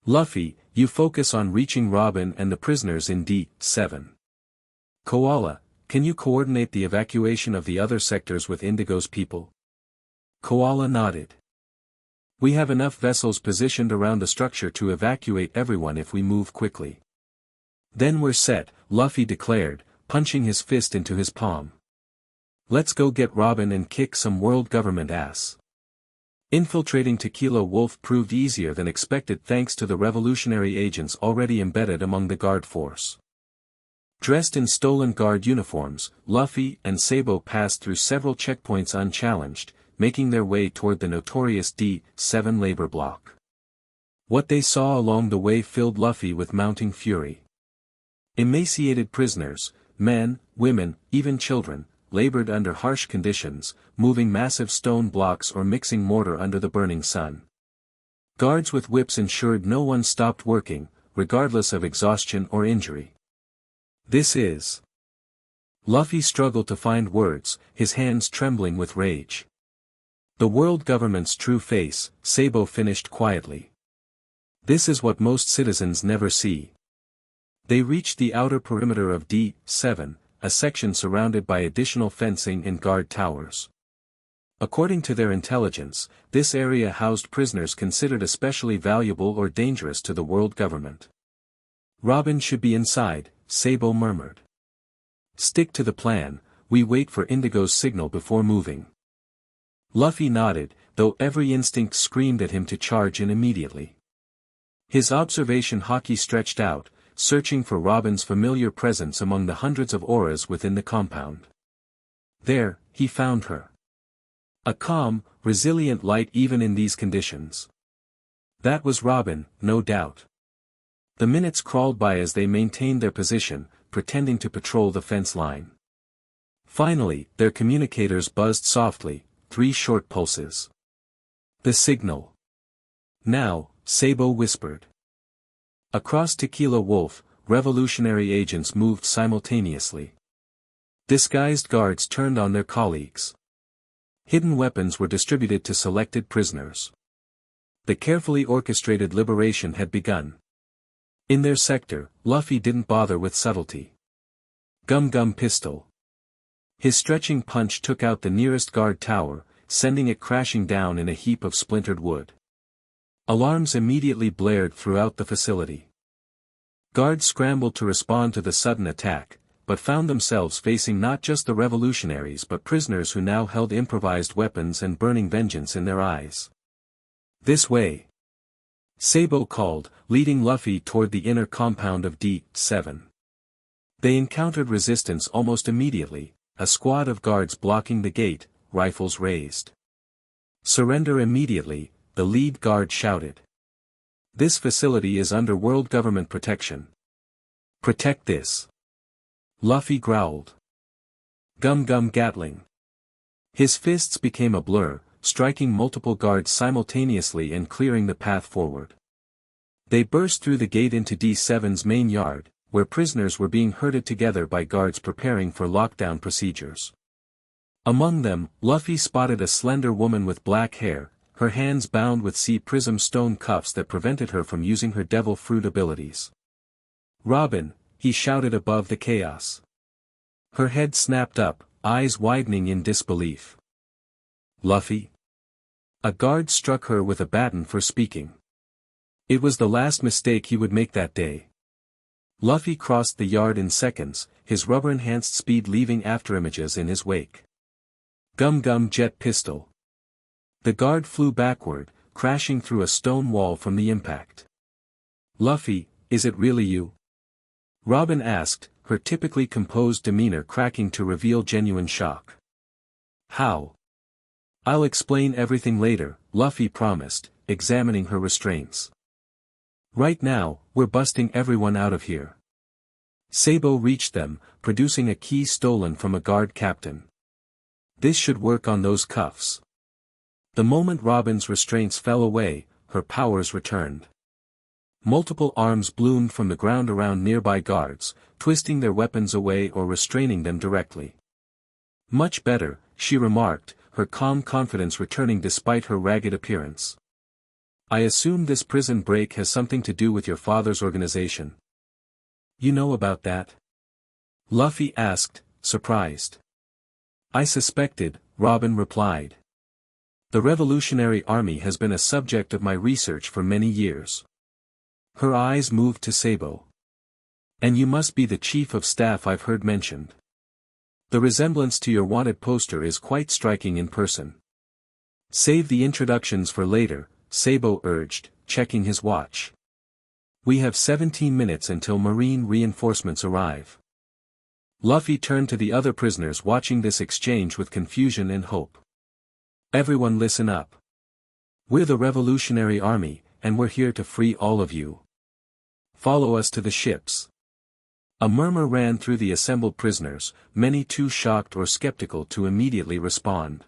Luffy, you focus on reaching Robin and the prisoners in D7. Koala, can you coordinate the evacuation of the other sectors with Indigo's people? Koala nodded. We have enough vessels positioned around the structure to evacuate everyone if we move quickly. Then we're set, Luffy declared, punching his fist into his palm. Let's go get Robin and kick some world government ass. Infiltrating Tequila Wolf proved easier than expected thanks to the revolutionary agents already embedded among the guard force. Dressed in stolen guard uniforms, Luffy and Sabo passed through several checkpoints unchallenged, making their way toward the notorious D7 labor block. What they saw along the way filled Luffy with mounting fury. Emaciated prisoners, men, women, even children, labored under harsh conditions, moving massive stone blocks or mixing mortar under the burning sun. Guards with whips ensured no one stopped working, regardless of exhaustion or injury. This is... Luffy struggled to find words, his hands trembling with rage. The world government's true face, Sabo finished quietly. This is what most citizens never see. They reached the outer perimeter of D7, a section surrounded by additional fencing and guard towers. According to their intelligence, this area housed prisoners considered especially valuable or dangerous to the world government. Robin should be inside, Sabo murmured. Stick to the plan, we wait for Indigo's signal before moving. Luffy nodded, though every instinct screamed at him to charge in immediately. His observation haki stretched out, searching for Robin's familiar presence among the hundreds of auras within the compound. There, he found her. A calm, resilient light even in these conditions. That was Robin, no doubt. The minutes crawled by as they maintained their position, pretending to patrol the fence line. Finally, their communicators buzzed softly, 3 short pulses. The signal. Now, Sabo whispered. Across Tequila Wolf, revolutionary agents moved simultaneously. Disguised guards turned on their colleagues. Hidden weapons were distributed to selected prisoners. The carefully orchestrated liberation had begun. In their sector, Luffy didn't bother with subtlety. Gum Gum pistol. His stretching punch took out the nearest guard tower, sending it crashing down in a heap of splintered wood. Alarms immediately blared throughout the facility. Guards scrambled to respond to the sudden attack, but found themselves facing not just the revolutionaries but prisoners who now held improvised weapons and burning vengeance in their eyes. This way. Sabo called, leading Luffy toward the inner compound of D7. They encountered resistance almost immediately, a squad of guards blocking the gate, rifles raised. Surrender immediately, the lead guard shouted. This facility is under world government protection. Protect this. Luffy growled. Gum Gum Gatling. His fists became a blur, striking multiple guards simultaneously and clearing the path forward. They burst through the gate into D7's main yard, where prisoners were being herded together by guards preparing for lockdown procedures. Among them, Luffy spotted a slender woman with black hair, her hands bound with sea prism stone cuffs that prevented her from using her devil fruit abilities. Robin, he shouted above the chaos. Her head snapped up, eyes widening in disbelief. Luffy? A guard struck her with a baton for speaking. It was the last mistake he would make that day. Luffy crossed the yard in seconds, his rubber-enhanced speed leaving afterimages in his wake. Gum Gum Jet Pistol. The guard flew backward, crashing through a stone wall from the impact. Luffy, is it really you? Robin asked, her typically composed demeanor cracking to reveal genuine shock. How? I'll explain everything later, Luffy promised, examining her restraints. Right now, we're busting everyone out of here. Sabo reached them, producing a key stolen from a guard captain. This should work on those cuffs. The moment Robin's restraints fell away, her powers returned. Multiple arms bloomed from the ground around nearby guards, twisting their weapons away or restraining them directly. Much better, she remarked, her calm confidence returning despite her ragged appearance. I assume this prison break has something to do with your father's organization. You know about that? Luffy asked, surprised. I suspected, Robin replied. The Revolutionary Army has been a subject of my research for many years. Her eyes moved to Sabo. And you must be the chief of staff I've heard mentioned. The resemblance to your wanted poster is quite striking in person. Save the introductions for later, Sabo urged, checking his watch. We have 17 minutes until Marine reinforcements arrive. Luffy turned to the other prisoners watching this exchange with confusion and hope. Everyone listen up. We're the Revolutionary Army, and we're here to free all of you. Follow us to the ships. A murmur ran through the assembled prisoners, many too shocked or skeptical to immediately respond.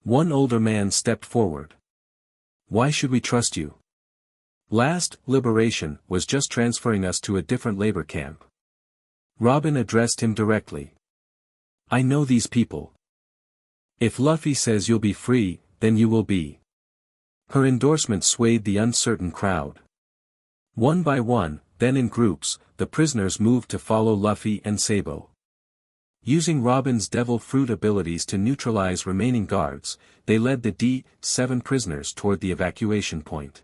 One older man stepped forward. Why should we trust you? Last liberation was just transferring us to a different labor camp. Robin addressed him directly. I know these people. If Luffy says you'll be free, then you will be. Her endorsement swayed the uncertain crowd. One by one, then in groups, the prisoners moved to follow Luffy and Sabo. Using Robin's devil fruit abilities to neutralize remaining guards, they led the D7 prisoners toward the evacuation point.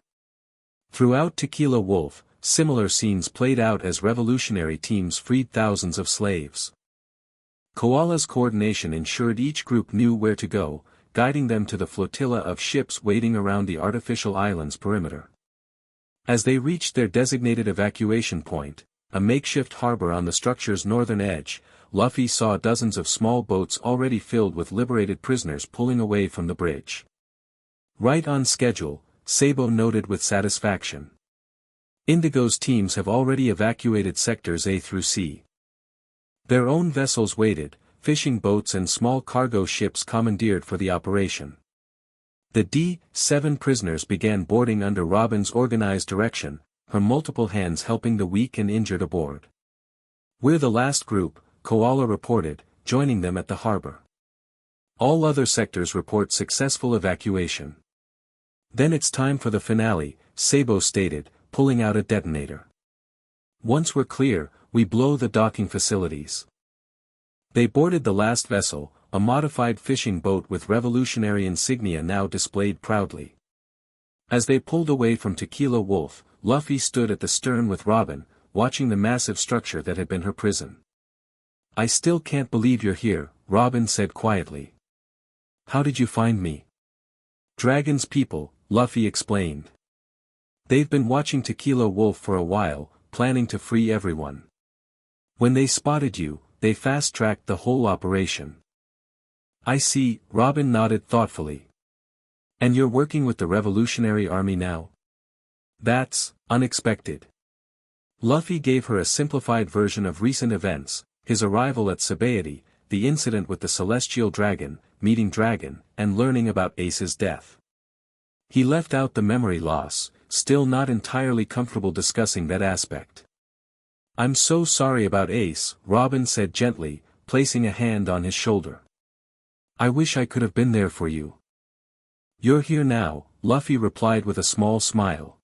Throughout Tequila Wolf, similar scenes played out as revolutionary teams freed thousands of slaves. Koala's coordination ensured each group knew where to go, guiding them to the flotilla of ships waiting around the artificial island's perimeter. As they reached their designated evacuation point, a makeshift harbor on the structure's northern edge, Luffy saw dozens of small boats already filled with liberated prisoners pulling away from the bridge. Right on schedule, Sabo noted with satisfaction. Indigo's teams have already evacuated sectors A through C. Their own vessels waited, fishing boats and small cargo ships commandeered for the operation. The D-7 prisoners began boarding under Robin's organized direction, her multiple hands helping the weak and injured aboard. "We're the last group," Koala reported, joining them at the harbor. "All other sectors report successful evacuation." "Then it's time for the finale," Sabo stated, pulling out a detonator. "Once we're clear, we blow the docking facilities." They boarded the last vessel, a modified fishing boat with revolutionary insignia now displayed proudly. As they pulled away from Tequila Wolf, Luffy stood at the stern with Robin, watching the massive structure that had been her prison. "I still can't believe you're here," Robin said quietly. "How did you find me?" "Dragon's people," Luffy explained. "They've been watching Tequila Wolf for a while, planning to free everyone. When they spotted you, they fast-tracked the whole operation." "I see," Robin nodded thoughtfully. "And you're working with the Revolutionary Army now?" "That's unexpected." Luffy gave her a simplified version of recent events, his arrival at Sabaody, the incident with the Celestial Dragon, meeting Dragon, and learning about Ace's death. He left out the memory loss, still not entirely comfortable discussing that aspect. "I'm so sorry about Ace," Robin said gently, placing a hand on his shoulder. "I wish I could have been there for you." "You're here now," Luffy replied with a small smile.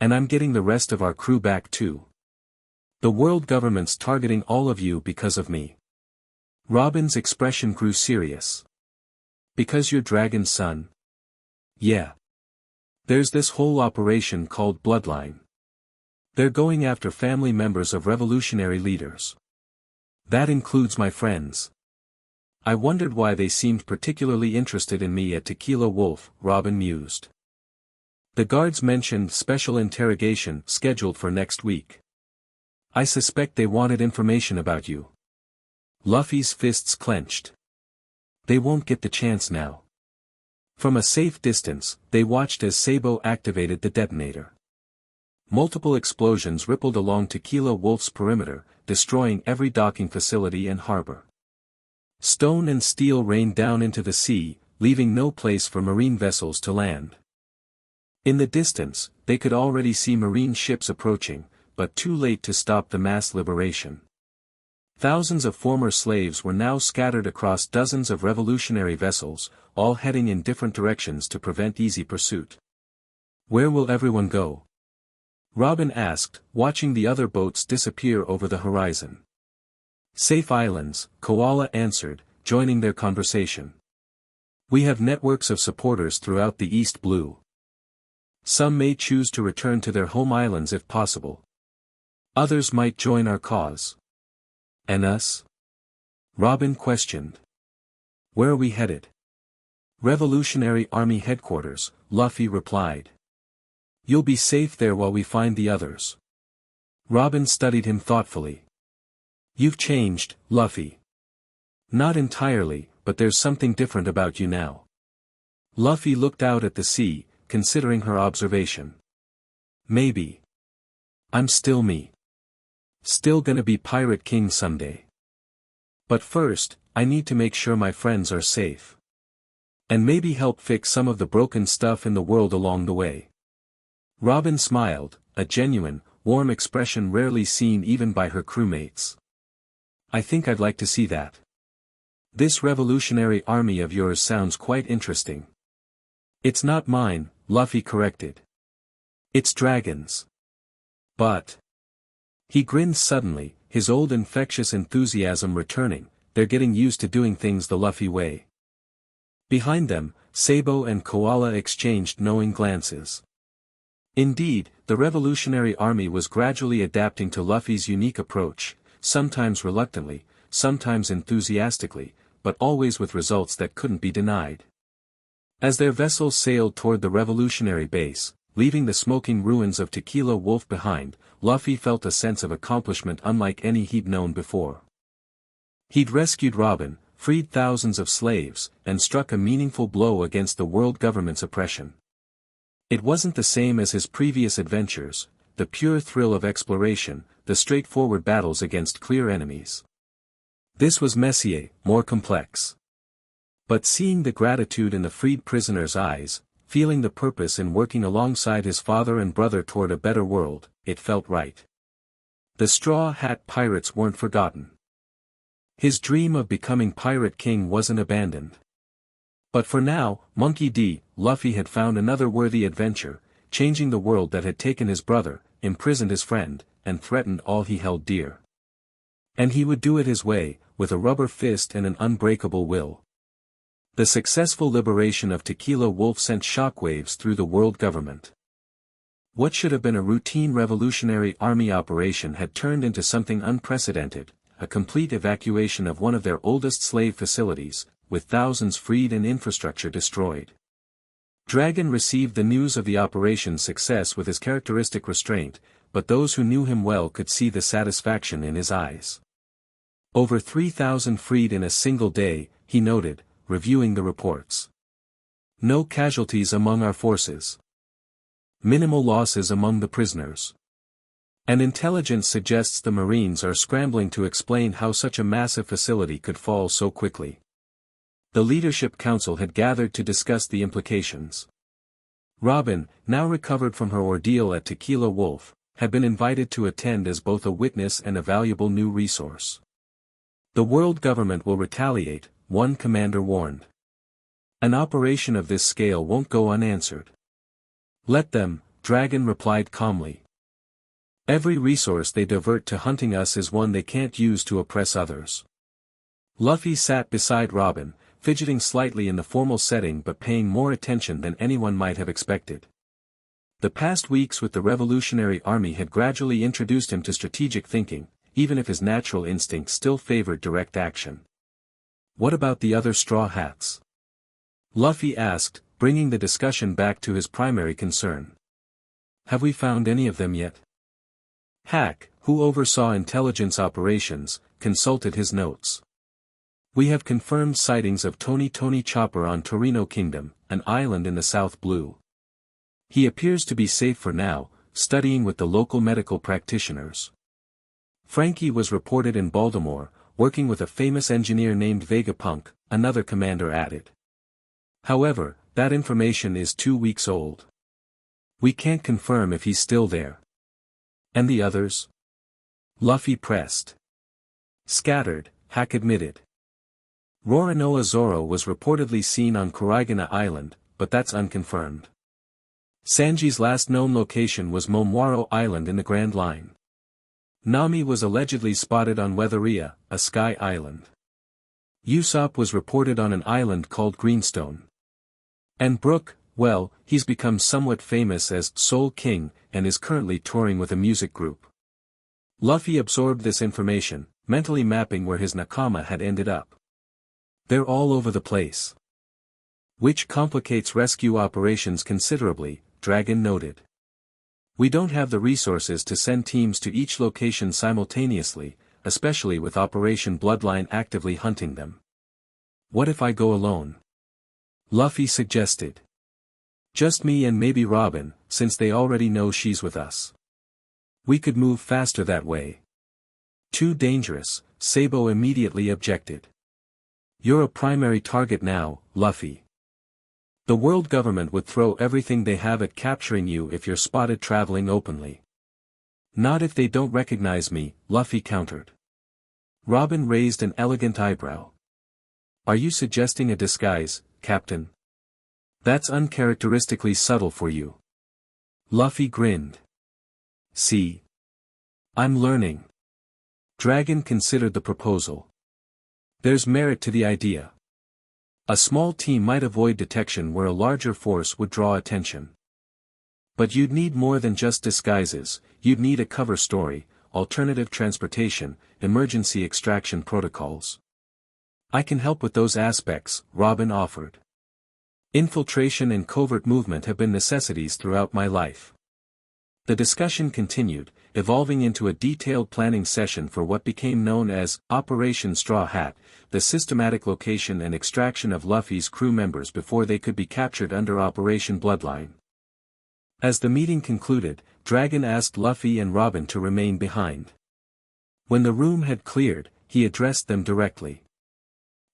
"And I'm getting the rest of our crew back too. The world government's targeting all of you because of me." Robin's expression grew serious. "Because you're Dragon's son?" "Yeah. There's this whole operation called Bloodline. They're going after family members of revolutionary leaders. That includes my friends." "I wondered why they seemed particularly interested in me at Tequila Wolf," Robin mused. "The guards mentioned special interrogation scheduled for next week. I suspect they wanted information about you." Luffy's fists clenched. "They won't get the chance now." From a safe distance, they watched as Sabo activated the detonator. Multiple explosions rippled along Tequila Wolf's perimeter, destroying every docking facility and harbor. Stone and steel rained down into the sea, leaving no place for marine vessels to land. In the distance, they could already see marine ships approaching, but too late to stop the mass liberation. Thousands of former slaves were now scattered across dozens of revolutionary vessels, all heading in different directions to prevent easy pursuit. "Where will everyone go?" Robin asked, watching the other boats disappear over the horizon. "Safe islands," Koala answered, joining their conversation. "We have networks of supporters throughout the East Blue. Some may choose to return to their home islands if possible. Others might join our cause." "And us?" Robin questioned. "Where are we headed?" "Revolutionary Army Headquarters," Luffy replied. "You'll be safe there while we find the others." Robin studied him thoughtfully. "You've changed, Luffy." "Not entirely, but there's something different about you now." Luffy looked out at the sea, considering her observation. "Maybe. I'm still me. Still gonna be Pirate King someday. But first, I need to make sure my friends are safe. And maybe help fix some of the broken stuff in the world along the way." Robin smiled, a genuine, warm expression rarely seen even by her crewmates. "I think I'd like to see that. This revolutionary army of yours sounds quite interesting." "It's not mine," Luffy corrected. "It's Dragon's." "But..." He grinned suddenly, his old infectious enthusiasm returning. "They're getting used to doing things the Luffy way." Behind them, Sabo and Koala exchanged knowing glances. Indeed, the Revolutionary Army was gradually adapting to Luffy's unique approach, sometimes reluctantly, sometimes enthusiastically, but always with results that couldn't be denied. As their vessels sailed toward the revolutionary base, leaving the smoking ruins of Tequila Wolf behind, Luffy felt a sense of accomplishment unlike any he'd known before. He'd rescued Robin, freed thousands of slaves, and struck a meaningful blow against the world government's oppression. It wasn't the same as his previous adventures, the pure thrill of exploration, the straightforward battles against clear enemies. This was messier, more complex. But seeing the gratitude in the freed prisoner's eyes, feeling the purpose in working alongside his father and brother toward a better world, it felt right. The Straw Hat Pirates weren't forgotten. His dream of becoming Pirate King wasn't abandoned. But for now, Monkey D. Luffy had found another worthy adventure, changing the world that had taken his brother, imprisoned his friend, and threatened all he held dear. And he would do it his way, with a rubber fist and an unbreakable will. The successful liberation of Tequila Wolf sent shockwaves through the world government. What should have been a routine revolutionary army operation had turned into something unprecedented, a complete evacuation of one of their oldest slave facilities, with thousands freed and infrastructure destroyed. Dragon received the news of the operation's success with his characteristic restraint, but those who knew him well could see the satisfaction in his eyes. Over 3,000 freed in a single day, he noted, reviewing the reports. No casualties among our forces. Minimal losses among the prisoners. And intelligence suggests the Marines are scrambling to explain how such a massive facility could fall so quickly. The Leadership Council had gathered to discuss the implications. Robin, now recovered from her ordeal at Tequila Wolf, had been invited to attend as both a witness and a valuable new resource. The world government will retaliate, one commander warned. An operation of this scale won't go unanswered. Let them, Dragon replied calmly. Every resource they divert to hunting us is one they can't use to oppress others. Luffy sat beside Robin, fidgeting slightly in the formal setting but paying more attention than anyone might have expected. The past weeks with the Revolutionary Army had gradually introduced him to strategic thinking, even if his natural instincts still favored direct action. What about the other Straw Hats? Luffy asked, bringing the discussion back to his primary concern. Have we found any of them yet? Hack, who oversaw intelligence operations, consulted his notes. We have confirmed sightings of Tony Chopper on Torino Kingdom, an island in the South Blue. He appears to be safe for now, studying with the local medical practitioners. Frankie was reported in Baltimore, working with a famous engineer named Vegapunk, another commander added. However, that information is 2 weeks old. We can't confirm if he's still there. And the others? Luffy pressed. Scattered, Hack admitted. Roronoa Zoro was reportedly seen on Kurigana Island, but that's unconfirmed. Sanji's last known location was Momwaro Island in the Grand Line. Nami was allegedly spotted on Weatheria, a sky island. Usopp was reported on an island called Greenstone. And Brook, well, he's become somewhat famous as Soul King, and is currently touring with a music group. Luffy absorbed this information, mentally mapping where his nakama had ended up. They're all over the place. Which complicates rescue operations considerably, Dragon noted. We don't have the resources to send teams to each location simultaneously, especially with Operation Bloodline actively hunting them. What if I go alone? Luffy suggested. Just me and maybe Robin, since they already know she's with us. We could move faster that way. Too dangerous, Sabo immediately objected. You're a primary target now, Luffy. The world government would throw everything they have at capturing you if you're spotted traveling openly. Not if they don't recognize me, Luffy countered. Robin raised an elegant eyebrow. Are you suggesting a disguise, Captain? That's uncharacteristically subtle for you. Luffy grinned. See? I'm learning. Dragon considered the proposal. There's merit to the idea. A small team might avoid detection where a larger force would draw attention. But you'd need more than just disguises, you'd need a cover story, alternative transportation, emergency extraction protocols. I can help with those aspects, Robin offered. Infiltration and covert movement have been necessities throughout my life. The discussion continued, evolving into a detailed planning session for what became known as Operation Straw Hat, the systematic location and extraction of Luffy's crew members before they could be captured under Operation Bloodline. As the meeting concluded, Dragon asked Luffy and Robin to remain behind. When the room had cleared, he addressed them directly.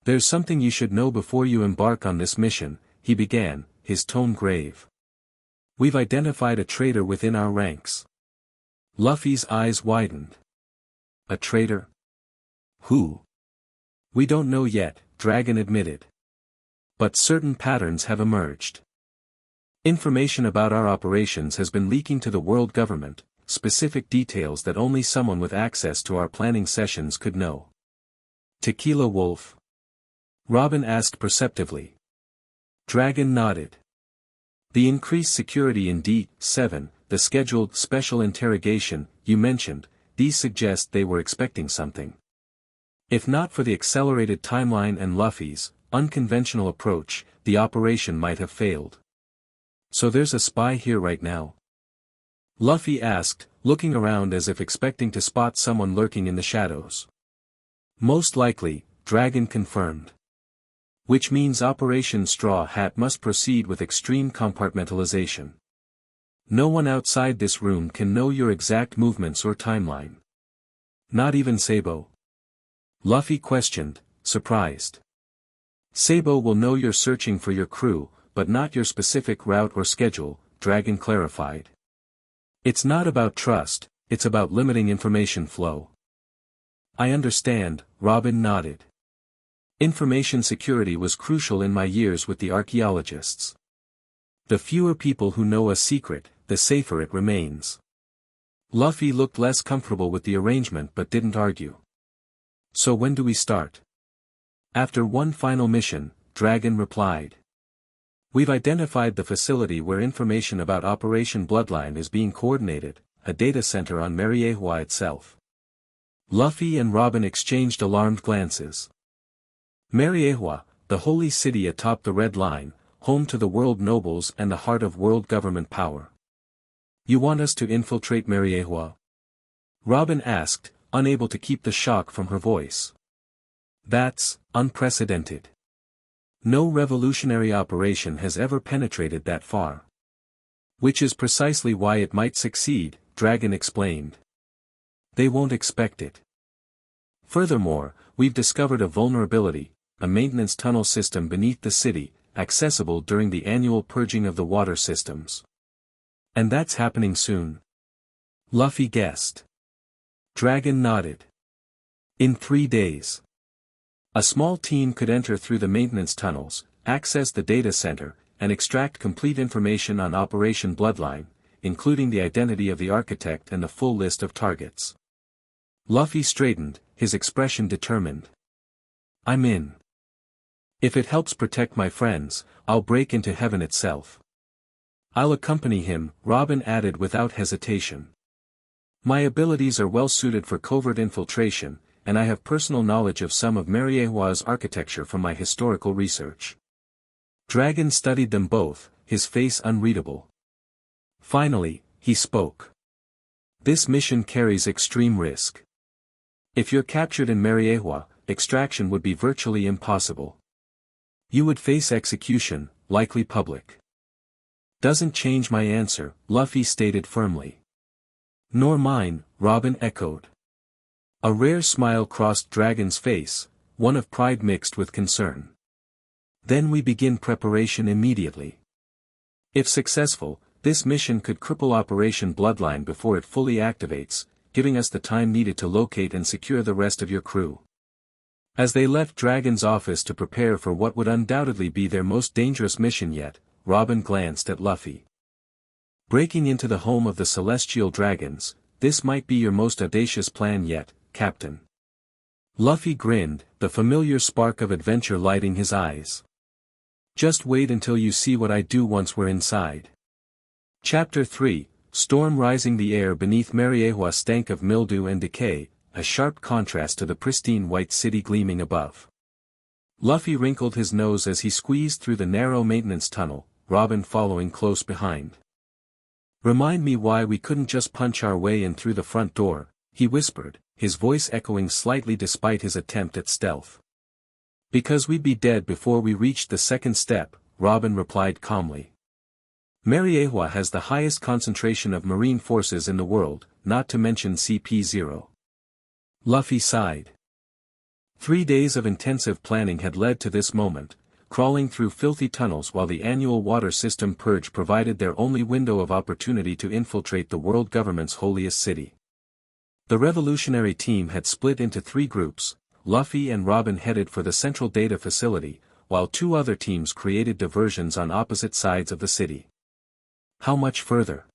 "There's something you should know before you embark on this mission," he began, his tone grave. "We've identified a traitor within our ranks." Luffy's eyes widened. "A traitor? Who?" "We don't know yet," Dragon admitted. "But certain patterns have emerged. Information about our operations has been leaking to the world government, specific details that only someone with access to our planning sessions could know." "Tequila Wolf?" Robin asked perceptively. Dragon nodded. "The increased security in D7, the scheduled special interrogation you mentioned, these suggest they were expecting something. If not for the accelerated timeline and Luffy's unconventional approach, the operation might have failed." "So there's a spy here right now?" Luffy asked, looking around as if expecting to spot someone lurking in the shadows. "Most likely," Dragon confirmed. "Which means Operation Straw Hat must proceed with extreme compartmentalization. No one outside this room can know your exact movements or timeline." "Not even Sabo?" Luffy questioned, surprised. "Sabo will know you're searching for your crew, but not your specific route or schedule," Dragon clarified. "It's not about trust, it's about limiting information flow." "I understand," Robin nodded. "Information security was crucial in my years with the archaeologists. The fewer people who know a secret, the safer it remains." Luffy looked less comfortable with the arrangement but didn't argue. "So when do we start?" "After one final mission," Dragon replied. "We've identified the facility where information about Operation Bloodline is being coordinated, a data center on Mariehua itself." Luffy and Robin exchanged alarmed glances. Mariehua, the holy city atop the Red Line, home to the world nobles and the heart of world government power. "You want us to infiltrate Mariehua?" Robin asked, unable to keep the shock from her voice. "That's unprecedented. No revolutionary operation has ever penetrated that far." "Which is precisely why it might succeed," Dragon explained. "They won't expect it. Furthermore, we've discovered a vulnerability, a maintenance tunnel system beneath the city, accessible during the annual purging of the water systems." "And that's happening soon?" Luffy guessed. Dragon nodded. "In 3 days. A small team could enter through the maintenance tunnels, access the data center, and extract complete information on Operation Bloodline, including the identity of the architect and the full list of targets." Luffy straightened, his expression determined. "I'm in. If it helps protect my friends, I'll break into heaven itself." "I'll accompany him," Robin added without hesitation. "My abilities are well suited for covert infiltration, and I have personal knowledge of some of Mariehua's architecture from my historical research." Dragon studied them both, his face unreadable. Finally, he spoke. "This mission carries extreme risk. If you're captured in Mariehua, extraction would be virtually impossible. You would face execution, likely public." "Doesn't change my answer," Luffy stated firmly. "Nor mine," Robin echoed. A rare smile crossed Dragon's face, one of pride mixed with concern. "Then we begin preparation immediately. If successful, this mission could cripple Operation Bloodline before it fully activates, giving us the time needed to locate and secure the rest of your crew." As they left Dragon's office to prepare for what would undoubtedly be their most dangerous mission yet, Robin glanced at Luffy. "Breaking into the home of the Celestial Dragons, this might be your most audacious plan yet, Captain." Luffy grinned, the familiar spark of adventure lighting his eyes. "Just wait until you see what I do once we're inside." Chapter 3, Storm rising. The air beneath Mariehua stank of mildew and decay, a sharp contrast to the pristine white city gleaming above. Luffy wrinkled his nose as he squeezed through the narrow maintenance tunnel, Robin following close behind. "Remind me why we couldn't just punch our way in through the front door," he whispered, his voice echoing slightly despite his attempt at stealth. "Because we'd be dead before we reached the second step," Robin replied calmly. "Mariewa has the highest concentration of marine forces in the world, not to mention CP0. Luffy sighed. 3 days of intensive planning had led to this moment, crawling through filthy tunnels while the annual water system purge provided their only window of opportunity to infiltrate the world government's holiest city. The revolutionary team had split into 3 groups. Luffy and Robin headed for the central data facility, while 2 other teams created diversions on opposite sides of the city. "How much further?"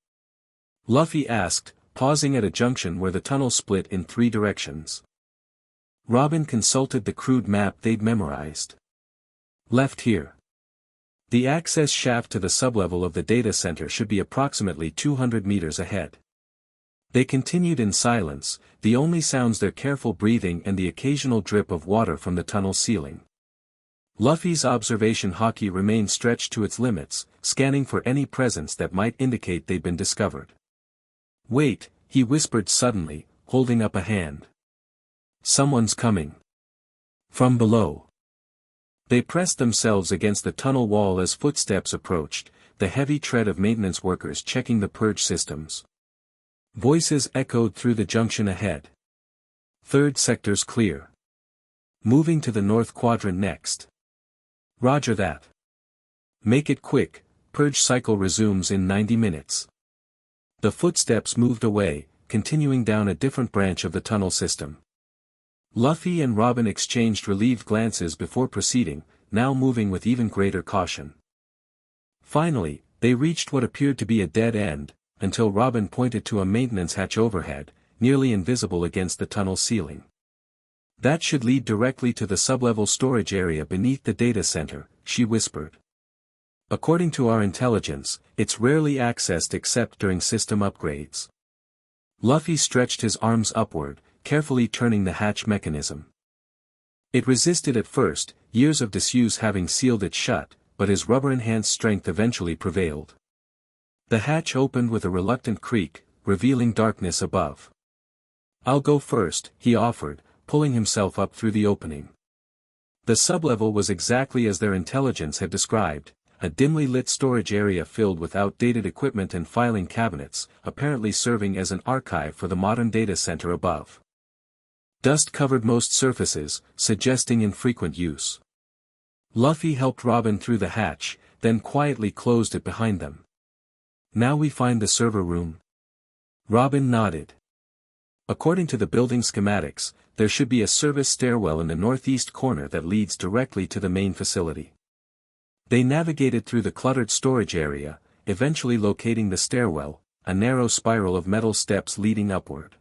Luffy asked, pausing at a junction where the tunnel split in 3 directions. Robin consulted the crude map they'd memorized. "Left here. The access shaft to the sublevel of the data center should be approximately 200 meters ahead." They continued in silence, the only sounds their careful breathing and the occasional drip of water from the tunnel ceiling. Luffy's observation haki remained stretched to its limits, scanning for any presence that might indicate they'd been discovered. "Wait," he whispered suddenly, holding up a hand. "Someone's coming." From below. They pressed themselves against the tunnel wall as footsteps approached, the heavy tread of maintenance workers checking the purge systems. Voices echoed through the junction ahead. "Third sector's clear. Moving to the north quadrant next." "Roger that. Make it quick, purge cycle resumes in 90 minutes. The footsteps moved away, continuing down a different branch of the tunnel system. Luffy and Robin exchanged relieved glances before proceeding, now moving with even greater caution. Finally, they reached what appeared to be a dead end, until Robin pointed to a maintenance hatch overhead, nearly invisible against the tunnel ceiling. "That should lead directly to the sublevel storage area beneath the data center," she whispered. "According to our intelligence, it's rarely accessed except during system upgrades." Luffy stretched his arms upward, carefully turning the hatch mechanism. It resisted at first, years of disuse having sealed it shut, but his rubber-enhanced strength eventually prevailed. The hatch opened with a reluctant creak, revealing darkness above. "I'll go first," he offered, pulling himself up through the opening. The sublevel was exactly as their intelligence had described, a dimly lit storage area filled with outdated equipment and filing cabinets, apparently serving as an archive for the modern data center above. Dust covered most surfaces, suggesting infrequent use. Luffy helped Robin through the hatch, then quietly closed it behind them. "Now we find the server room?" Robin nodded. "According to the building schematics, there should be a service stairwell in the northeast corner that leads directly to the main facility." They navigated through the cluttered storage area, eventually locating the stairwell, a narrow spiral of metal steps leading upward.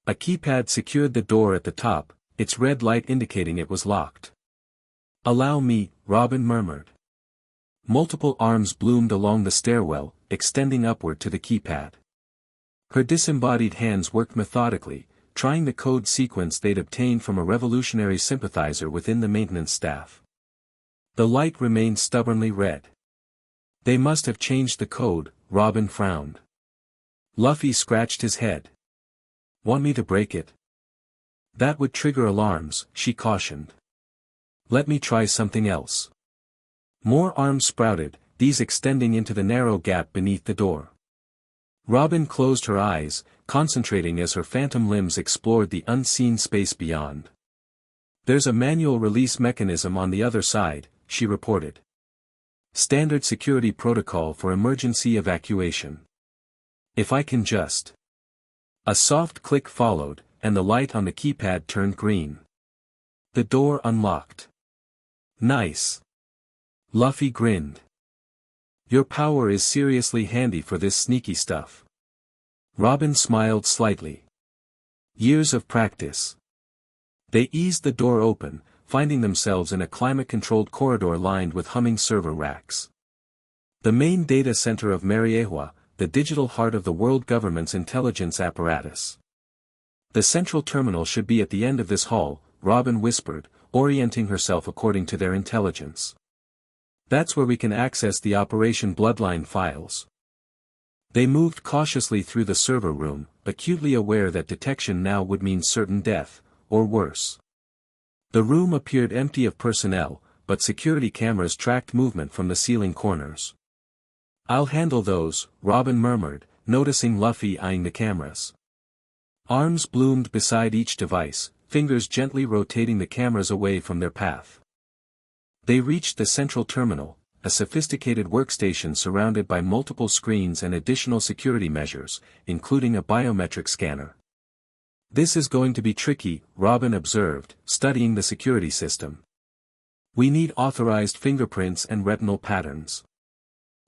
A keypad secured the door at the top, its red light indicating it was locked. "Allow me," Robin murmured. Multiple arms bloomed along the stairwell, extending upward to the keypad. Her disembodied hands worked methodically, trying the code sequence they'd obtained from a revolutionary sympathizer within the maintenance staff. The light remained stubbornly red. "They must have changed the code," Robin frowned. Luffy scratched his head. "Want me to break it?" "That would trigger alarms," she cautioned. "Let me try something else." More arms sprouted, these extending into the narrow gap beneath the door. Robin closed her eyes, concentrating as her phantom limbs explored the unseen space beyond. "There's a manual release mechanism on the other side," she reported. "Standard security protocol for emergency evacuation. If I can just..." A soft click followed, and the light on the keypad turned green. The door unlocked. "Nice." Luffy grinned. "Your power is seriously handy for this sneaky stuff." Robin smiled slightly. "Years of practice." They eased the door open, finding themselves in a climate-controlled corridor lined with humming server racks. The main data center of Mariewa, the digital heart of the world government's intelligence apparatus. "The central terminal should be at the end of this hall," Robin whispered, orienting herself according to their intelligence. That's where we can access the Operation Bloodline files. They moved cautiously through the server room, acutely aware that detection now would mean certain death, or worse. The room appeared empty of personnel, but security cameras tracked movement from the ceiling corners. "I'll handle those," Robin murmured, noticing Luffy eyeing the cameras. Arms bloomed beside each device, fingers gently rotating the cameras away from their path. They reached the central terminal, a sophisticated workstation surrounded by multiple screens and additional security measures, including a biometric scanner. "This is going to be tricky," Robin observed, studying the security system. "We need authorized fingerprints and retinal patterns."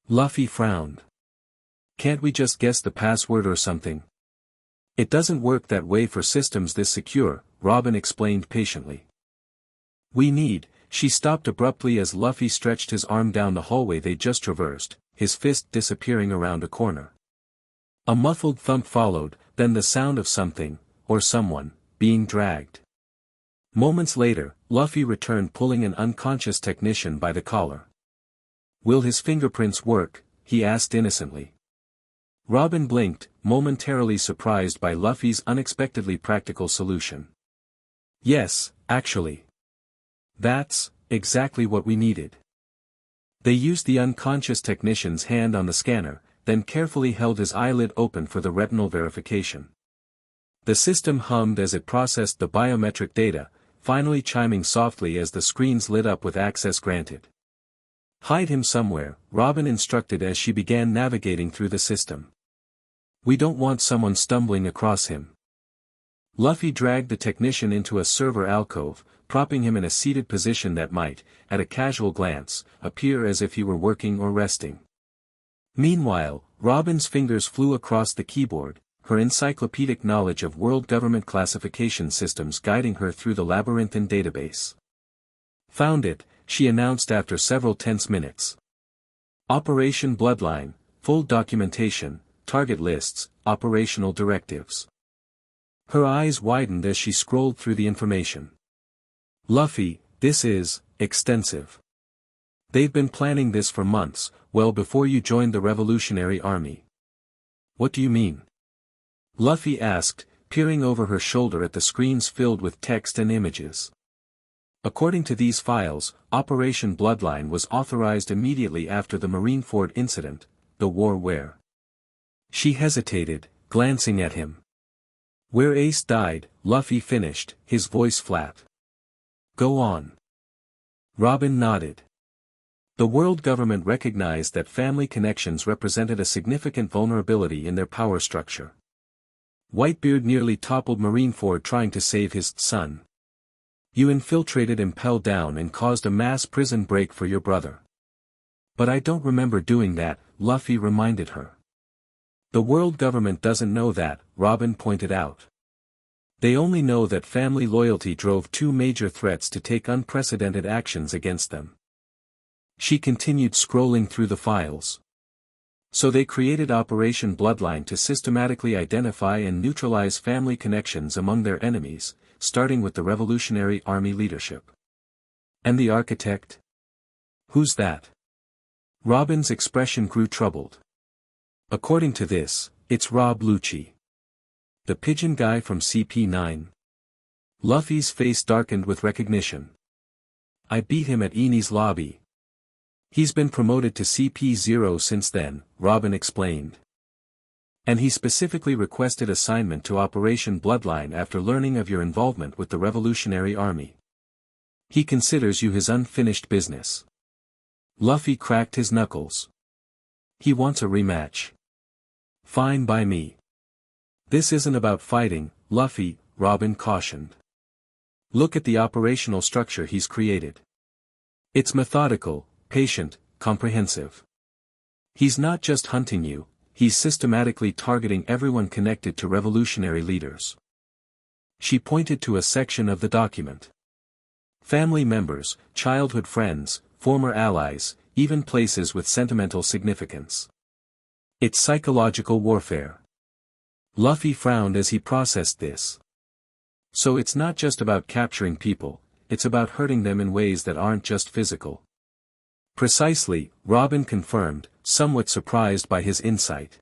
Luffy frowned. "Can't we just guess the password or something?" "It doesn't work that way for systems this secure," Robin explained patiently. She stopped abruptly as Luffy stretched his arm down the hallway they just traversed, his fist disappearing around a corner. A muffled thump followed, then the sound of something, or someone, being dragged. Moments later, Luffy returned pulling an unconscious technician by the collar. "Will his fingerprints work?" he asked innocently. Robin blinked, momentarily surprised by Luffy's unexpectedly practical solution. "Yes, actually. That's exactly what we needed." They used the unconscious technician's hand on the scanner, then carefully held his eyelid open for the retinal verification. The system hummed as it processed the biometric data, finally chiming softly as the screens lit up with access granted. "Hide him somewhere," Robin instructed as she began navigating through the system. "We don't want someone stumbling across him." Luffy dragged the technician into a server alcove, propping him in a seated position that might, at a casual glance, appear as if he were working or resting. Meanwhile, Robin's fingers flew across the keyboard, her encyclopedic knowledge of world government classification systems guiding her through the labyrinthine database. "Found it," she announced after several tense minutes. "Operation Bloodline, full documentation, target lists, operational directives." Her eyes widened as she scrolled through the information. "Luffy, this is extensive. They've been planning this for months, well before you joined the Revolutionary Army." "What do you mean?" Luffy asked, peering over her shoulder at the screens filled with text and images. "According to these files, Operation Bloodline was authorized immediately after the Marineford incident, the war where—" She hesitated, glancing at him. "Where Ace died," Luffy finished, his voice flat. "Go on." Robin nodded. The world government recognized that family connections represented a significant vulnerability in their power structure. Whitebeard nearly toppled Marineford trying to save his son. "You infiltrated Impel Down and caused a mass prison break for your brother." "But I don't remember doing that," Luffy reminded her. "The world government doesn't know that," Robin pointed out. "They only know that family loyalty drove two major threats to take unprecedented actions against them." She continued scrolling through the files. "So they created Operation Bloodline to systematically identify and neutralize family connections among their enemies, starting with the Revolutionary Army leadership." "And the architect? Who's that?" Robin's expression grew troubled. "According to this, it's Rob Lucci. The pigeon guy from CP9. Luffy's face darkened with recognition. "I beat him at Eni's lobby. He's been promoted to CP0 since then," Robin explained. "And he specifically requested assignment to Operation Bloodline after learning of your involvement with the Revolutionary Army. He considers you his unfinished business." Luffy cracked his knuckles. "He wants a rematch." "Fine by me." "This isn't about fighting, Luffy," Robin cautioned. "Look at the operational structure he's created. It's methodical, patient, comprehensive. He's not just hunting you, he's systematically targeting everyone connected to revolutionary leaders." She pointed to a section of the document. "Family members, childhood friends, former allies, even places with sentimental significance. It's psychological warfare." Luffy frowned as he processed this. "So it's not just about capturing people, it's about hurting them in ways that aren't just physical. Precisely, Robin confirmed, somewhat surprised by his insight.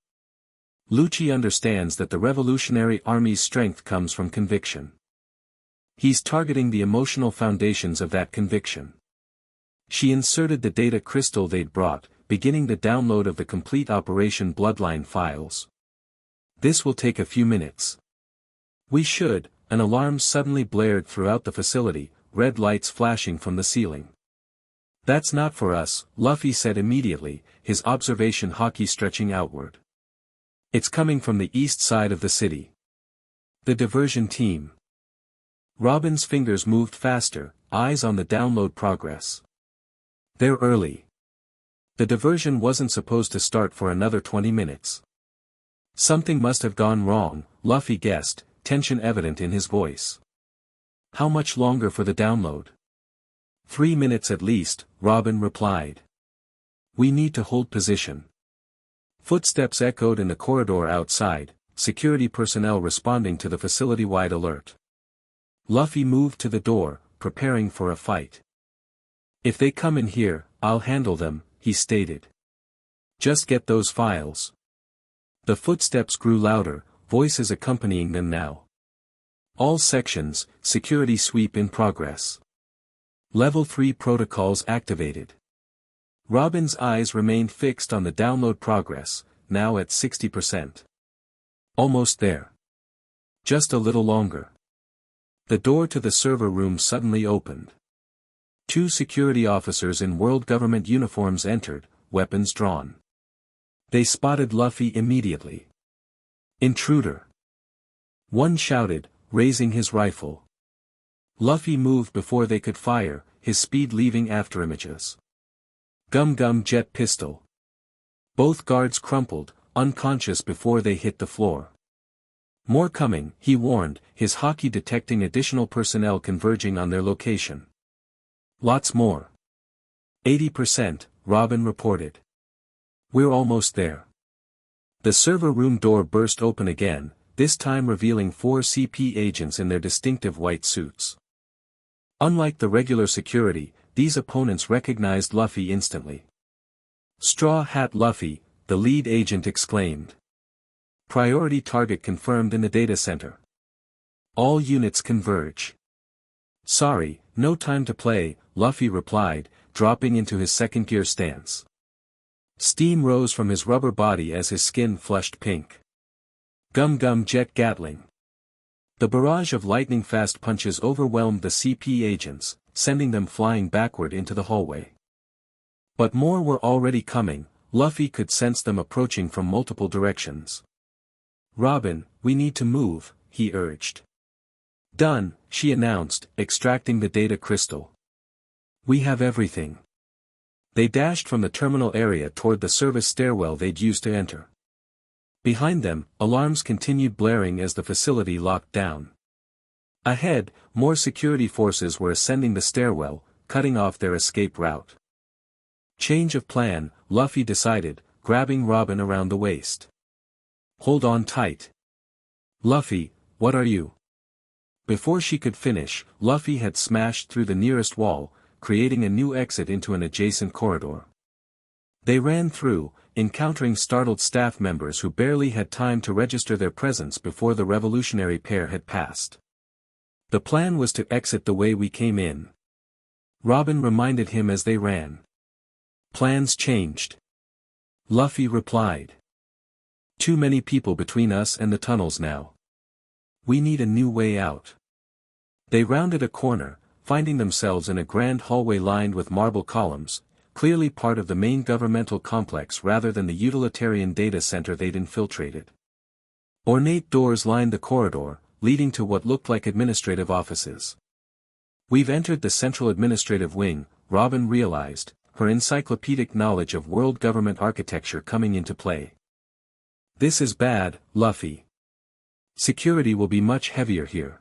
Lucci understands that the Revolutionary Army's strength comes from conviction. He's targeting the emotional foundations of that conviction. She inserted the data crystal they'd brought, beginning the download of the complete Operation Bloodline files. This will take a few minutes. We should. An alarm suddenly blared throughout the facility, red lights flashing from the ceiling. That's not for us, Luffy said immediately, his observation hockey stretching outward. It's coming from the east side of the city. The diversion team. Robin's fingers moved faster, eyes on the download progress. They're early. The diversion wasn't supposed to start for another 20 minutes. Something must have gone wrong, Luffy guessed, tension evident in his voice. How much longer for the download? 3 minutes at least, Robin replied. We need to hold position. Footsteps echoed in the corridor outside, security personnel responding to the facility-wide alert. Luffy moved to the door, preparing for a fight. If they come in here, I'll handle them, he stated. Just get those files. The footsteps grew louder, voices accompanying them now. All sections, security sweep in progress. Level 3 protocols activated. Robin's eyes remained fixed on the download progress, now at 60%. Almost there. Just a little longer. The door to the server room suddenly opened. 2 security officers in world government uniforms entered, weapons drawn. They spotted Luffy immediately. Intruder. One shouted, raising his rifle. Luffy moved before they could fire, his speed leaving afterimages. Gum jet pistol. Both guards crumpled, unconscious before they hit the floor. More coming, he warned, his hockey detecting additional personnel converging on their location. Lots more. 80%, Robin reported. We're almost there. The server room door burst open again, this time revealing 4 CP agents in their distinctive white suits. Unlike the regular security, these opponents recognized Luffy instantly. Straw Hat Luffy, the lead agent exclaimed. Priority target confirmed in the data center. All units converge. Sorry, no time to play, Luffy replied, dropping into his second gear stance. Steam rose from his rubber body as his skin flushed pink. Gum jet Gatling. The barrage of lightning-fast punches overwhelmed the CP agents, sending them flying backward into the hallway. But more were already coming, Luffy could sense them approaching from multiple directions. Robin, we need to move, he urged. Done, she announced, extracting the data crystal. We have everything. They dashed from the terminal area toward the service stairwell they'd used to enter. Behind them, alarms continued blaring as the facility locked down. Ahead, more security forces were ascending the stairwell, cutting off their escape route. Change of plan, Luffy decided, grabbing Robin around the waist. Hold on tight. Luffy, what are you? Before she could finish, Luffy had smashed through the nearest wall, creating a new exit into an adjacent corridor. They ran through, encountering startled staff members who barely had time to register their presence before the revolutionary pair had passed. The plan was to exit the way we came in. Robin reminded him as they ran. Plans changed. Luffy replied. Too many people between us and the tunnels now. We need a new way out. They rounded a corner, finding themselves in a grand hallway lined with marble columns, clearly part of the main governmental complex rather than the utilitarian data center they'd infiltrated. Ornate doors lined the corridor, leading to what looked like administrative offices. We've entered the central administrative wing, Robin realized, her encyclopedic knowledge of world government architecture coming into play. This is bad, Luffy. Security will be much heavier here.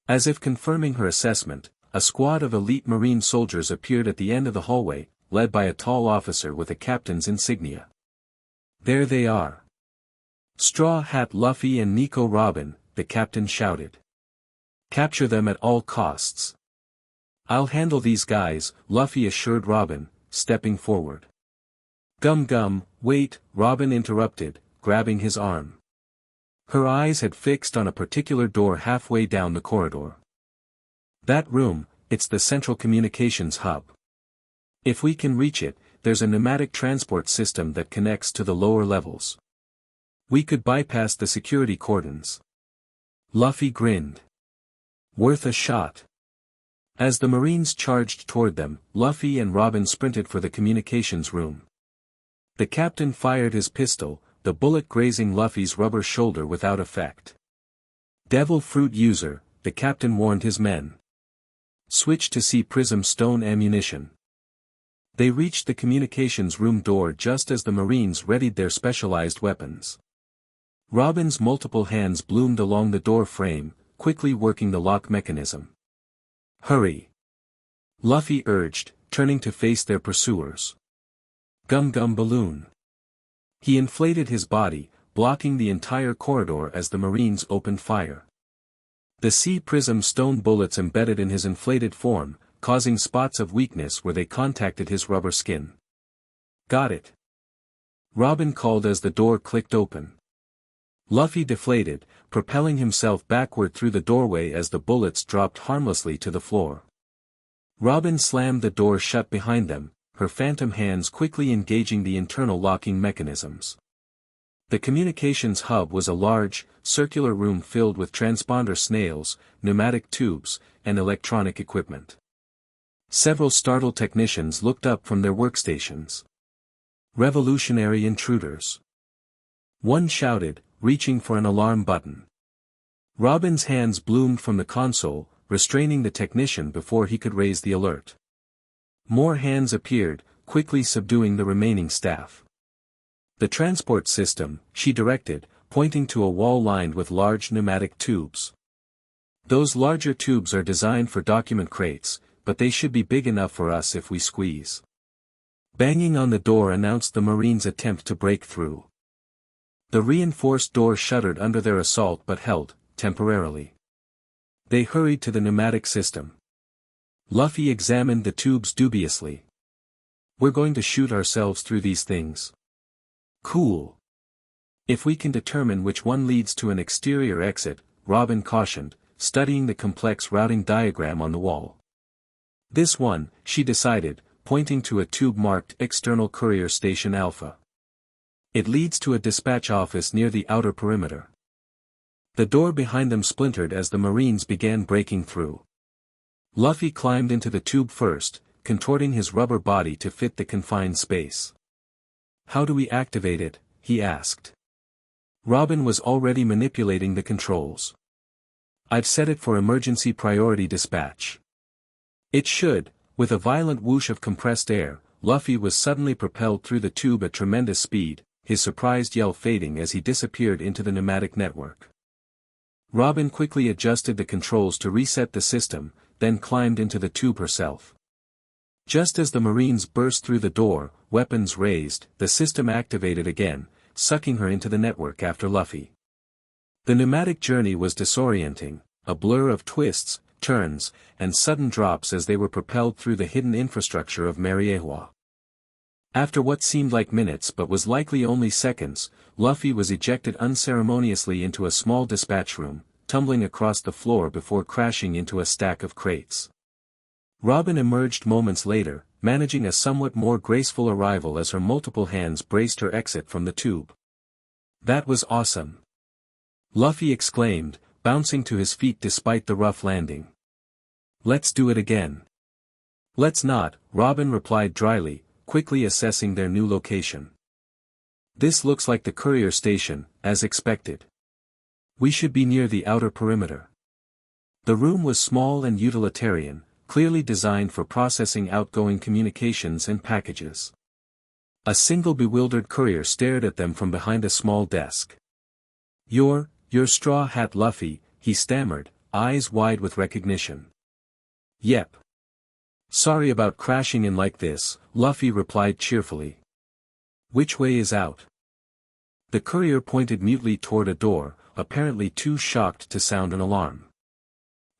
As if confirming her assessment, a squad of elite marine soldiers appeared at the end of the hallway, led by a tall officer with a captain's insignia. There they are. Straw Hat Luffy and Nico Robin, the captain shouted. Capture them at all costs. I'll handle these guys, Luffy assured Robin, stepping forward. Gum, wait, Robin interrupted, grabbing his arm. Her eyes had fixed on a particular door halfway down the corridor. That room, it's the central communications hub. If we can reach it, there's a pneumatic transport system that connects to the lower levels. We could bypass the security cordons. Luffy grinned. Worth a shot. As the Marines charged toward them, Luffy and Robin sprinted for the communications room. The captain fired his pistol, the bullet grazing Luffy's rubber shoulder without effect. Devil fruit user, the captain warned his men. Switch to C prism stone ammunition. They reached the communications room door just as the Marines readied their specialized weapons. Robin's multiple hands bloomed along the door frame, quickly working the lock mechanism. Hurry! Luffy urged, turning to face their pursuers. Gum balloon. He inflated his body, blocking the entire corridor as the Marines opened fire. The C-prism stone bullets embedded in his inflated form, causing spots of weakness where they contacted his rubber skin. Got it. Robin called as the door clicked open. Luffy deflated, propelling himself backward through the doorway as the bullets dropped harmlessly to the floor. Robin slammed the door shut behind them, her phantom hands quickly engaging the internal locking mechanisms. The communications hub was a large, circular room filled with transponder snails, pneumatic tubes, and electronic equipment. Several startled technicians looked up from their workstations. Revolutionary intruders. One shouted, reaching for an alarm button. Robin's hands bloomed from the console, restraining the technician before he could raise the alert. More hands appeared, quickly subduing the remaining staff. The transport system, she directed, pointing to a wall lined with large pneumatic tubes. Those larger tubes are designed for document crates, but they should be big enough for us if we squeeze. Banging on the door announced the Marines' attempt to break through. The reinforced door shuddered under their assault but held, temporarily. They hurried to the pneumatic system. Luffy examined the tubes dubiously. We're going to shoot ourselves through these things. Cool. If we can determine which one leads to an exterior exit, Robin cautioned, studying the complex routing diagram on the wall. This one, she decided, pointing to a tube marked External Courier Station Alpha. It leads to a dispatch office near the outer perimeter. The door behind them splintered as the Marines began breaking through. Luffy climbed into the tube first, contorting his rubber body to fit the confined space. How do we activate it? He asked. Robin was already manipulating the controls. I've set it for emergency priority dispatch. It should. With a violent whoosh of compressed air, Luffy was suddenly propelled through the tube at tremendous speed, his surprised yell fading as he disappeared into the pneumatic network. Robin quickly adjusted the controls to reset the system, then climbed into the tube herself. Just as the Marines burst through the door, weapons raised, the system activated again, sucking her into the network after Luffy. The pneumatic journey was disorienting, a blur of twists, turns, and sudden drops as they were propelled through the hidden infrastructure of Mariewa. After what seemed like minutes but was likely only seconds, Luffy was ejected unceremoniously into a small dispatch room, tumbling across the floor before crashing into a stack of crates. Robin emerged moments later, managing a somewhat more graceful arrival as her multiple hands braced her exit from the tube. That was awesome. Luffy exclaimed, bouncing to his feet despite the rough landing. Let's do it again. Let's not, Robin replied dryly, quickly assessing their new location. This looks like the courier station, as expected. We should be near the outer perimeter. The room was small and utilitarian, clearly designed for processing outgoing communications and packages. A single bewildered courier stared at them from behind a small desk. Your straw hat Luffy, he stammered, eyes wide with recognition. Yep. Sorry about crashing in like this, Luffy replied cheerfully. Which way is out? The courier pointed mutely toward a door, apparently too shocked to sound an alarm.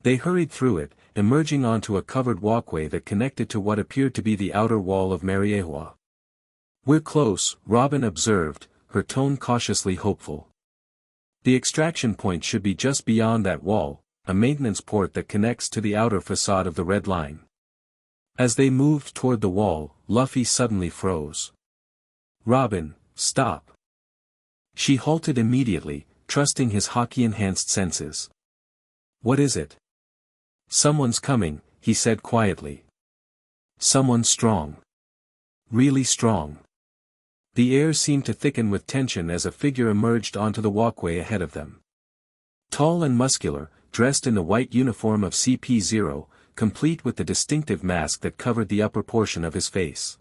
They hurried through it, emerging onto a covered walkway that connected to what appeared to be the outer wall of Mariewa. "We're close," Robin observed, her tone cautiously hopeful. "The extraction point should be just beyond that wall, a maintenance port that connects to the outer facade of the Red Line." As they moved toward the wall, Luffy suddenly froze. "Robin, stop." She halted immediately, trusting his hockey-enhanced senses. "What is it?" "Someone's coming," he said quietly. "Someone strong. Really strong." The air seemed to thicken with tension as a figure emerged onto the walkway ahead of them. Tall and muscular, dressed in the white uniform of CP0, complete with the distinctive mask that covered the upper portion of his face.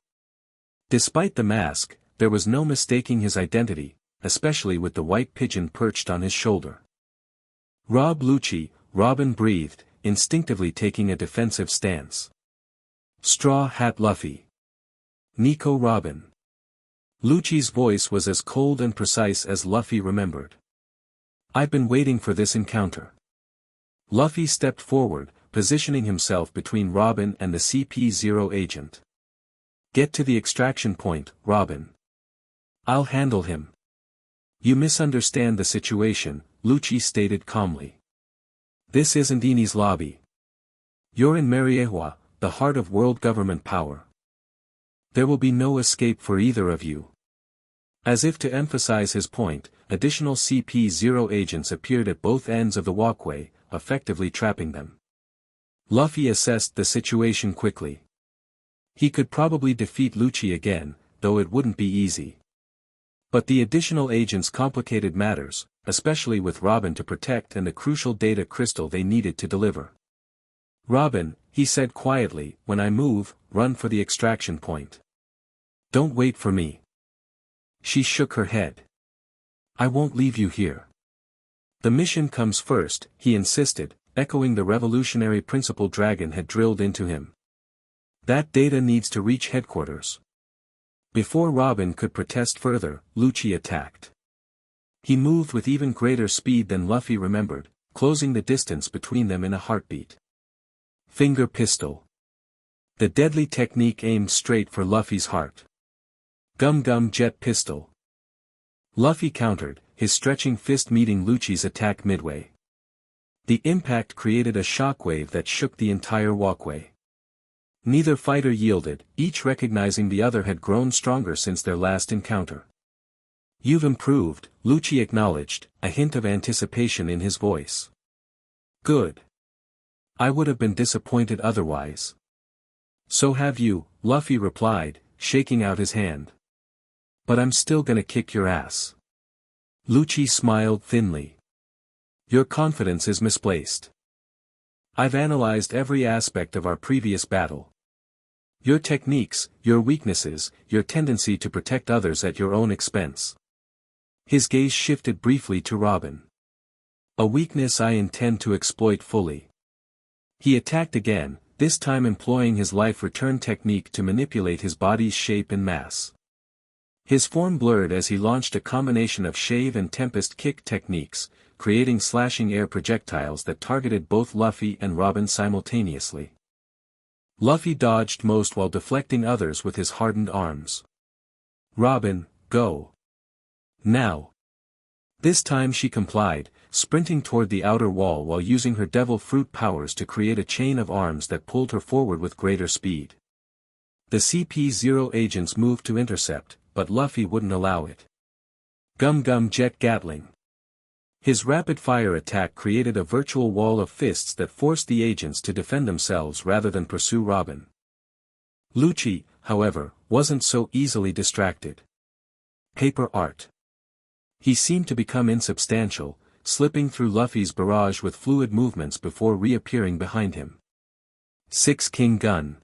Despite the mask, there was no mistaking his identity, especially with the white pigeon perched on his shoulder. "Rob Lucci," Robin breathed, instinctively taking a defensive stance. "Straw Hat Luffy. Nico Robin." Lucci's voice was as cold and precise as Luffy remembered. "I've been waiting for this encounter." Luffy stepped forward, positioning himself between Robin and the CP0 agent. "Get to the extraction point, Robin. I'll handle him." "You misunderstand the situation," Lucci stated calmly. "This isn't Eni's lobby. You're in Mariewa, the heart of world government power. There will be no escape for either of you." As if to emphasize his point, additional CP0 agents appeared at both ends of the walkway, effectively trapping them. Luffy assessed the situation quickly. He could probably defeat Lucci again, though it wouldn't be easy. But the additional agents complicated matters, especially with Robin to protect and the crucial data crystal they needed to deliver. "Robin," he said quietly, "when I move, run for the extraction point. Don't wait for me." She shook her head. "I won't leave you here. The mission comes first," he insisted, echoing the revolutionary principle Dragon had drilled into him. "That data needs to reach headquarters." Before Robin could protest further, Lucci attacked. He moved with even greater speed than Luffy remembered, closing the distance between them in a heartbeat. Finger pistol. The deadly technique aimed straight for Luffy's heart. Gum Gum Jet Pistol. Luffy countered, his stretching fist meeting Lucci's attack midway. The impact created a shockwave that shook the entire walkway. Neither fighter yielded, each recognizing the other had grown stronger since their last encounter. "You've improved," Lucci acknowledged, a hint of anticipation in his voice. "Good. I would have been disappointed otherwise." "So have you," Luffy replied, shaking out his hand. "But I'm still gonna kick your ass." Lucci smiled thinly. "Your confidence is misplaced. I've analyzed every aspect of our previous battle. Your techniques, your weaknesses, your tendency to protect others at your own expense." His gaze shifted briefly to Robin. "A weakness I intend to exploit fully." He attacked again, this time employing his life return technique to manipulate his body's shape and mass. His form blurred as he launched a combination of shave and tempest kick techniques, creating slashing air projectiles that targeted both Luffy and Robin simultaneously. Luffy dodged most while deflecting others with his hardened arms. "Robin, go. Now." This time she complied, sprinting toward the outer wall while using her devil fruit powers to create a chain of arms that pulled her forward with greater speed. The CP0 agents moved to intercept, but Luffy wouldn't allow it. Gum Gum Jet Gatling. His rapid-fire attack created a virtual wall of fists that forced the agents to defend themselves rather than pursue Robin. Lucci, however, wasn't so easily distracted. Paper art. He seemed to become insubstantial, slipping through Luffy's barrage with fluid movements before reappearing behind him. Six King Gun.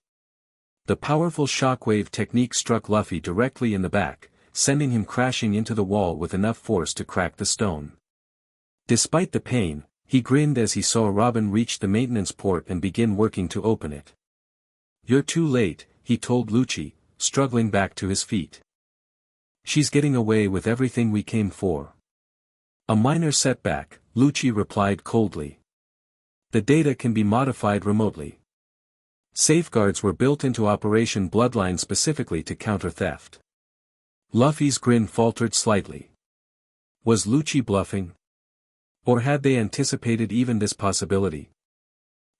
The powerful shockwave technique struck Luffy directly in the back, sending him crashing into the wall with enough force to crack the stone. Despite the pain, he grinned as he saw Robin reach the maintenance port and begin working to open it. "You're too late," he told Lucci, struggling back to his feet. "She's getting away with everything we came for." "A minor setback," Lucci replied coldly. The data can be modified remotely. Safeguards were built into Operation Bloodline specifically to counter theft. Luffy's grin faltered slightly. Was Lucci bluffing? Or had they anticipated even this possibility?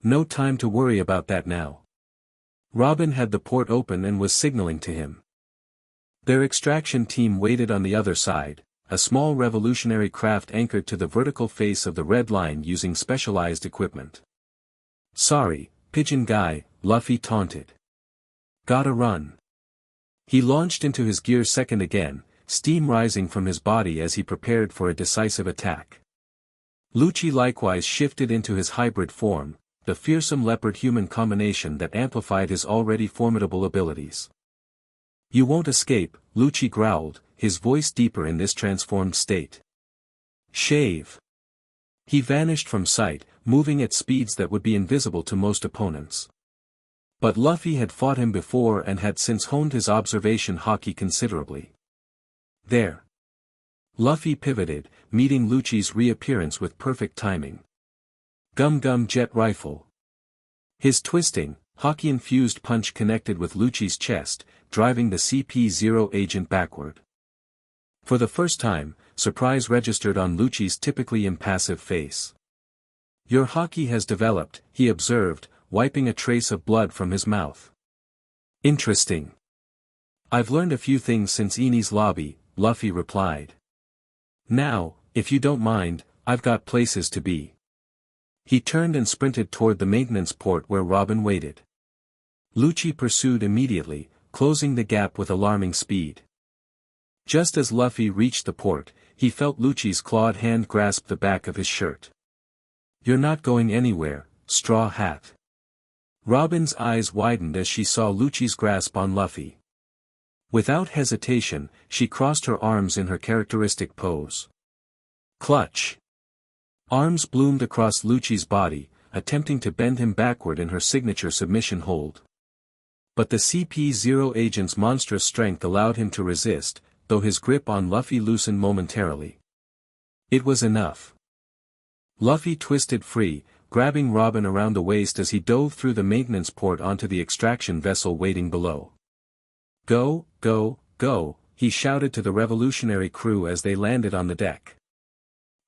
No time to worry about that now. Robin had the port open and was signaling to him. Their extraction team waited on the other side, a small revolutionary craft anchored to the vertical face of the Red Line using specialized equipment. Sorry, pigeon guy, Luffy taunted. Gotta run. He launched into his gear second again, steam rising from his body as he prepared for a decisive attack. Lucci likewise shifted into his hybrid form, the fearsome leopard-human combination that amplified his already formidable abilities. You won't escape, Lucci growled, his voice deeper in this transformed state. Shave. He vanished from sight, moving at speeds that would be invisible to most opponents. But Luffy had fought him before and had since honed his observation haki considerably. There. Luffy pivoted, meeting Lucci's reappearance with perfect timing. Gum Gum Jet Rifle. His twisting, haki-infused punch connected with Lucci's chest, driving the CP0 agent backward. For the first time, surprise registered on Lucci's typically impassive face. Your haki has developed, he observed, wiping a trace of blood from his mouth. Interesting. I've learned a few things since Eni's lobby, Luffy replied. Now, if you don't mind, I've got places to be. He turned and sprinted toward the maintenance port where Robin waited. Lucci pursued immediately, closing the gap with alarming speed. Just as Luffy reached the port, he felt Lucci's clawed hand grasp the back of his shirt. You're not going anywhere, Straw Hat. Robin's eyes widened as she saw Lucci's grasp on Luffy. Without hesitation, she crossed her arms in her characteristic pose. Clutch. Arms bloomed across Lucci's body, attempting to bend him backward in her signature submission hold. But the CP0 agent's monstrous strength allowed him to resist, though his grip on Luffy loosened momentarily. It was enough. Luffy twisted free, grabbing Robin around the waist as he dove through the maintenance port onto the extraction vessel waiting below. Go, go, go, he shouted to the revolutionary crew as they landed on the deck.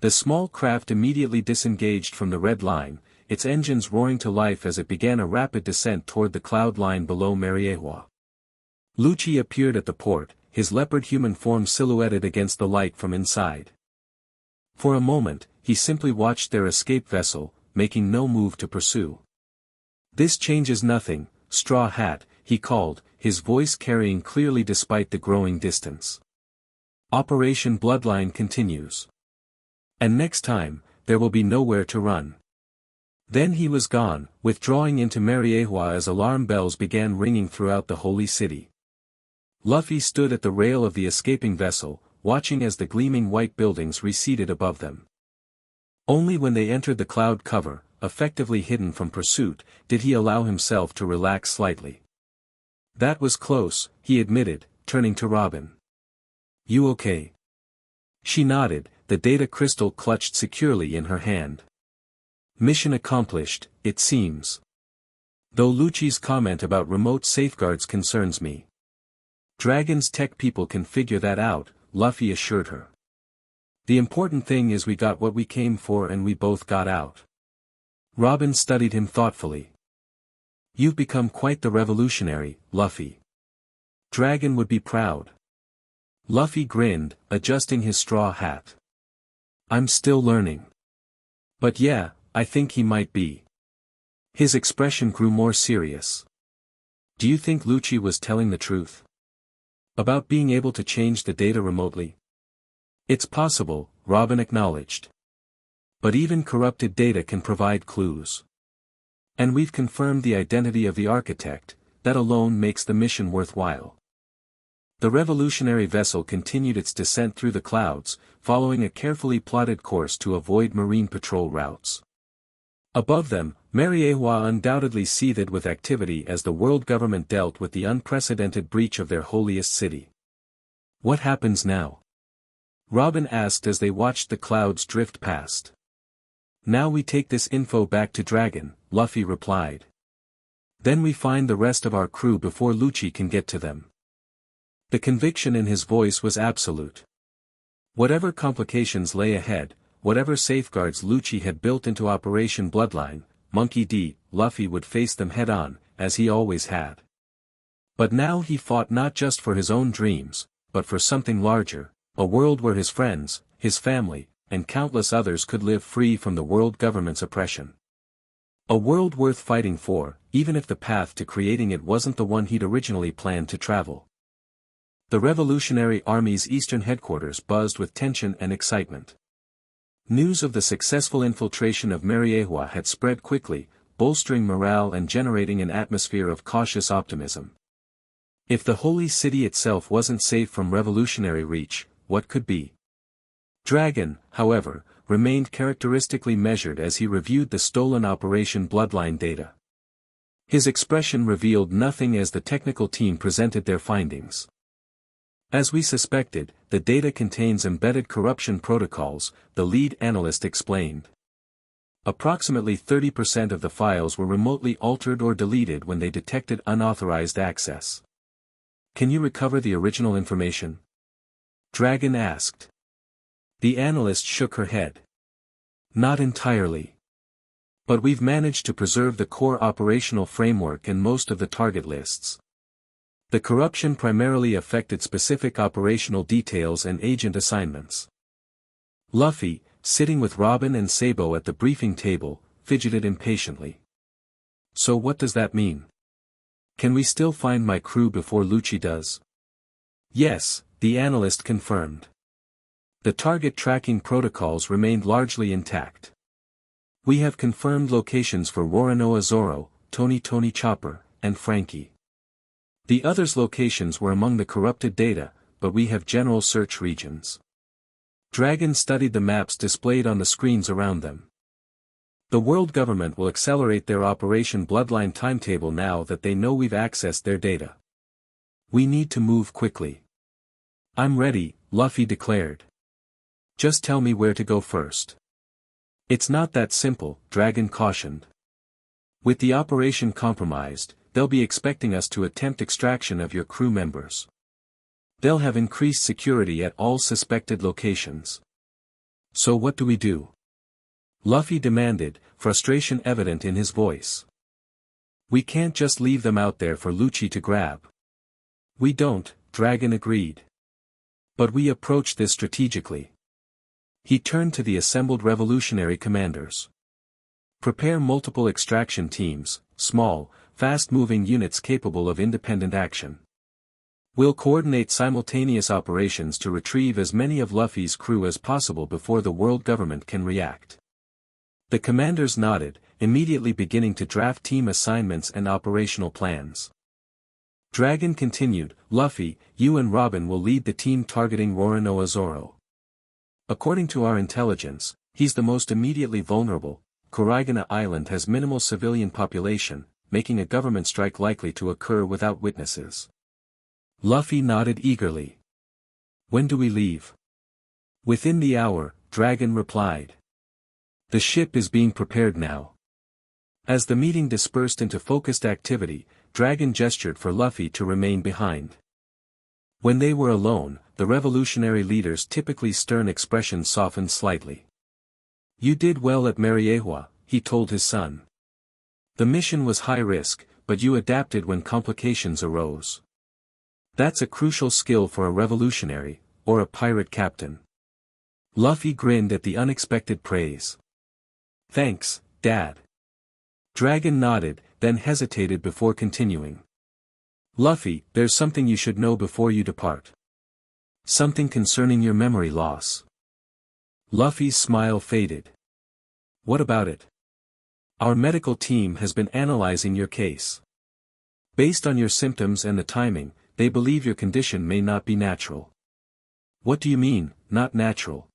The small craft immediately disengaged from the Red Line, its engines roaring to life as it began a rapid descent toward the cloud line below Mariehua. Lucci appeared at the port, his leopard-human form silhouetted against the light from inside. For a moment, he simply watched their escape vessel, making no move to pursue. This changes nothing, Straw Hat, he called, his voice carrying clearly despite the growing distance. Operation Bloodline continues. And next time, there will be nowhere to run. Then he was gone, withdrawing into Mariehua as alarm bells began ringing throughout the holy city. Luffy stood at the rail of the escaping vessel, watching as the gleaming white buildings receded above them. Only when they entered the cloud cover, effectively hidden from pursuit, did he allow himself to relax slightly. That was close, he admitted, turning to Robin. You okay? She nodded, the data crystal clutched securely in her hand. Mission accomplished, it seems. Though Lucci's comment about remote safeguards concerns me. Dragon's tech people can figure that out, Luffy assured her. The important thing is we got what we came for and we both got out. Robin studied him thoughtfully. You've become quite the revolutionary, Luffy. Dragon would be proud. Luffy grinned, adjusting his straw hat. I'm still learning. But yeah, I think he might be. His expression grew more serious. Do you think Lucci was telling the truth? About being able to change the data remotely? It's possible, Robin acknowledged. But even corrupted data can provide clues. And we've confirmed the identity of the architect, that alone makes the mission worthwhile. The revolutionary vessel continued its descent through the clouds, following a carefully plotted course to avoid marine patrol routes. Above them, Mariehua undoubtedly seethed with activity as the world government dealt with the unprecedented breach of their holiest city. What happens now? Robin asked as they watched the clouds drift past. Now we take this info back to Dragon, Luffy replied. Then we find the rest of our crew before Lucci can get to them. The conviction in his voice was absolute. Whatever complications lay ahead, whatever safeguards Lucci had built into Operation Bloodline, Monkey D. Luffy would face them head-on, as he always had. But now he fought not just for his own dreams, but for something larger, a world where his friends, his family, and countless others could live free from the world government's oppression. A world worth fighting for, even if the path to creating it wasn't the one he'd originally planned to travel. The Revolutionary Army's eastern headquarters buzzed with tension and excitement. News of the successful infiltration of Mariewa had spread quickly, bolstering morale and generating an atmosphere of cautious optimism. If the holy city itself wasn't safe from revolutionary reach, what could be? Dragon, however, remained characteristically measured as he reviewed the stolen Operation Bloodline data. His expression revealed nothing as the technical team presented their findings. As we suspected, the data contains embedded corruption protocols, the lead analyst explained. Approximately 30% of the files were remotely altered or deleted when they detected unauthorized access. Can you recover the original information? Dragon asked. The analyst shook her head. Not entirely. But we've managed to preserve the core operational framework and most of the target lists. The corruption primarily affected specific operational details and agent assignments. Luffy, sitting with Robin and Sabo at the briefing table, fidgeted impatiently. So what does that mean? Can we still find my crew before Lucci does? Yes, the analyst confirmed. The target tracking protocols remained largely intact. We have confirmed locations for Roronoa Zoro, Tony Chopper, and Frankie. The others' locations were among the corrupted data, but we have general search regions. Dragon studied the maps displayed on the screens around them. The world government will accelerate their Operation Bloodline timetable now that they know we've accessed their data. We need to move quickly. I'm ready, Luffy declared. Just tell me where to go first. It's not that simple, Dragon cautioned. With the operation compromised, they'll be expecting us to attempt extraction of your crew members. They'll have increased security at all suspected locations. So what do we do? Luffy demanded, frustration evident in his voice. We can't just leave them out there for Lucci to grab. We don't, Dragon agreed. But we approach this strategically. He turned to the assembled revolutionary commanders. Prepare multiple extraction teams, small, fast-moving units capable of independent action. We'll coordinate simultaneous operations to retrieve as many of Luffy's crew as possible before the world government can react. The commanders nodded, immediately beginning to draft team assignments and operational plans. Dragon continued, Luffy, you and Robin will lead the team targeting Roronoa Zoro. According to our intelligence, he's the most immediately vulnerable. Kurigana Island has minimal civilian population, making a government strike likely to occur without witnesses. Luffy nodded eagerly. When do we leave? Within the hour, Dragon replied. The ship is being prepared now. As the meeting dispersed into focused activity, Dragon gestured for Luffy to remain behind. When they were alone, the revolutionary leader's typically stern expression softened slightly. You did well at Mariewa, he told his son. The mission was high risk, but you adapted when complications arose. That's a crucial skill for a revolutionary, or a pirate captain. Luffy grinned at the unexpected praise. Thanks, Dad. Dragon nodded, then hesitated before continuing. Luffy, there's something you should know before you depart. Something concerning your memory loss. Luffy's smile faded. What about it? Our medical team has been analyzing your case. Based on your symptoms and the timing, they believe your condition may not be natural. What do you mean, not natural?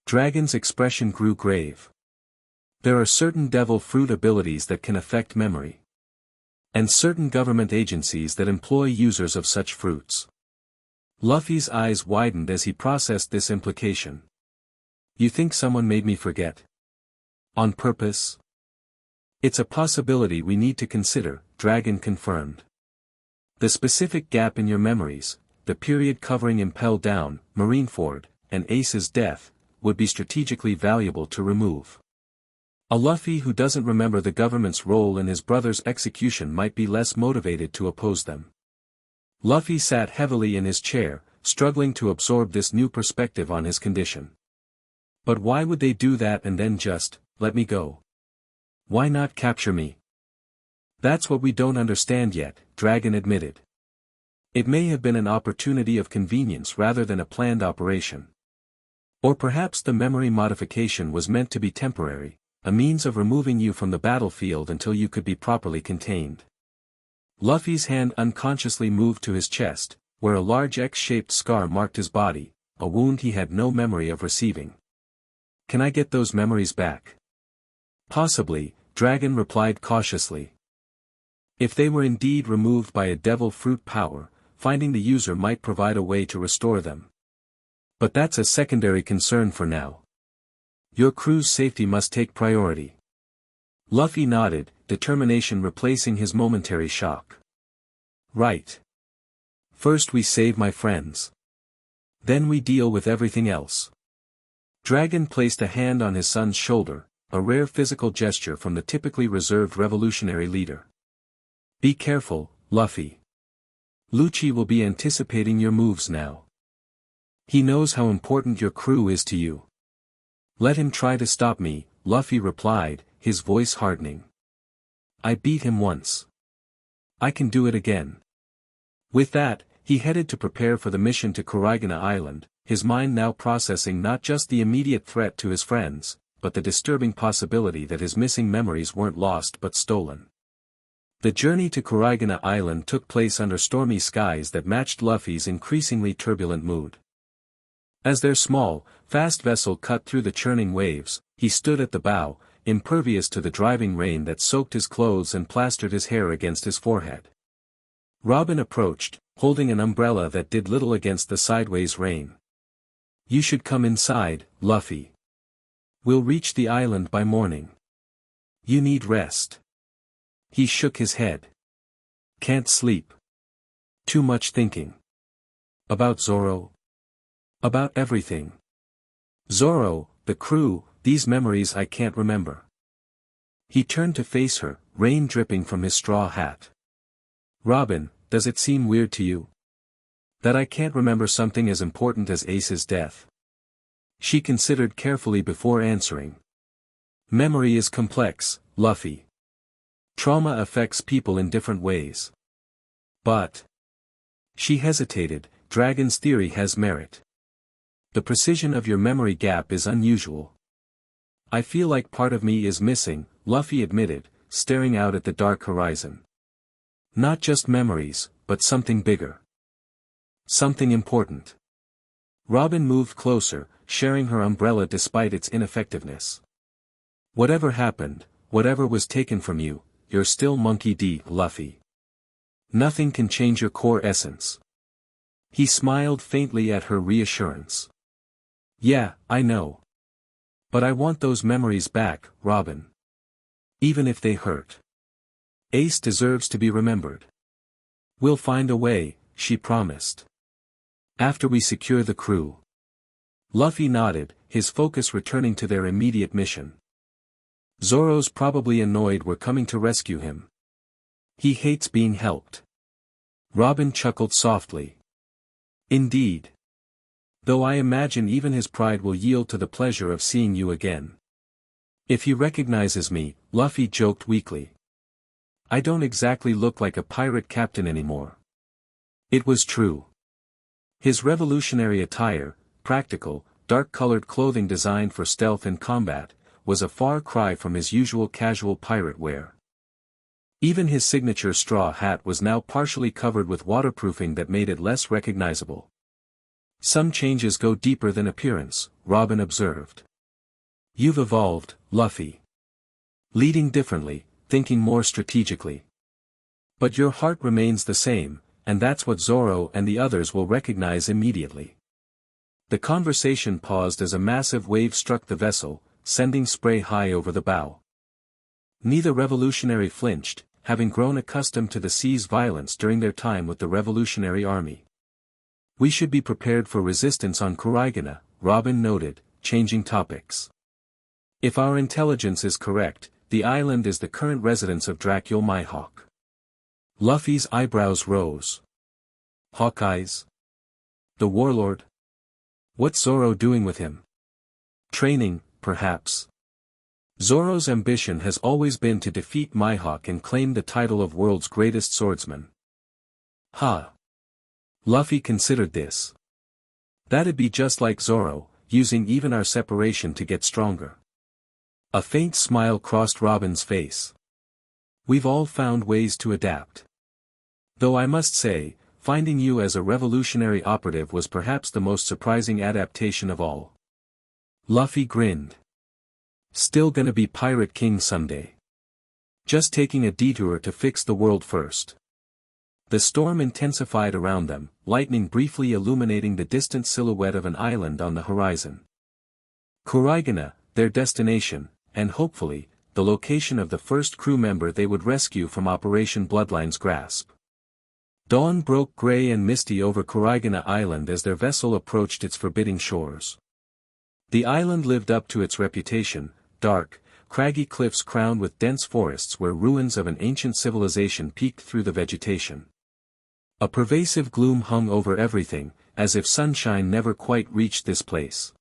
Dragon's expression grew grave. There are certain devil fruit abilities that can affect memory. And certain government agencies that employ users of such fruits. Luffy's eyes widened as he processed this implication. You think someone made me forget? On purpose? It's a possibility we need to consider, Dragon confirmed. The specific gap in your memories, the period covering Impel Down, Marineford, and Ace's death, would be strategically valuable to remove. A Luffy who doesn't remember the government's role in his brother's execution might be less motivated to oppose them. Luffy sat heavily in his chair, struggling to absorb this new perspective on his condition. But why would they do that and then just, let me go? Why not capture me? That's what we don't understand yet, Dragon admitted. It may have been an opportunity of convenience rather than a planned operation. Or perhaps the memory modification was meant to be temporary, a means of removing you from the battlefield until you could be properly contained. Luffy's hand unconsciously moved to his chest, where a large X-shaped scar marked his body, a wound he had no memory of receiving. Can I get those memories back? Possibly, Dragon replied cautiously. If they were indeed removed by a devil fruit power, finding the user might provide a way to restore them. But that's a secondary concern for now. Your crew's safety must take priority. Luffy nodded, determination replacing his momentary shock. Right. First we save my friends. Then we deal with everything else. Dragon placed a hand on his son's shoulder, a rare physical gesture from the typically reserved revolutionary leader. Be careful, Luffy. Lucci will be anticipating your moves now. He knows how important your crew is to you. Let him try to stop me, Luffy replied, his voice hardening. I beat him once. I can do it again. With that, he headed to prepare for the mission to Kurigana Island, his mind now processing not just the immediate threat to his friends, but the disturbing possibility that his missing memories weren't lost but stolen. The journey to Kurigana Island took place under stormy skies that matched Luffy's increasingly turbulent mood. As their small, fast vessel cut through the churning waves, he stood at the bow, impervious to the driving rain that soaked his clothes and plastered his hair against his forehead. Robin approached, holding an umbrella that did little against the sideways rain. You should come inside, Luffy. We'll reach the island by morning. You need rest. He shook his head. Can't sleep. Too much thinking. About Zoro? About everything. Zoro, the crew, these memories I can't remember. He turned to face her, rain dripping from his straw hat. Robin, does it seem weird to you? That I can't remember something as important as Ace's death? She considered carefully before answering. Memory is complex, Luffy. Trauma affects people in different ways. But. She hesitated, Dragon's theory has merit. The precision of your memory gap is unusual. I feel like part of me is missing, Luffy admitted, staring out at the dark horizon. Not just memories, but something bigger. Something important. Robin moved closer, sharing her umbrella despite its ineffectiveness. Whatever happened, whatever was taken from you, you're still Monkey D. Luffy. Nothing can change your core essence. He smiled faintly at her reassurance. Yeah, I know. But I want those memories back, Robin. Even if they hurt. Ace deserves to be remembered. We'll find a way, she promised. After we secure the crew. Luffy nodded, his focus returning to their immediate mission. Zoro's probably annoyed we're coming to rescue him. He hates being helped. Robin chuckled softly. Indeed. Though I imagine even his pride will yield to the pleasure of seeing you again. If he recognizes me, Luffy joked weakly. I don't exactly look like a pirate captain anymore. It was true. His revolutionary attire, practical, dark-colored clothing designed for stealth and combat, was a far cry from his usual casual pirate wear. Even his signature straw hat was now partially covered with waterproofing that made it less recognizable. Some changes go deeper than appearance, Robin observed. You've evolved, Luffy. Leading differently, thinking more strategically. But your heart remains the same, and that's what Zoro and the others will recognize immediately. The conversation paused as a massive wave struck the vessel, sending spray high over the bow. Neither revolutionary flinched, having grown accustomed to the sea's violence during their time with the Revolutionary Army. "We should be prepared for resistance on Kurigana," Robin noted, changing topics. "If our intelligence is correct, the island is the current residence of Dracul Mihawk." Luffy's eyebrows rose. "Hawkeyes? The warlord? What's Zoro doing with him?" "Training, perhaps. Zoro's ambition has always been to defeat Mihawk and claim the title of world's greatest swordsman." "Ha!" Luffy considered this. "That'd be just like Zoro, using even our separation to get stronger." A faint smile crossed Robin's face. "We've all found ways to adapt. Though I must say, finding you as a revolutionary operative was perhaps the most surprising adaptation of all." Luffy grinned. "Still gonna be Pirate King someday. Just taking a detour to fix the world first." The storm intensified around them, lightning briefly illuminating the distant silhouette of an island on the horizon. Kurigana, their destination, and hopefully, the location of the first crew member they would rescue from Operation Bloodline's grasp. Dawn broke gray and misty over Kurigana Island as their vessel approached its forbidding shores. The island lived up to its reputation, dark, craggy cliffs crowned with dense forests where ruins of an ancient civilization peeked through the vegetation. A pervasive gloom hung over everything, as if sunshine never quite reached this place.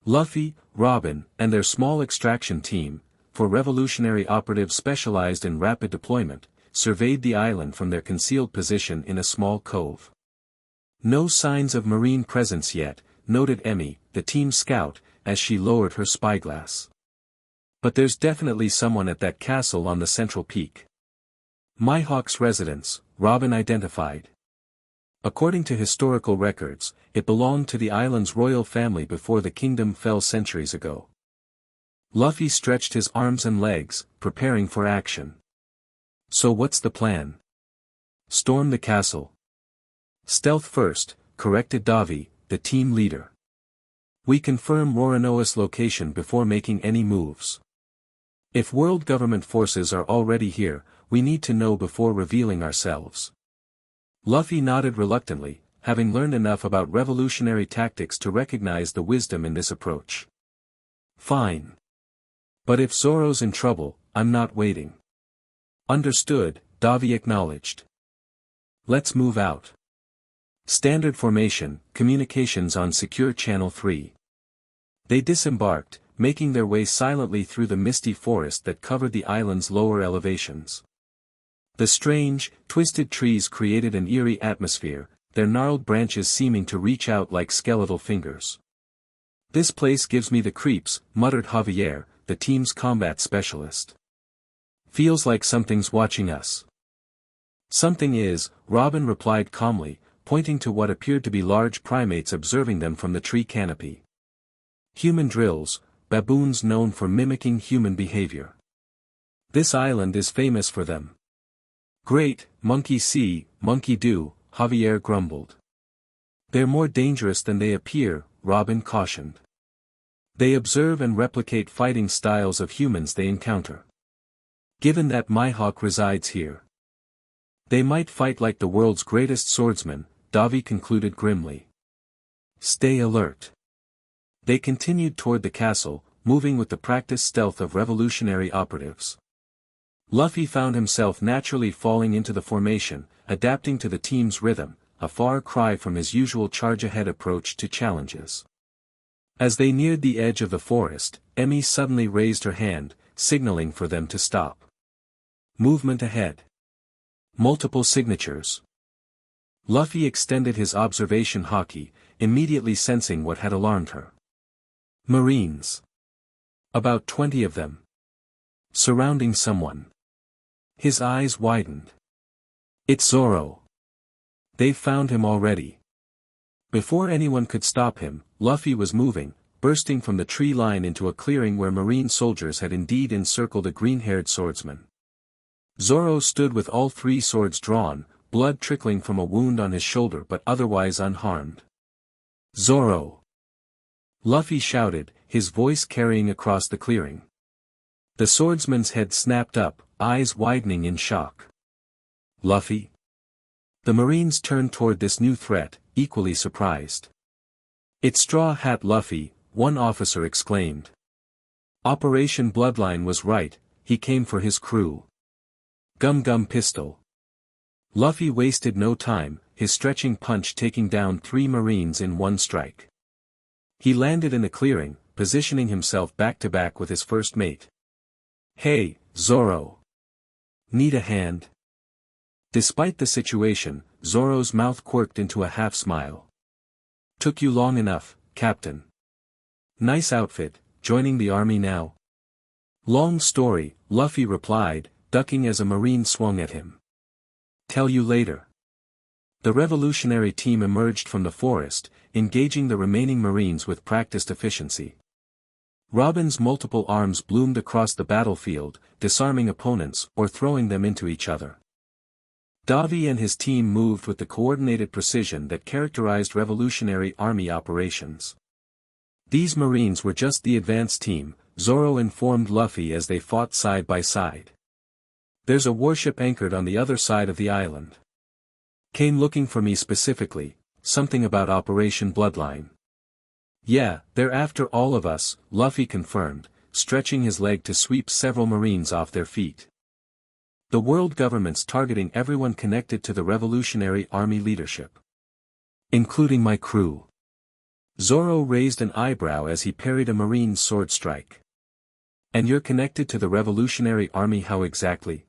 Luffy, Robin, and their small extraction team, for revolutionary operatives specialized in rapid deployment, surveyed the island from their concealed position in a small cove. "No signs of marine presence yet," noted Emmy, the team scout, as she lowered her spyglass. "But there's definitely someone at that castle on the central peak." Mihawk's residence, Robin identified. According to historical records, it belonged to the island's royal family before the kingdom fell centuries ago. Luffy stretched his arms and legs, preparing for action. "So what's the plan?" "Storm the castle." "Stealth first," corrected Davi, the team leader. "We confirm Roronoa's location before making any moves. If world government forces are already here, we need to know before revealing ourselves." Luffy nodded reluctantly, having learned enough about revolutionary tactics to recognize the wisdom in this approach. "Fine. But if Zoro's in trouble, I'm not waiting." "Understood," Davi acknowledged. "Let's move out." Standard formation, communications on secure channel 3. They disembarked, making their way silently through the misty forest that covered the island's lower elevations. The strange, twisted trees created an eerie atmosphere, their gnarled branches seeming to reach out like skeletal fingers. "This place gives me the creeps," muttered Javier, the team's combat specialist. "Feels like something's watching us." "Something is," Robin replied calmly, pointing to what appeared to be large primates observing them from the tree canopy. "Human drills, baboons known for mimicking human behavior. This island is famous for them." "Great, monkey see, monkey do," Javier grumbled. "They're more dangerous than they appear," Robin cautioned. "They observe and replicate fighting styles of humans they encounter. Given that Mihawk resides here, they might fight like the world's greatest swordsman," Davi concluded grimly. "Stay alert." They continued toward the castle, moving with the practiced stealth of revolutionary operatives. Luffy found himself naturally falling into the formation, adapting to the team's rhythm, a far cry from his usual charge-ahead approach to challenges. As they neared the edge of the forest, Emmy suddenly raised her hand, signaling for them to stop. "Movement ahead. Multiple signatures." Luffy extended his observation haki, immediately sensing what had alarmed her. Marines. About 20 of them. Surrounding someone. His eyes widened. "It's Zoro. They've found him already." Before anyone could stop him, Luffy was moving, bursting from the tree line into a clearing where marine soldiers had indeed encircled a green-haired swordsman. Zoro stood with all three swords drawn, blood trickling from a wound on his shoulder but otherwise unharmed. "Zoro!" Luffy shouted, his voice carrying across the clearing. The swordsman's head snapped up, eyes widening in shock. Luffy? The Marines turned toward this new threat, equally surprised. "It's Straw Hat Luffy," one officer exclaimed. Operation Bloodline was right, he came for his crew. Gum Gum Pistol. Luffy wasted no time, his stretching punch taking down 3 Marines in one strike. He landed in the clearing, positioning himself back-to-back with his first mate. "Hey, Zoro. Need a hand?" Despite the situation, Zoro's mouth quirked into a half-smile. "Took you long enough, Captain. Nice outfit, joining the army now?" "Long story," Luffy replied, ducking as a Marine swung at him. "Tell you later." The revolutionary team emerged from the forest, engaging the remaining Marines with practiced efficiency. Robin's multiple arms bloomed across the battlefield, disarming opponents or throwing them into each other. Davi and his team moved with the coordinated precision that characterized Revolutionary Army operations. These Marines were just the advance team, Zoro informed Luffy as they fought side by side. "There's a warship anchored on the other side of the island. Came looking for me specifically, something about Operation Bloodline." "Yeah, they're after all of us," Luffy confirmed, stretching his leg to sweep several Marines off their feet. "The world government's targeting everyone connected to the Revolutionary Army leadership. Including my crew." Zoro raised an eyebrow as he parried a Marine's sword strike. "And you're connected to the Revolutionary Army, how exactly?"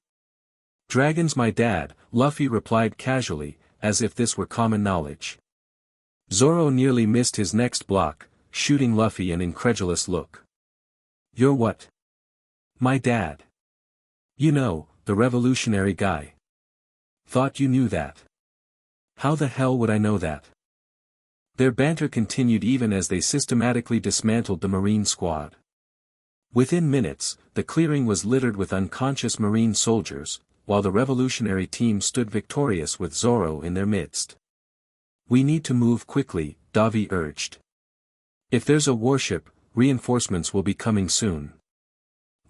"Dragon's my dad," Luffy replied casually, as if this were common knowledge. Zoro nearly missed his next block, shooting Luffy an incredulous look. "You're what?" "My dad. You know, the revolutionary guy." "Thought you knew that." "How the hell would I know that?" Their banter continued even as they systematically dismantled the Marine squad. Within minutes, the clearing was littered with unconscious Marine soldiers, while the revolutionary team stood victorious with Zoro in their midst. "We need to move quickly," Davi urged. "If there's a warship, reinforcements will be coming soon."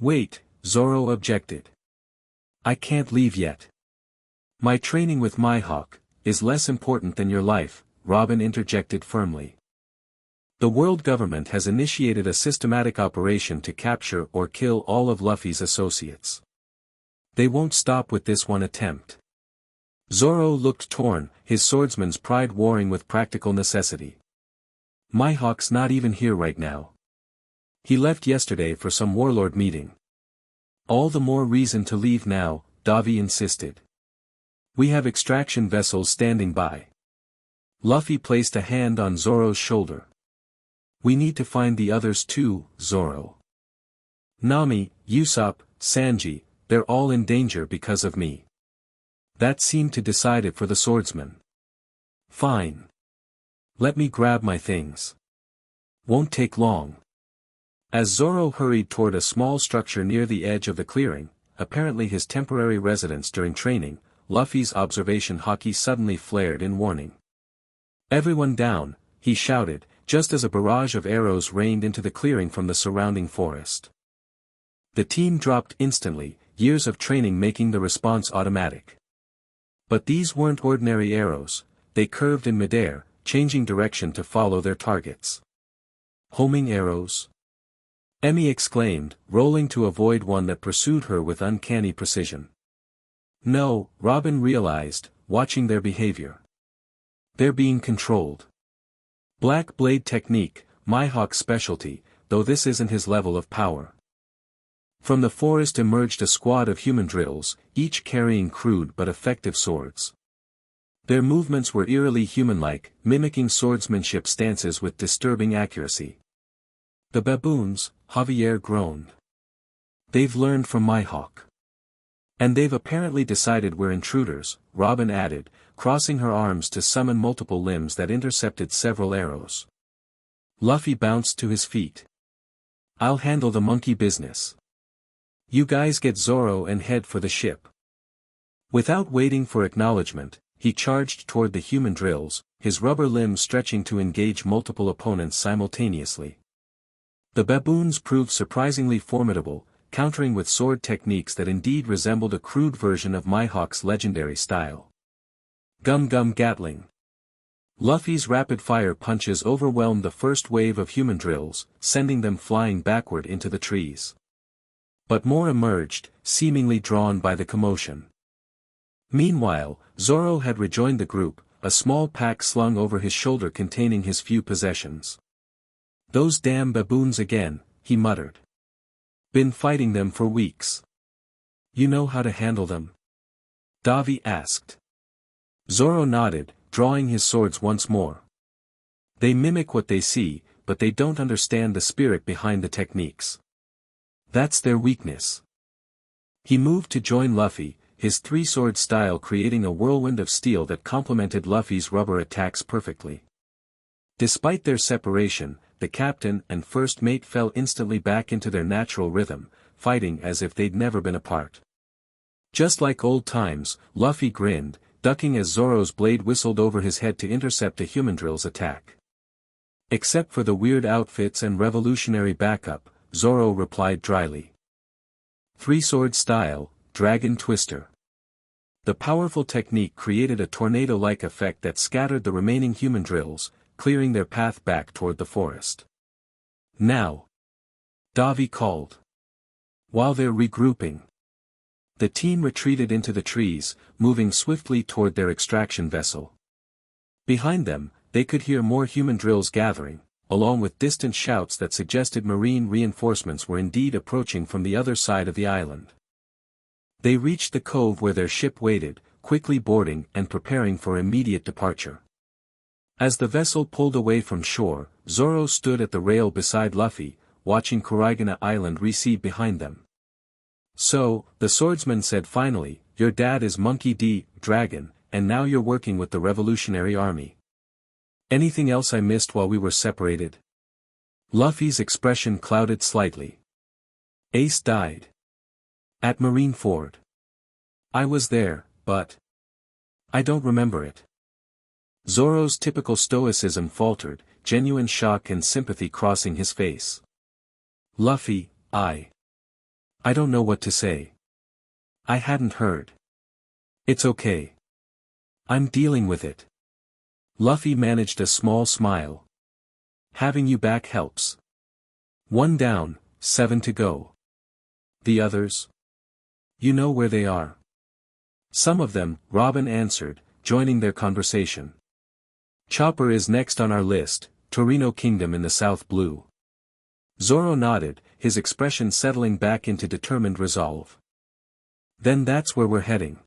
"Wait," Zoro objected. "I can't leave yet. My training with Mihawk is less important than your life," Robin interjected firmly. "The world government has initiated a systematic operation to capture or kill all of Luffy's associates. They won't stop with this one attempt." Zoro looked torn, his swordsman's pride warring with practical necessity. "Mihawk's not even here right now. He left yesterday for some warlord meeting." "All the more reason to leave now," Davi insisted. "We have extraction vessels standing by." Luffy placed a hand on Zoro's shoulder. "We need to find the others too, Zoro. Nami, Usopp, Sanji, they're all in danger because of me." That seemed to decide it for the swordsman. "Fine. Let me grab my things. Won't take long." As Zoro hurried toward a small structure near the edge of the clearing, apparently his temporary residence during training, Luffy's observation haki suddenly flared in warning. "Everyone down," he shouted, just as a barrage of arrows rained into the clearing from the surrounding forest. The team dropped instantly, years of training making the response automatic. But these weren't ordinary arrows, they curved in midair, changing direction to follow their targets. "Homing arrows?" Emmy exclaimed, rolling to avoid one that pursued her with uncanny precision. "No," Robin realized, watching their behavior. "They're being controlled. Black blade technique, Mihawk's specialty, though this isn't his level of power." From the forest emerged a squad of human drills, each carrying crude but effective swords. Their movements were eerily human-like, mimicking swordsmanship stances with disturbing accuracy. "The baboons," Javier groaned. "They've learned from Mihawk. And they've apparently decided we're intruders," Robin added, crossing her arms to summon multiple limbs that intercepted several arrows. Luffy bounced to his feet. "I'll handle the monkey business. You guys get Zoro and head for the ship." Without waiting for acknowledgement, he charged toward the human drills, his rubber limbs stretching to engage multiple opponents simultaneously. The baboons proved surprisingly formidable, countering with sword techniques that indeed resembled a crude version of Mihawk's legendary style. Gum Gum Gatling. Luffy's rapid-fire punches overwhelmed the first wave of human drills, sending them flying backward into the trees. But more emerged, seemingly drawn by the commotion. Meanwhile, Zoro had rejoined the group, a small pack slung over his shoulder containing his few possessions. "Those damn baboons again," he muttered. "Been fighting them for weeks. You know how to handle them?" Davi asked. Zoro nodded, drawing his swords once more. "They mimic what they see, but they don't understand the spirit behind the techniques. That's their weakness." He moved to join Luffy, his three-sword style creating a whirlwind of steel that complemented Luffy's rubber attacks perfectly. Despite their separation, the captain and first mate fell instantly back into their natural rhythm, fighting as if they'd never been apart. Just like old times, Luffy grinned, ducking as Zoro's blade whistled over his head to intercept a humandrill's attack. "Except for the weird outfits and revolutionary backup," Zoro replied dryly. Three-sword style, Dragon Twister. The powerful technique created a tornado-like effect that scattered the remaining humandrills, clearing their path back toward the forest. "Now!" Davi called. While they're regrouping, the team retreated into the trees, moving swiftly toward their extraction vessel. Behind them, they could hear more humandrills gathering, along with distant shouts that suggested marine reinforcements were indeed approaching from the other side of the island. They reached the cove where their ship waited, quickly boarding and preparing for immediate departure. As the vessel pulled away from shore, Zoro stood at the rail beside Luffy, watching Kurigana Island recede behind them. "So," the swordsman said finally, "your dad is Monkey D. Dragon, and now you're working with the Revolutionary Army. Anything else I missed while we were separated?" Luffy's expression clouded slightly. "Ace died. At Marineford. I was there, but I don't remember it." Zoro's typical stoicism faltered, genuine shock and sympathy crossing his face. "Luffy, I don't know what to say. I hadn't heard." "It's okay. I'm dealing with it." Luffy managed a small smile. "Having you back helps. 1 down, 7 to go. The others? You know where they are." "Some of them," Robin answered, joining their conversation. "Chopper is next on our list, Torino Kingdom in the South Blue." Zoro nodded, his expression settling back into determined resolve. "Then that's where we're heading.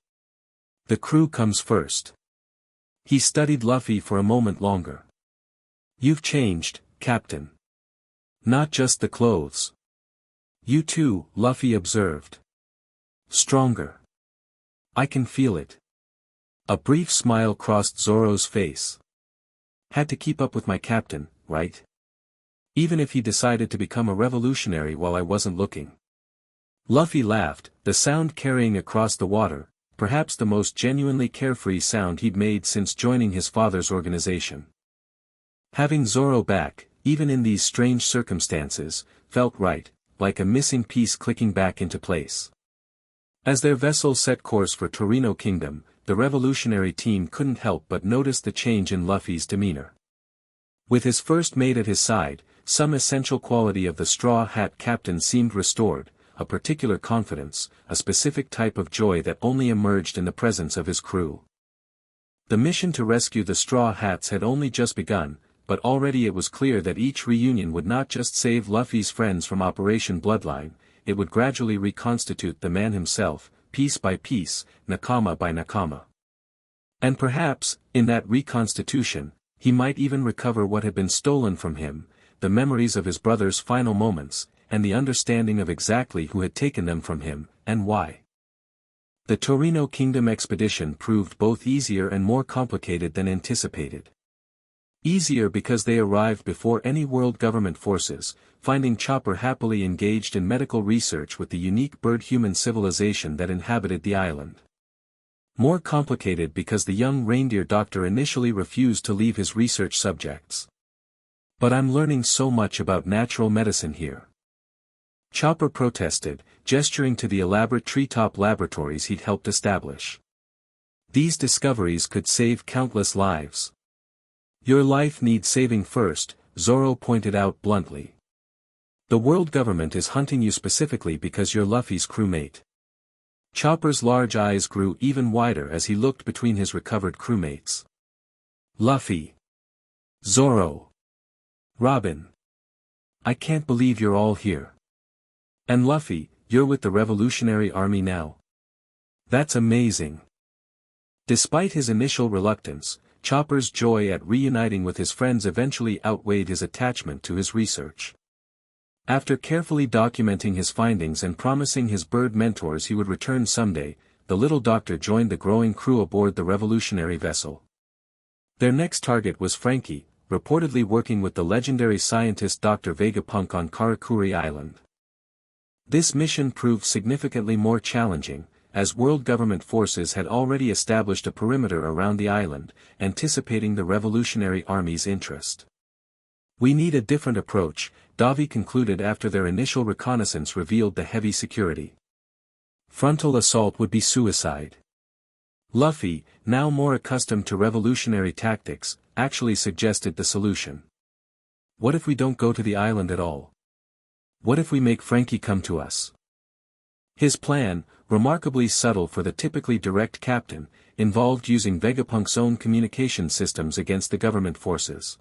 The crew comes first." He studied Luffy for a moment longer. "You've changed, Captain. Not just the clothes. You too," Luffy observed. "Stronger. I can feel it." A brief smile crossed Zoro's face. "Had to keep up with my captain, right? Even if he decided to become a revolutionary while I wasn't looking." Luffy laughed, the sound carrying across the water, perhaps the most genuinely carefree sound he'd made since joining his father's organization. Having Zoro back, even in these strange circumstances, felt right, like a missing piece clicking back into place. As their vessel set course for Torino Kingdom, the revolutionary team couldn't help but notice the change in Luffy's demeanor. With his first mate at his side, some essential quality of the Straw Hat Captain seemed restored, a particular confidence, a specific type of joy that only emerged in the presence of his crew. The mission to rescue the Straw Hats had only just begun, but already it was clear that each reunion would not just save Luffy's friends from Operation Bloodline, it would gradually reconstitute the man himself, piece by piece, nakama by nakama. And perhaps, in that reconstitution, he might even recover what had been stolen from him, the memories of his brother's final moments, and the understanding of exactly who had taken them from him, and why. The Torino Kingdom expedition proved both easier and more complicated than anticipated. Easier because they arrived before any world government forces, finding Chopper happily engaged in medical research with the unique bird-human civilization that inhabited the island. More complicated because the young reindeer doctor initially refused to leave his research subjects. But I'm learning so much about natural medicine here. Chopper protested, gesturing to the elaborate treetop laboratories he'd helped establish. These discoveries could save countless lives. Your life needs saving first, Zoro pointed out bluntly. The world government is hunting you specifically because you're Luffy's crewmate. Chopper's large eyes grew even wider as he looked between his recovered crewmates. Luffy. Zoro. Robin. I can't believe you're all here. And Luffy, you're with the Revolutionary Army now. That's amazing. Despite his initial reluctance, Chopper's joy at reuniting with his friends eventually outweighed his attachment to his research. After carefully documenting his findings and promising his bird mentors he would return someday, the little doctor joined the growing crew aboard the revolutionary vessel. Their next target was Frankie, reportedly working with the legendary scientist Dr. Vegapunk on Karakuri Island. This mission proved significantly more challenging, as world government forces had already established a perimeter around the island, anticipating the Revolutionary Army's interest. We need a different approach, Davi concluded after their initial reconnaissance revealed the heavy security. Frontal assault would be suicide. Luffy, now more accustomed to revolutionary tactics, actually suggested the solution. What if we don't go to the island at all? What if we make Frankie come to us? His plan, remarkably subtle for the typically direct captain, involved using Vegapunk's own communication systems against the government forces.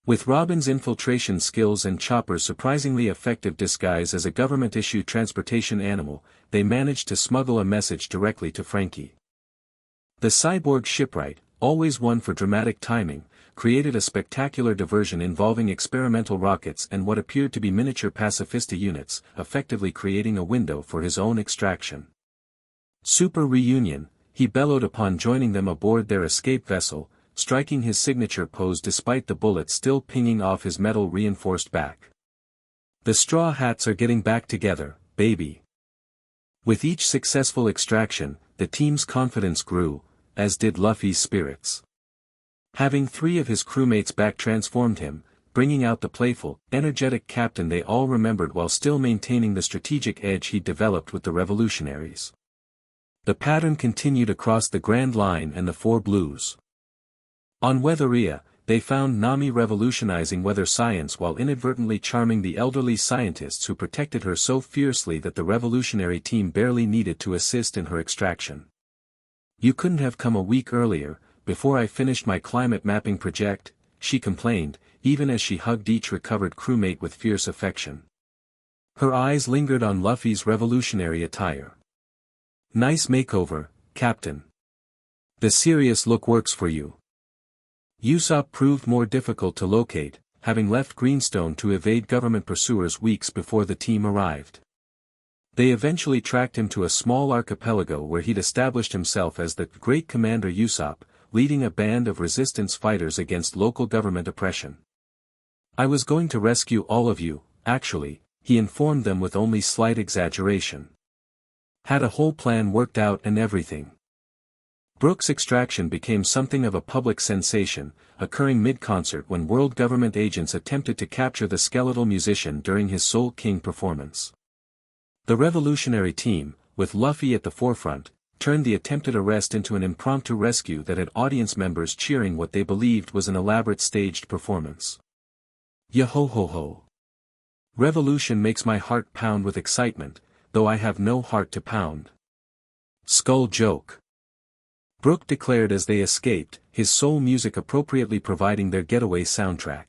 With Robin's infiltration skills and Chopper's surprisingly effective disguise as a government-issue transportation animal, they managed to smuggle a message directly to Frankie. The cyborg shipwright, always one for dramatic timing, created a spectacular diversion involving experimental rockets and what appeared to be miniature pacifista units, effectively creating a window for his own extraction. Super reunion, he bellowed upon joining them aboard their escape vessel, striking his signature pose despite the bullets still pinging off his metal-reinforced back. The Straw Hats are getting back together, baby. With each successful extraction, the team's confidence grew, as did Luffy's spirits. Having 3 of his crewmates back transformed him, bringing out the playful, energetic captain they all remembered while still maintaining the strategic edge he'd developed with the revolutionaries. The pattern continued across the Grand Line and the Four Blues. On Weatheria, they found Nami revolutionizing weather science while inadvertently charming the elderly scientists who protected her so fiercely that the revolutionary team barely needed to assist in her extraction. You couldn't have come a week earlier, before I finished my climate mapping project, she complained, even as she hugged each recovered crewmate with fierce affection. Her eyes lingered on Luffy's revolutionary attire. Nice makeover, Captain. The serious look works for you. Usopp proved more difficult to locate, having left Greenstone to evade government pursuers weeks before the team arrived. They eventually tracked him to a small archipelago where he'd established himself as the Great Commander Usopp, leading a band of resistance fighters against local government oppression. I was going to rescue all of you, actually, he informed them with only slight exaggeration. Had a whole plan worked out and everything. Brook's extraction became something of a public sensation, occurring mid-concert when world government agents attempted to capture the skeletal musician during his Soul King performance. The revolutionary team, with Luffy at the forefront, turned the attempted arrest into an impromptu rescue that had audience members cheering what they believed was an elaborate staged performance. Yo-ho-ho-ho. Revolution makes my heart pound with excitement, though I have no heart to pound. Skull joke. Brook declared as they escaped, his soul music appropriately providing their getaway soundtrack.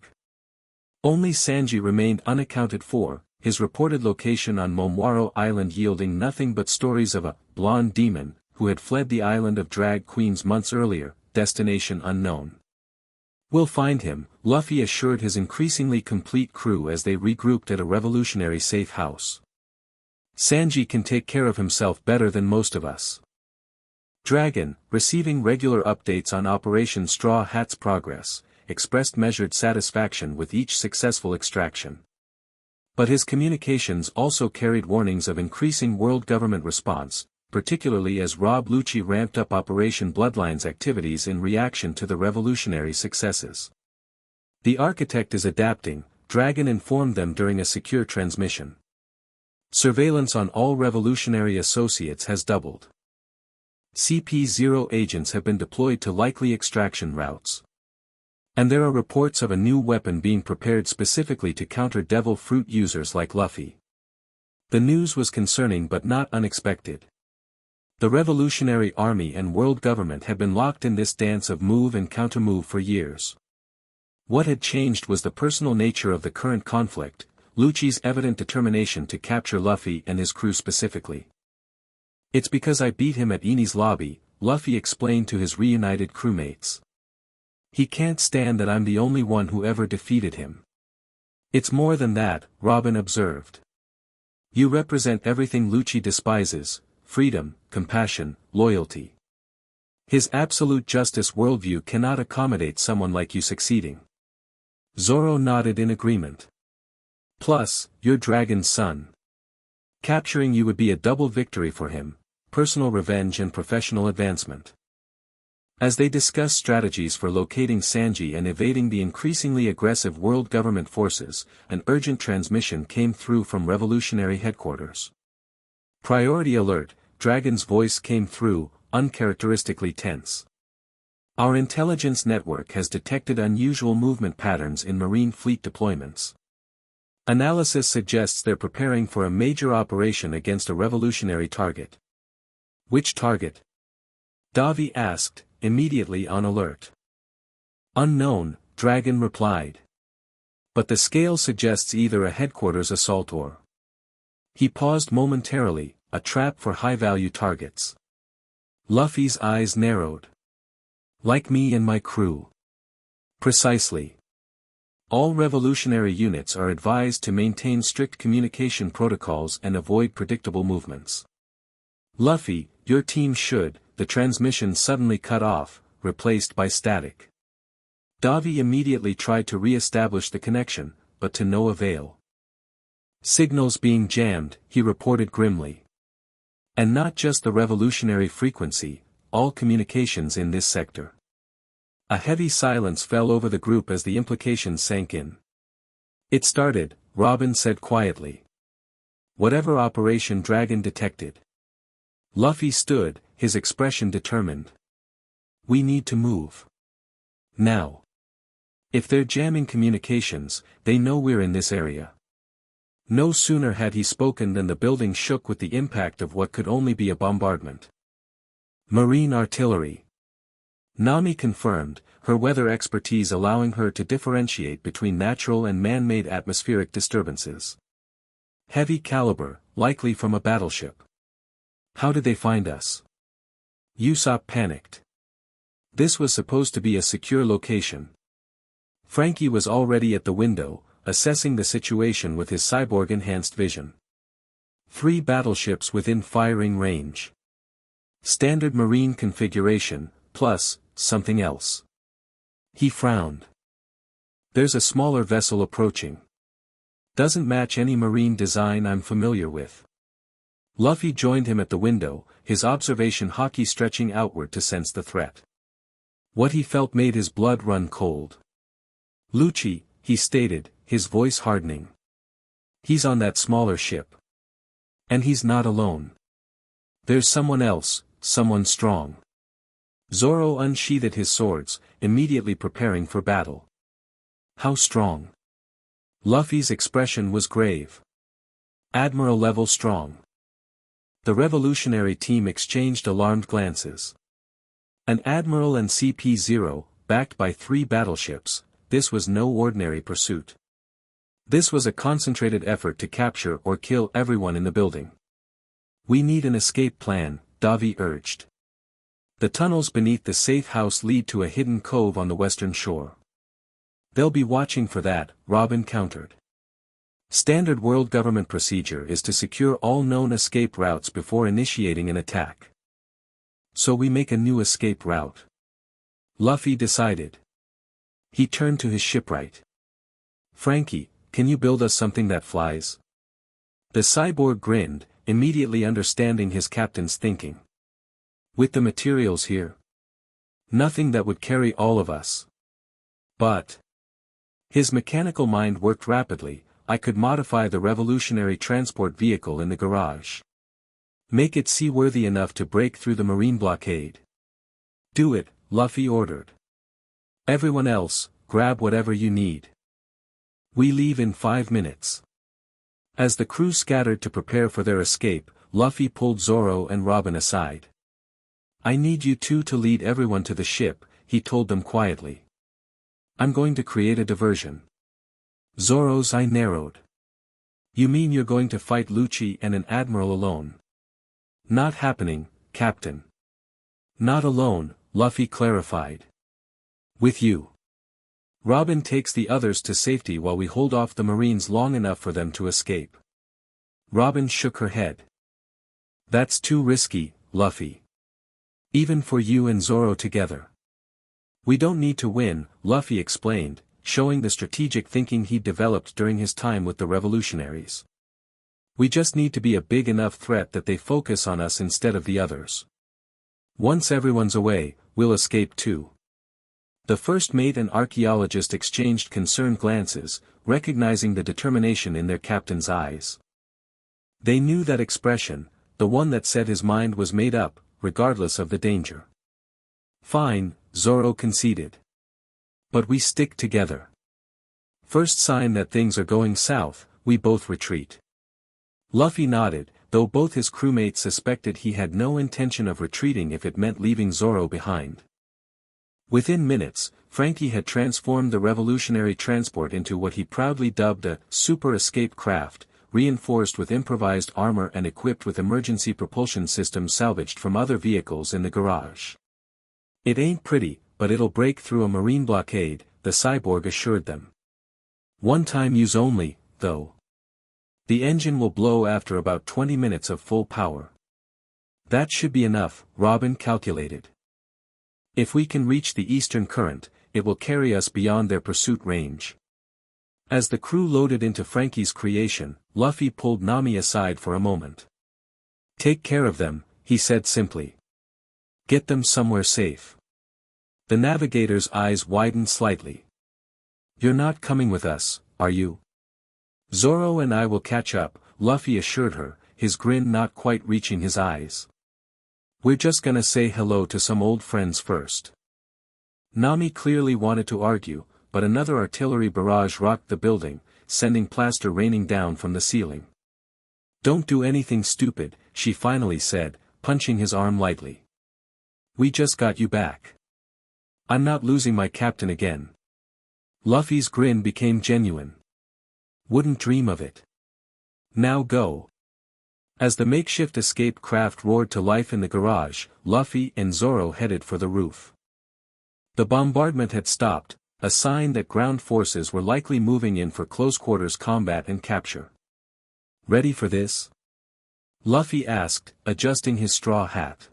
Only Sanji remained unaccounted for, his reported location on Momwaro Island yielding nothing but stories of a blonde demon, who had fled the island of drag queens months earlier, destination unknown. We'll find him, Luffy assured his increasingly complete crew as they regrouped at a revolutionary safe house. Sanji can take care of himself better than most of us. Dragon, receiving regular updates on Operation Straw Hat's progress, expressed measured satisfaction with each successful extraction. But his communications also carried warnings of increasing world government response, particularly as Rob Lucci ramped up Operation Bloodline's activities in reaction to the revolutionary successes. The architect is adapting, Dragon informed them during a secure transmission. Surveillance on all revolutionary associates has doubled. CP0 agents have been deployed to likely extraction routes. And there are reports of a new weapon being prepared specifically to counter devil fruit users like Luffy. The news was concerning but not unexpected. The Revolutionary Army and world government had been locked in this dance of move and countermove for years. What had changed was the personal nature of the current conflict, Lucci's evident determination to capture Luffy and his crew specifically. "It's because I beat him at Eni's lobby," Luffy explained to his reunited crewmates. "He can't stand that I'm the only one who ever defeated him." "It's more than that," Robin observed. "You represent everything Lucci despises: freedom, compassion, loyalty. His absolute justice worldview cannot accommodate someone like you succeeding." Zoro nodded in agreement. "Plus, you're Dragon's son. Capturing you would be a double victory for him, personal revenge and professional advancement." As they discussed strategies for locating Sanji and evading the increasingly aggressive world government forces, an urgent transmission came through from Revolutionary Headquarters. "Priority alert," Dragon's voice came through, uncharacteristically tense. "Our intelligence network has detected unusual movement patterns in Marine Fleet deployments. Analysis suggests they're preparing for a major operation against a revolutionary target." "Which target?" Davi asked, immediately on alert. "Unknown," Dragon replied. "But the scale suggests either a headquarters assault or..." He paused momentarily, "a trap for high-value targets." Luffy's eyes narrowed. "Like me and my crew." "Precisely. All revolutionary units are advised to maintain strict communication protocols and avoid predictable movements. Luffy, your team should..." The transmission suddenly cut off, replaced by static. Davi immediately tried to re-establish the connection, but to no avail. "Signals being jammed," he reported grimly. "And not just the revolutionary frequency, all communications in this sector." A heavy silence fell over the group as the implications sank in. "It started," Robin said quietly. "Whatever Operation Dragon detected." Luffy stood, his expression determined. "We need to move. Now. If they're jamming communications, they know we're in this area." No sooner had he spoken than the building shook with the impact of what could only be a bombardment. "Marine artillery." Nami confirmed, her weather expertise allowing her to differentiate between natural and man-made atmospheric disturbances. "Heavy caliber, likely from a battleship." "How did they find us?" Usopp panicked. This was supposed to be a secure location. Frankie was already at the window, assessing the situation with his cyborg-enhanced vision. 3 battleships within firing range. Standard marine configuration, plus, something else. He frowned. "There's a smaller vessel approaching. Doesn't match any marine design I'm familiar with." Luffy joined him at the window, his observation haki stretching outward to sense the threat. What he felt made his blood run cold. "Lucci," he stated, his voice hardening. "He's on that smaller ship. And he's not alone. There's someone else, someone strong." Zoro unsheathed his swords, immediately preparing for battle. "How strong?" Luffy's expression was grave. "Admiral-level strong." The revolutionary team exchanged alarmed glances. An admiral and CP0, backed by 3 battleships, this was no ordinary pursuit. This was a concentrated effort to capture or kill everyone in the building. "We need an escape plan," Davi urged. "The tunnels beneath the safe house lead to a hidden cove on the western shore." "They'll be watching for that," Robin countered. "Standard world government procedure is to secure all known escape routes before initiating an attack. So we make a new escape route." Luffy decided. He turned to his shipwright. "Frankie, can you build us something that flies?" The cyborg grinned, immediately understanding his captain's thinking. "With the materials here? Nothing that would carry all of us. But His mechanical mind worked rapidly. I could modify the revolutionary transport vehicle in the garage. Make it seaworthy enough to break through the marine blockade. Do it, Luffy ordered. Everyone else, grab whatever you need. We leave in 5 minutes. As the crew scattered to prepare for their escape, Luffy pulled Zoro and Robin aside. I need you two to lead everyone to the ship, he told them quietly. I'm going to create a diversion. Zoro's eye narrowed. You mean you're going to fight Lucci and an admiral alone? Not happening, Captain. Not alone, Luffy clarified. With you. Robin takes the others to safety while we hold off the Marines long enough for them to escape. Robin shook her head. That's too risky, Luffy. Even for you and Zoro together. We don't need to win, Luffy explained, showing the strategic thinking he'd developed during his time with the revolutionaries. We just need to be a big enough threat that they focus on us instead of the others. Once everyone's away, we'll escape too. The first mate and archaeologist exchanged concerned glances, recognizing the determination in their captain's eyes. They knew that expression, the one that said his mind was made up, regardless of the danger. Fine, Zoro conceded. But we stick together. First sign that things are going south, we both retreat. Luffy nodded, though both his crewmates suspected he had no intention of retreating if it meant leaving Zoro behind. Within minutes, Franky had transformed the revolutionary transport into what he proudly dubbed a super escape craft, reinforced with improvised armor and equipped with emergency propulsion systems salvaged from other vehicles in the garage. It ain't pretty, but it'll break through a marine blockade, the cyborg assured them. One-time use only, though. The engine will blow after about 20 minutes of full power. That should be enough, Robin calculated. If we can reach the eastern current, it will carry us beyond their pursuit range. As the crew loaded into Franky's creation, Luffy pulled Nami aside for a moment. Take care of them, he said simply. Get them somewhere safe. The navigator's eyes widened slightly. You're not coming with us, are you? Zoro and I will catch up, Luffy assured her, his grin not quite reaching his eyes. We're just gonna say hello to some old friends first. Nami clearly wanted to argue, but another artillery barrage rocked the building, sending plaster raining down from the ceiling. Don't do anything stupid, she finally said, punching his arm lightly. We just got you back. I'm not losing my captain again. Luffy's grin became genuine. Wouldn't dream of it. Now go. As the makeshift escape craft roared to life in the garage, Luffy and Zoro headed for the roof. The bombardment had stopped, a sign that ground forces were likely moving in for close-quarters combat and capture. Ready for this? Luffy asked, adjusting his straw hat.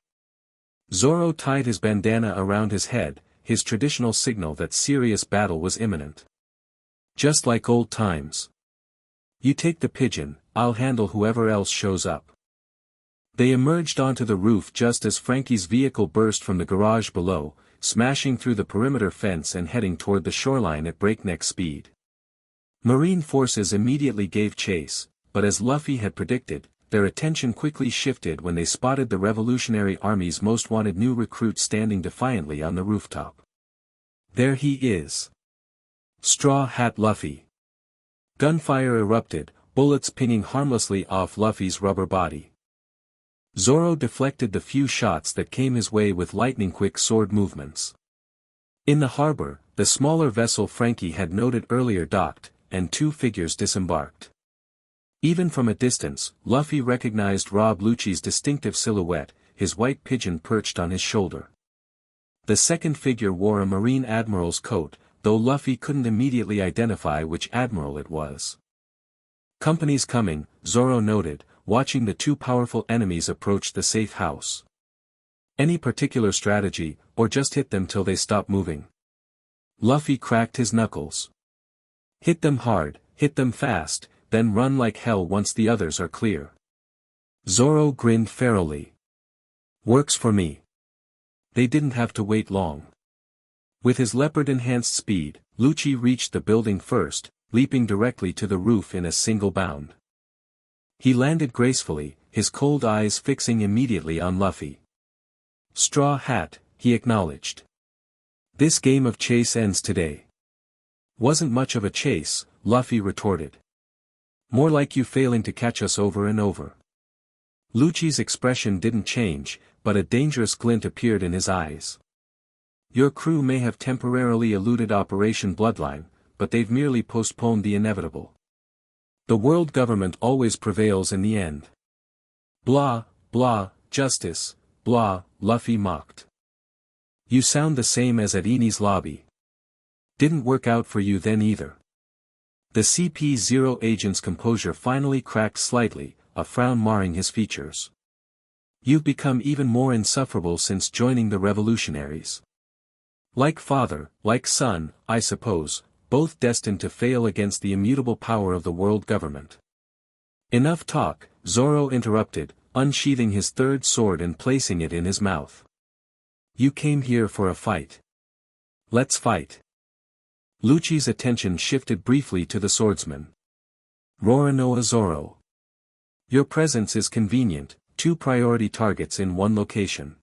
Zoro tied his bandana around his head, his traditional signal that serious battle was imminent. Just like old times. You take the pigeon, I'll handle whoever else shows up. They emerged onto the roof just as Franky's vehicle burst from the garage below, smashing through the perimeter fence and heading toward the shoreline at breakneck speed. Marine forces immediately gave chase, but as Luffy had predicted, their attention quickly shifted when they spotted the Revolutionary Army's most wanted new recruit standing defiantly on the rooftop. There he is. Straw Hat Luffy. Gunfire erupted, bullets pinging harmlessly off Luffy's rubber body. Zoro deflected the few shots that came his way with lightning-quick sword movements. In the harbor, the smaller vessel Franky had noted earlier docked, and two figures disembarked. Even from a distance, Luffy recognized Rob Lucci's distinctive silhouette, his white pigeon perched on his shoulder. The second figure wore a Marine Admiral's coat, though Luffy couldn't immediately identify which admiral it was. Company's coming, Zoro noted, watching the two powerful enemies approach the safe house. Any particular strategy, or just hit them till they stop moving? Luffy cracked his knuckles. Hit them hard, hit them fast, then run like hell once the others are clear. Zoro grinned ferally. Works for me. They didn't have to wait long. With his leopard-enhanced speed, Lucci reached the building first, leaping directly to the roof in a single bound. He landed gracefully, his cold eyes fixing immediately on Luffy. "Straw Hat," he acknowledged. "This game of chase ends today." "Wasn't much of a chase," Luffy retorted. "More like you failing to catch us over and over." Lucci's expression didn't change, but a dangerous glint appeared in his eyes. "Your crew may have temporarily eluded Operation Bloodline, but they've merely postponed the inevitable. The world government always prevails in the end." "Blah, blah, justice, blah," Luffy mocked. "You sound the same as at Eni's lobby. Didn't work out for you then either." The CP0 agent's composure finally cracked slightly, a frown marring his features. "You've become even more insufferable since joining the revolutionaries. Like father, like son, I suppose, both destined to fail against the immutable power of the world government." "Enough talk," Zoro interrupted, unsheathing his third sword and placing it in his mouth. "You came here for a fight. Let's fight." Lucci's attention shifted briefly to the swordsman. "Roronoa Zoro. Your presence is convenient, 2 priority targets in one location.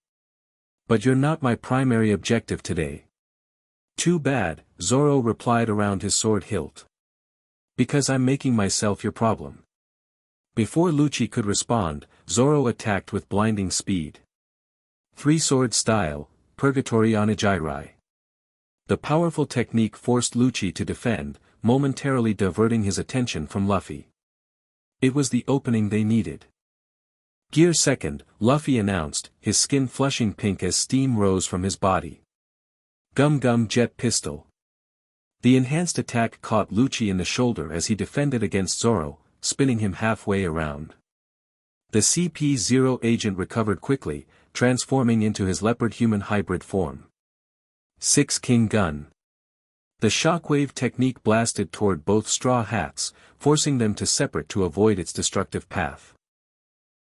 But you're not my primary objective today." "Too bad," Zoro replied around his sword hilt. "Because I'm making myself your problem." Before Lucci could respond, Zoro attacked with blinding speed. Three-sword style, Purgatory Onigiri. The powerful technique forced Lucci to defend, momentarily diverting his attention from Luffy. It was the opening they needed. "Gear second," Luffy announced, his skin flushing pink as steam rose from his body. Gum Gum Jet Pistol. The enhanced attack caught Lucci in the shoulder as he defended against Zoro, spinning him halfway around. The CP0 agent recovered quickly, transforming into his leopard-human hybrid form. 6 King Gun. The shockwave technique blasted toward both Straw Hats, forcing them to separate to avoid its destructive path.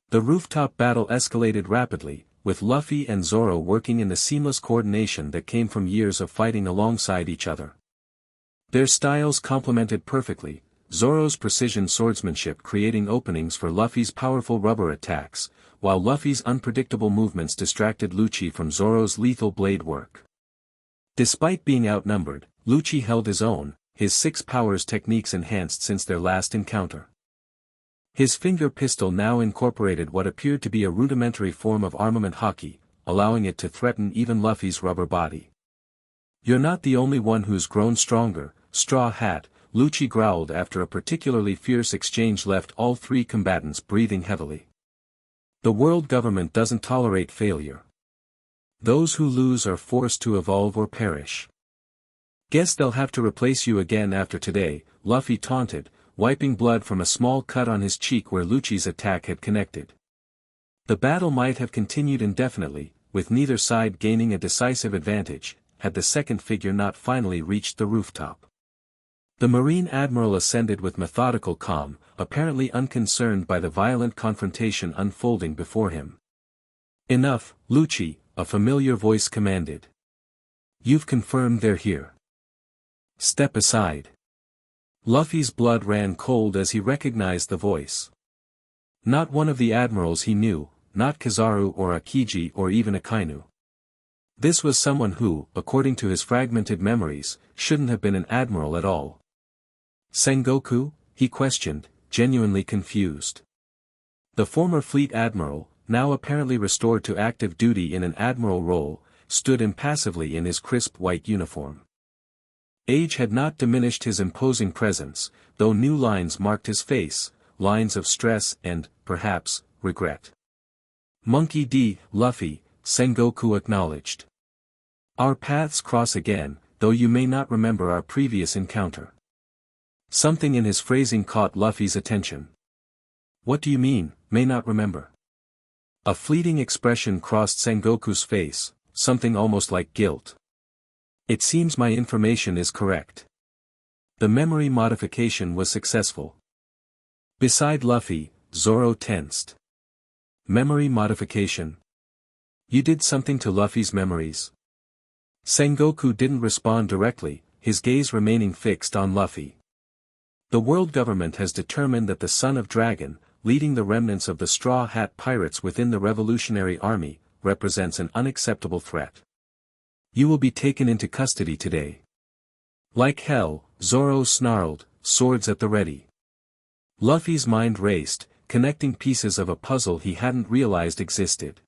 The rooftop battle escalated rapidly, with Luffy and Zoro working in the seamless coordination that came from years of fighting alongside each other. Their styles complemented perfectly, Zoro's precision swordsmanship creating openings for Luffy's powerful rubber attacks, while Luffy's unpredictable movements distracted Lucci from Zoro's lethal blade work. Despite being outnumbered, Lucci held his own, his 6 powers techniques enhanced since their last encounter. His finger pistol now incorporated what appeared to be a rudimentary form of armament hockey, allowing it to threaten even Luffy's rubber body. "You're not the only one who's grown stronger, Straw Hat," Lucci growled after a particularly fierce exchange left all 3 combatants breathing heavily. "The world government doesn't tolerate failure. Those who lose are forced to evolve or perish. Guess they'll have to replace you again after today," Luffy taunted, wiping blood from a small cut on his cheek where Lucci's attack had connected. The battle might have continued indefinitely, with neither side gaining a decisive advantage, had the second figure not finally reached the rooftop. The Marine Admiral ascended with methodical calm, apparently unconcerned by the violent confrontation unfolding before him. "Enough, Lucci," a familiar voice commanded. "You've confirmed they're here. Step aside." Luffy's blood ran cold as he recognized the voice. Not one of the admirals he knew, not Kizaru or Akiji or even Akainu. This was someone who, according to his fragmented memories, shouldn't have been an admiral at all. "Sengoku?" he questioned, genuinely confused. The former fleet admiral, now apparently restored to active duty in an admiral role, stood impassively in his crisp white uniform. Age had not diminished his imposing presence, though new lines marked his face, lines of stress and, perhaps, regret. "Monkey D. Luffy," Sengoku acknowledged. "Our paths cross again, though you may not remember our previous encounter." Something in his phrasing caught Luffy's attention. "What do you mean, may not remember?" A fleeting expression crossed Sengoku's face, something almost like guilt. "It seems my information is correct. The memory modification was successful." Beside Luffy, Zoro tensed. "Memory modification? You did something to Luffy's memories?" Sengoku didn't respond directly, his gaze remaining fixed on Luffy. The world government has determined that the Son of Dragon, leading the remnants of the Straw Hat Pirates within the Revolutionary Army, represents an unacceptable threat. You will be taken into custody today. Like hell, Zoro snarled, swords at the ready. Luffy's mind raced, connecting pieces of a puzzle he hadn't realized existed.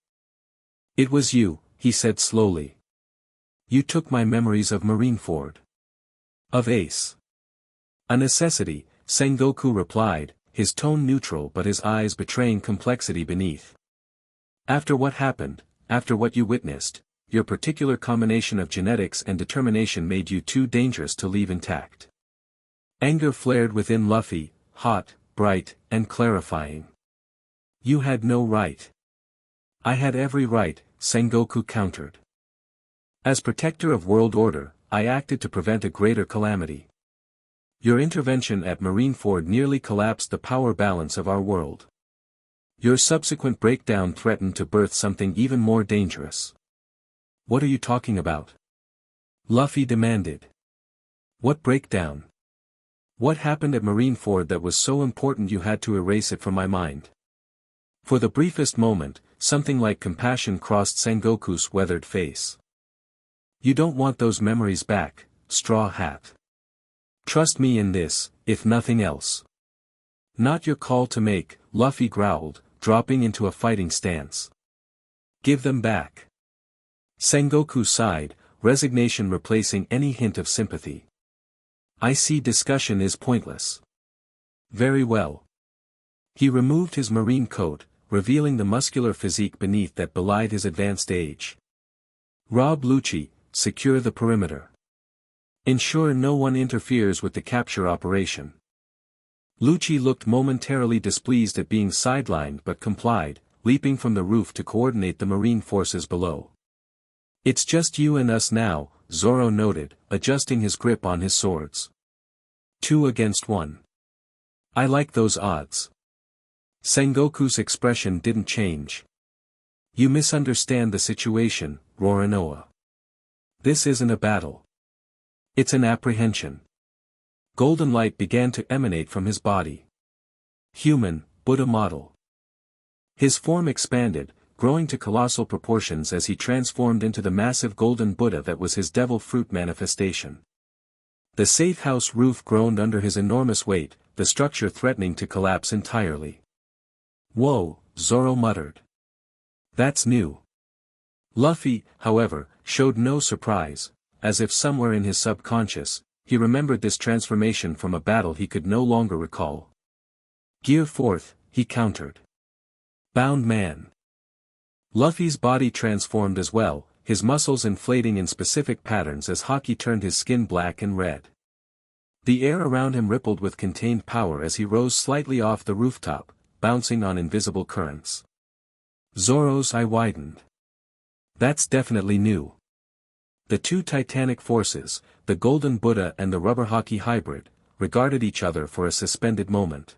It was you, he said slowly. You took my memories of Marineford. Of Ace. A necessity, Sengoku replied, his tone neutral but his eyes betraying complexity beneath. After what happened, after what you witnessed, your particular combination of genetics and determination made you too dangerous to leave intact. Anger flared within Luffy, hot, bright, and clarifying. You had no right. I had every right, Sengoku countered. As protector of world order, I acted to prevent a greater calamity. Your intervention at Marineford nearly collapsed the power balance of our world. Your subsequent breakdown threatened to birth something even more dangerous. What are you talking about? Luffy demanded. What breakdown? What happened at Marineford that was so important you had to erase it from my mind? For the briefest moment, something like compassion crossed Sengoku's weathered face. You don't want those memories back, Straw Hat. Trust me in this, if nothing else. Not your call to make, Luffy growled, dropping into a fighting stance. Give them back. Sengoku sighed, resignation replacing any hint of sympathy. I see discussion is pointless. Very well. He removed his marine coat, revealing the muscular physique beneath that belied his advanced age. Rob Lucci, secure the perimeter. Ensure no one interferes with the capture operation. Lucci looked momentarily displeased at being sidelined but complied, leaping from the roof to coordinate the marine forces below. It's just you and us now, Zoro noted, adjusting his grip on his swords. 2 against 1. I like those odds. Sengoku's expression didn't change. You misunderstand the situation, Roronoa. This isn't a battle. It's an apprehension. Golden light began to emanate from his body. Human, Buddha model. His form expanded, growing to colossal proportions as he transformed into the massive golden Buddha that was his devil fruit manifestation. The safe house roof groaned under his enormous weight, the structure threatening to collapse entirely. Whoa, Zoro muttered. That's new. Luffy, however, showed no surprise, as if somewhere in his subconscious, he remembered this transformation from a battle he could no longer recall. Gear forth, he countered. Bound man. Luffy's body transformed as well, his muscles inflating in specific patterns as Haki turned his skin black and red. The air around him rippled with contained power as he rose slightly off the rooftop, bouncing on invisible currents. Zoro's eye widened. That's definitely new. The two titanic forces, the Golden Buddha and the Rubber Haki hybrid, regarded each other for a suspended moment.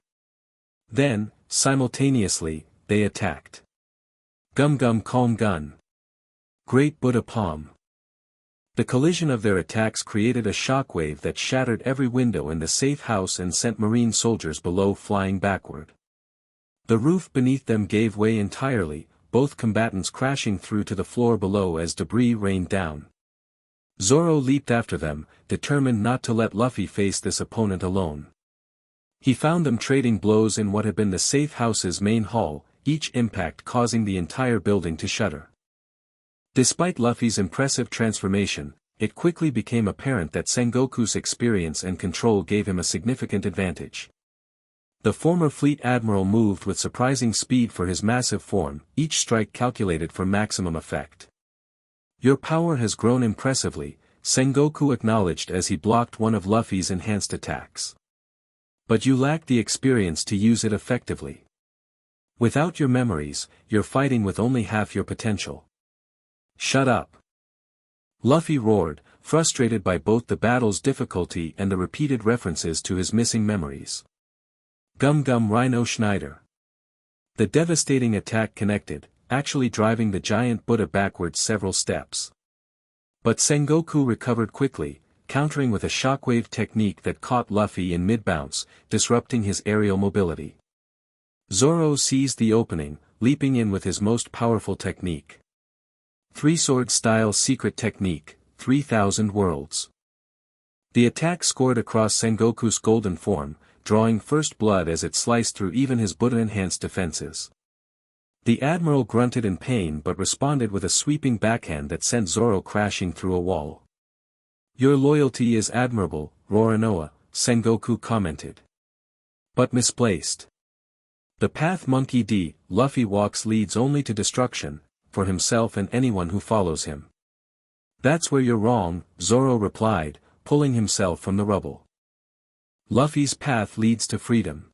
Then, simultaneously, they attacked. Gum Gum Calm Gun. Great Buddha Palm. The collision of their attacks created a shockwave that shattered every window in the safe house and sent marine soldiers below flying backward. The roof beneath them gave way entirely, both combatants crashing through to the floor below as debris rained down. Zoro leaped after them, determined not to let Luffy face this opponent alone. He found them trading blows in what had been the safe house's main hall, each impact causing the entire building to shudder. Despite Luffy's impressive transformation, it quickly became apparent that Sengoku's experience and control gave him a significant advantage. The former fleet admiral moved with surprising speed for his massive form, each strike calculated for maximum effect. Your power has grown impressively, Sengoku acknowledged as he blocked one of Luffy's enhanced attacks. But you lack the experience to use it effectively. Without your memories, you're fighting with only half your potential. Shut up. Luffy roared, frustrated by both the battle's difficulty and the repeated references to his missing memories. Gum Gum Rhino Schneider. The devastating attack connected, actually driving the giant Buddha backwards several steps. But Sengoku recovered quickly, countering with a shockwave technique that caught Luffy in mid-bounce, disrupting his aerial mobility. Zoro seized the opening, leaping in with his most powerful technique. Three-sword-style secret technique, 3,000 worlds. The attack scored across Sengoku's golden form, drawing first blood as it sliced through even his Buddha-enhanced defenses. The Admiral grunted in pain but responded with a sweeping backhand that sent Zoro crashing through a wall. "Your loyalty is admirable, Roronoa," Sengoku commented. "But misplaced. The path Monkey D. Luffy walks leads only to destruction, for himself and anyone who follows him." "That's where you're wrong," Zoro replied, pulling himself from the rubble. "Luffy's path leads to freedom.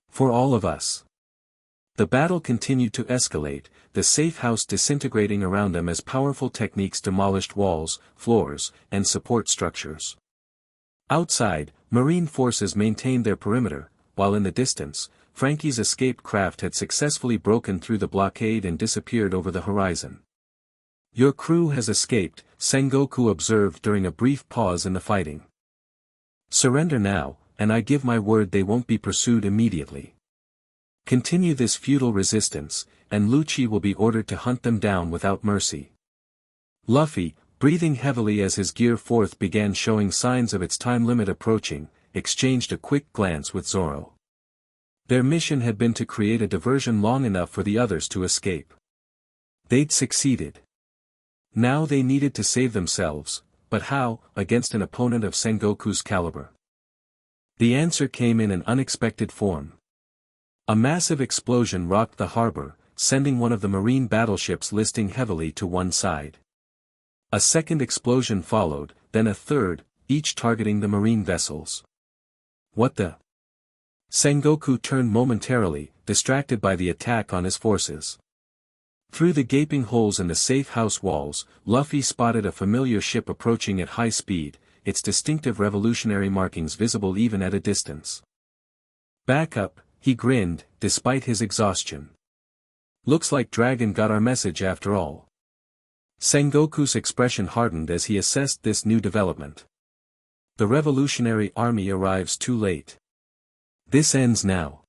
For all of us." The battle continued to escalate, the safe house disintegrating around them as powerful techniques demolished walls, floors, and support structures. Outside, Marine forces maintained their perimeter, while in the distance, Frankie's escaped craft had successfully broken through the blockade and disappeared over the horizon. "Your crew has escaped," Sengoku observed during a brief pause in the fighting. "Surrender now, and I give my word they won't be pursued immediately. Continue this futile resistance, and Lucci will be ordered to hunt them down without mercy." Luffy, breathing heavily as his Gear 4th began showing signs of its time limit approaching, exchanged a quick glance with Zoro. Their mission had been to create a diversion long enough for the others to escape. They'd succeeded. Now they needed to save themselves, but how, against an opponent of Sengoku's caliber? The answer came in an unexpected form. A massive explosion rocked the harbor, sending one of the marine battleships listing heavily to one side. A second explosion followed, then a third, each targeting the marine vessels. "What the?" Sengoku turned momentarily, distracted by the attack on his forces. Through the gaping holes in the safe house walls, Luffy spotted a familiar ship approaching at high speed, its distinctive revolutionary markings visible even at a distance. "Back up," he grinned, despite his exhaustion. "Looks like Dragon got our message after all." Sengoku's expression hardened as he assessed this new development. The Revolutionary Army arrives too late. This ends now.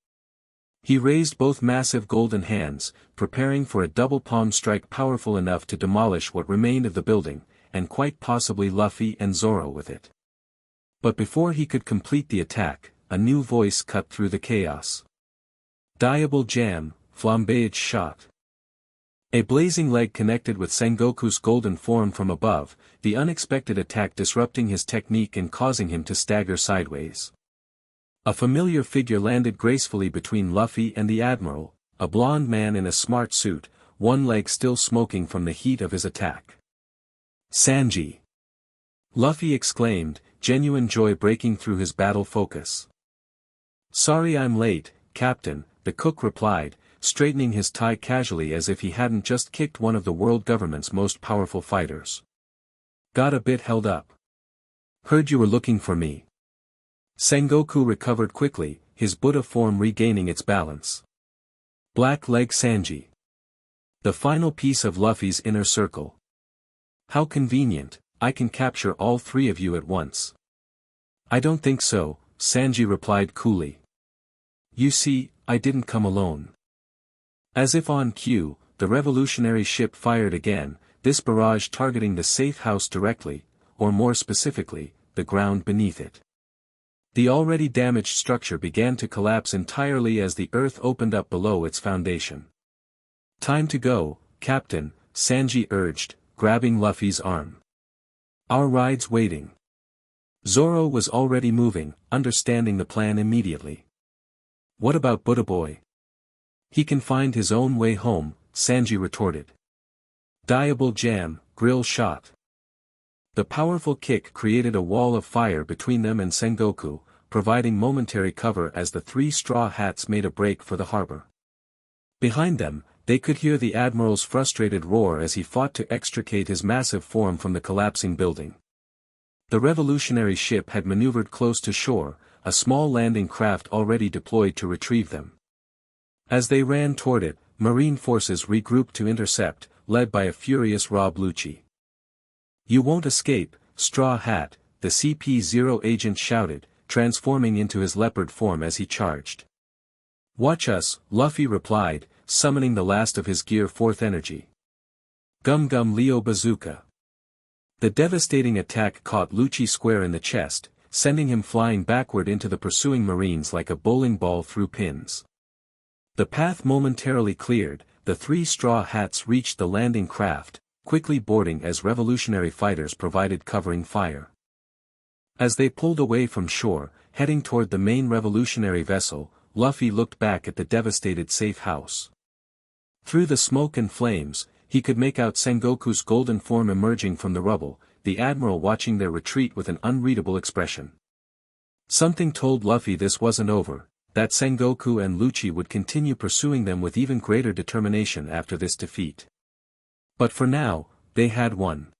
He raised both massive golden hands, preparing for a double palm strike powerful enough to demolish what remained of the building, and quite possibly Luffy and Zoro with it. But before he could complete the attack, a new voice cut through the chaos. "Diable jam, flambeage shot." A blazing leg connected with Sengoku's golden form from above, the unexpected attack disrupting his technique and causing him to stagger sideways. A familiar figure landed gracefully between Luffy and the Admiral, a blond man in a smart suit, one leg still smoking from the heat of his attack. "Sanji!" Luffy exclaimed, genuine joy breaking through his battle focus. "Sorry I'm late, Captain," the cook replied, straightening his tie casually as if he hadn't just kicked one of the world government's most powerful fighters. "Got a bit held up. Heard you were looking for me." Sengoku recovered quickly, his Buddha form regaining its balance. "Black Leg Sanji. The final piece of Luffy's inner circle. How convenient, I can capture all three of you at once." "I don't think so," Sanji replied coolly. "You see, I didn't come alone." As if on cue, the revolutionary ship fired again, this barrage targeting the safe house directly, or more specifically, the ground beneath it. The already damaged structure began to collapse entirely as the earth opened up below its foundation. "Time to go, Captain," Sanji urged, grabbing Luffy's arm. "Our ride's waiting." Zoro was already moving, understanding the plan immediately. "What about Buddha Boy?" "He can find his own way home," Sanji retorted. "Diable jam, grill shot." The powerful kick created a wall of fire between them and Sengoku, providing momentary cover as the three straw hats made a break for the harbor. Behind them, they could hear the Admiral's frustrated roar as he fought to extricate his massive form from the collapsing building. The revolutionary ship had maneuvered close to shore, a small landing craft already deployed to retrieve them. As they ran toward it, Marine forces regrouped to intercept, led by a furious Rob Lucci. "You won't escape, Straw Hat," the CP0 agent shouted, transforming into his leopard form as he charged. "Watch us," Luffy replied, summoning the last of his Gear 4th energy. Gum Gum Leo Bazooka. The devastating attack caught Lucci square in the chest, sending him flying backward into the pursuing marines like a bowling ball through pins. The path momentarily cleared, the 3 straw hats reached the landing craft, quickly boarding as revolutionary fighters provided covering fire. As they pulled away from shore, heading toward the main revolutionary vessel, Luffy looked back at the devastated safe house. Through the smoke and flames, he could make out Sengoku's golden form emerging from the rubble, the admiral watching their retreat with an unreadable expression. Something told Luffy this wasn't over, that Sengoku and Lucci would continue pursuing them with even greater determination after this defeat. But for now, they had won.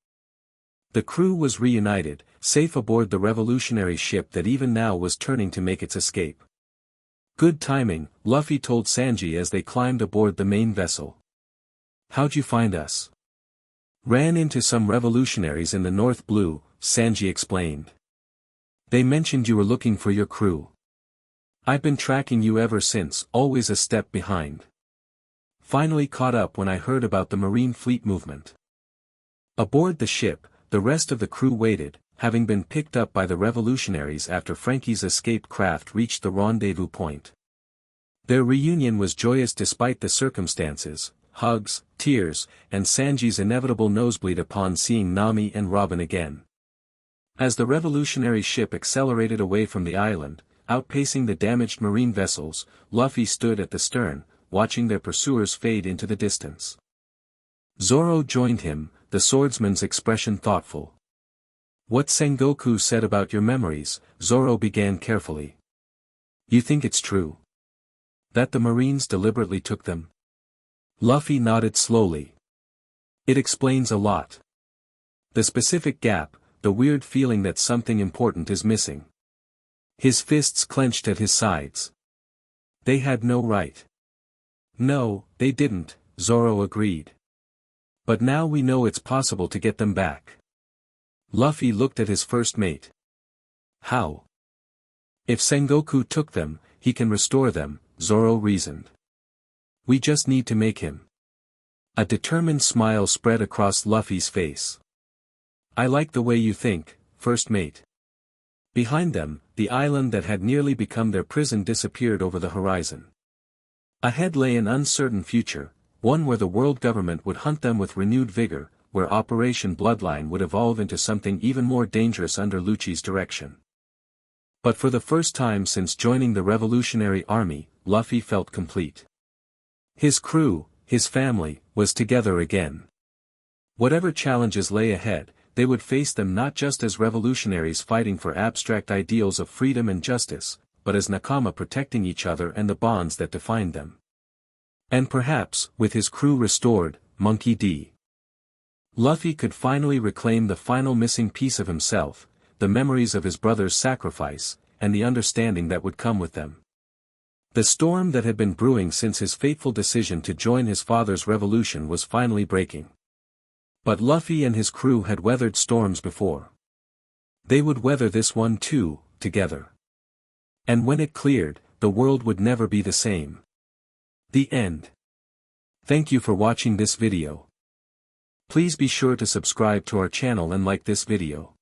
The crew was reunited, safe aboard the revolutionary ship that even now was turning to make its escape. "Good timing," Luffy told Sanji as they climbed aboard the main vessel. "How'd you find us?" "Ran into some revolutionaries in the North Blue," Sanji explained. "They mentioned you were looking for your crew. I've been tracking you ever since, always a step behind. Finally caught up when I heard about the Marine Fleet movement." Aboard the ship, the rest of the crew waited, having been picked up by the revolutionaries after Frankie's escaped craft reached the rendezvous point. Their reunion was joyous despite the circumstances, hugs, tears, and Sanji's inevitable nosebleed upon seeing Nami and Robin again. As the revolutionary ship accelerated away from the island, outpacing the damaged marine vessels, Luffy stood at the stern, watching their pursuers fade into the distance. Zoro joined him, the swordsman's expression thoughtful. "What Sengoku said about your memories," Zoro began carefully. "You think it's true? That the Marines deliberately took them?" Luffy nodded slowly. "It explains a lot. The specific gap, the weird feeling that something important is missing." His fists clenched at his sides. "They had no right." "No, they didn't," Zoro agreed. "But now we know it's possible to get them back." Luffy looked at his first mate. "How?" "If Sengoku took them, he can restore them," Zoro reasoned. "We just need to make him." A determined smile spread across Luffy's face. "I like the way you think, first mate." Behind them, the island that had nearly become their prison disappeared over the horizon. Ahead lay an uncertain future, one where the world government would hunt them with renewed vigor, where Operation Bloodline would evolve into something even more dangerous under Lucci's direction. But for the first time since joining the Revolutionary Army, Luffy felt complete. His crew, his family, was together again. Whatever challenges lay ahead, they would face them not just as revolutionaries fighting for abstract ideals of freedom and justice, but as nakama protecting each other and the bonds that defined them. And perhaps, with his crew restored, Monkey D. Luffy could finally reclaim the final missing piece of himself, the memories of his brother's sacrifice, and the understanding that would come with them. The storm that had been brewing since his fateful decision to join his father's revolution was finally breaking. But Luffy and his crew had weathered storms before. They would weather this one too, together. And when it cleared, the world would never be the same. The end. Thank you for watching this video. Please be sure to subscribe to our channel and like this video.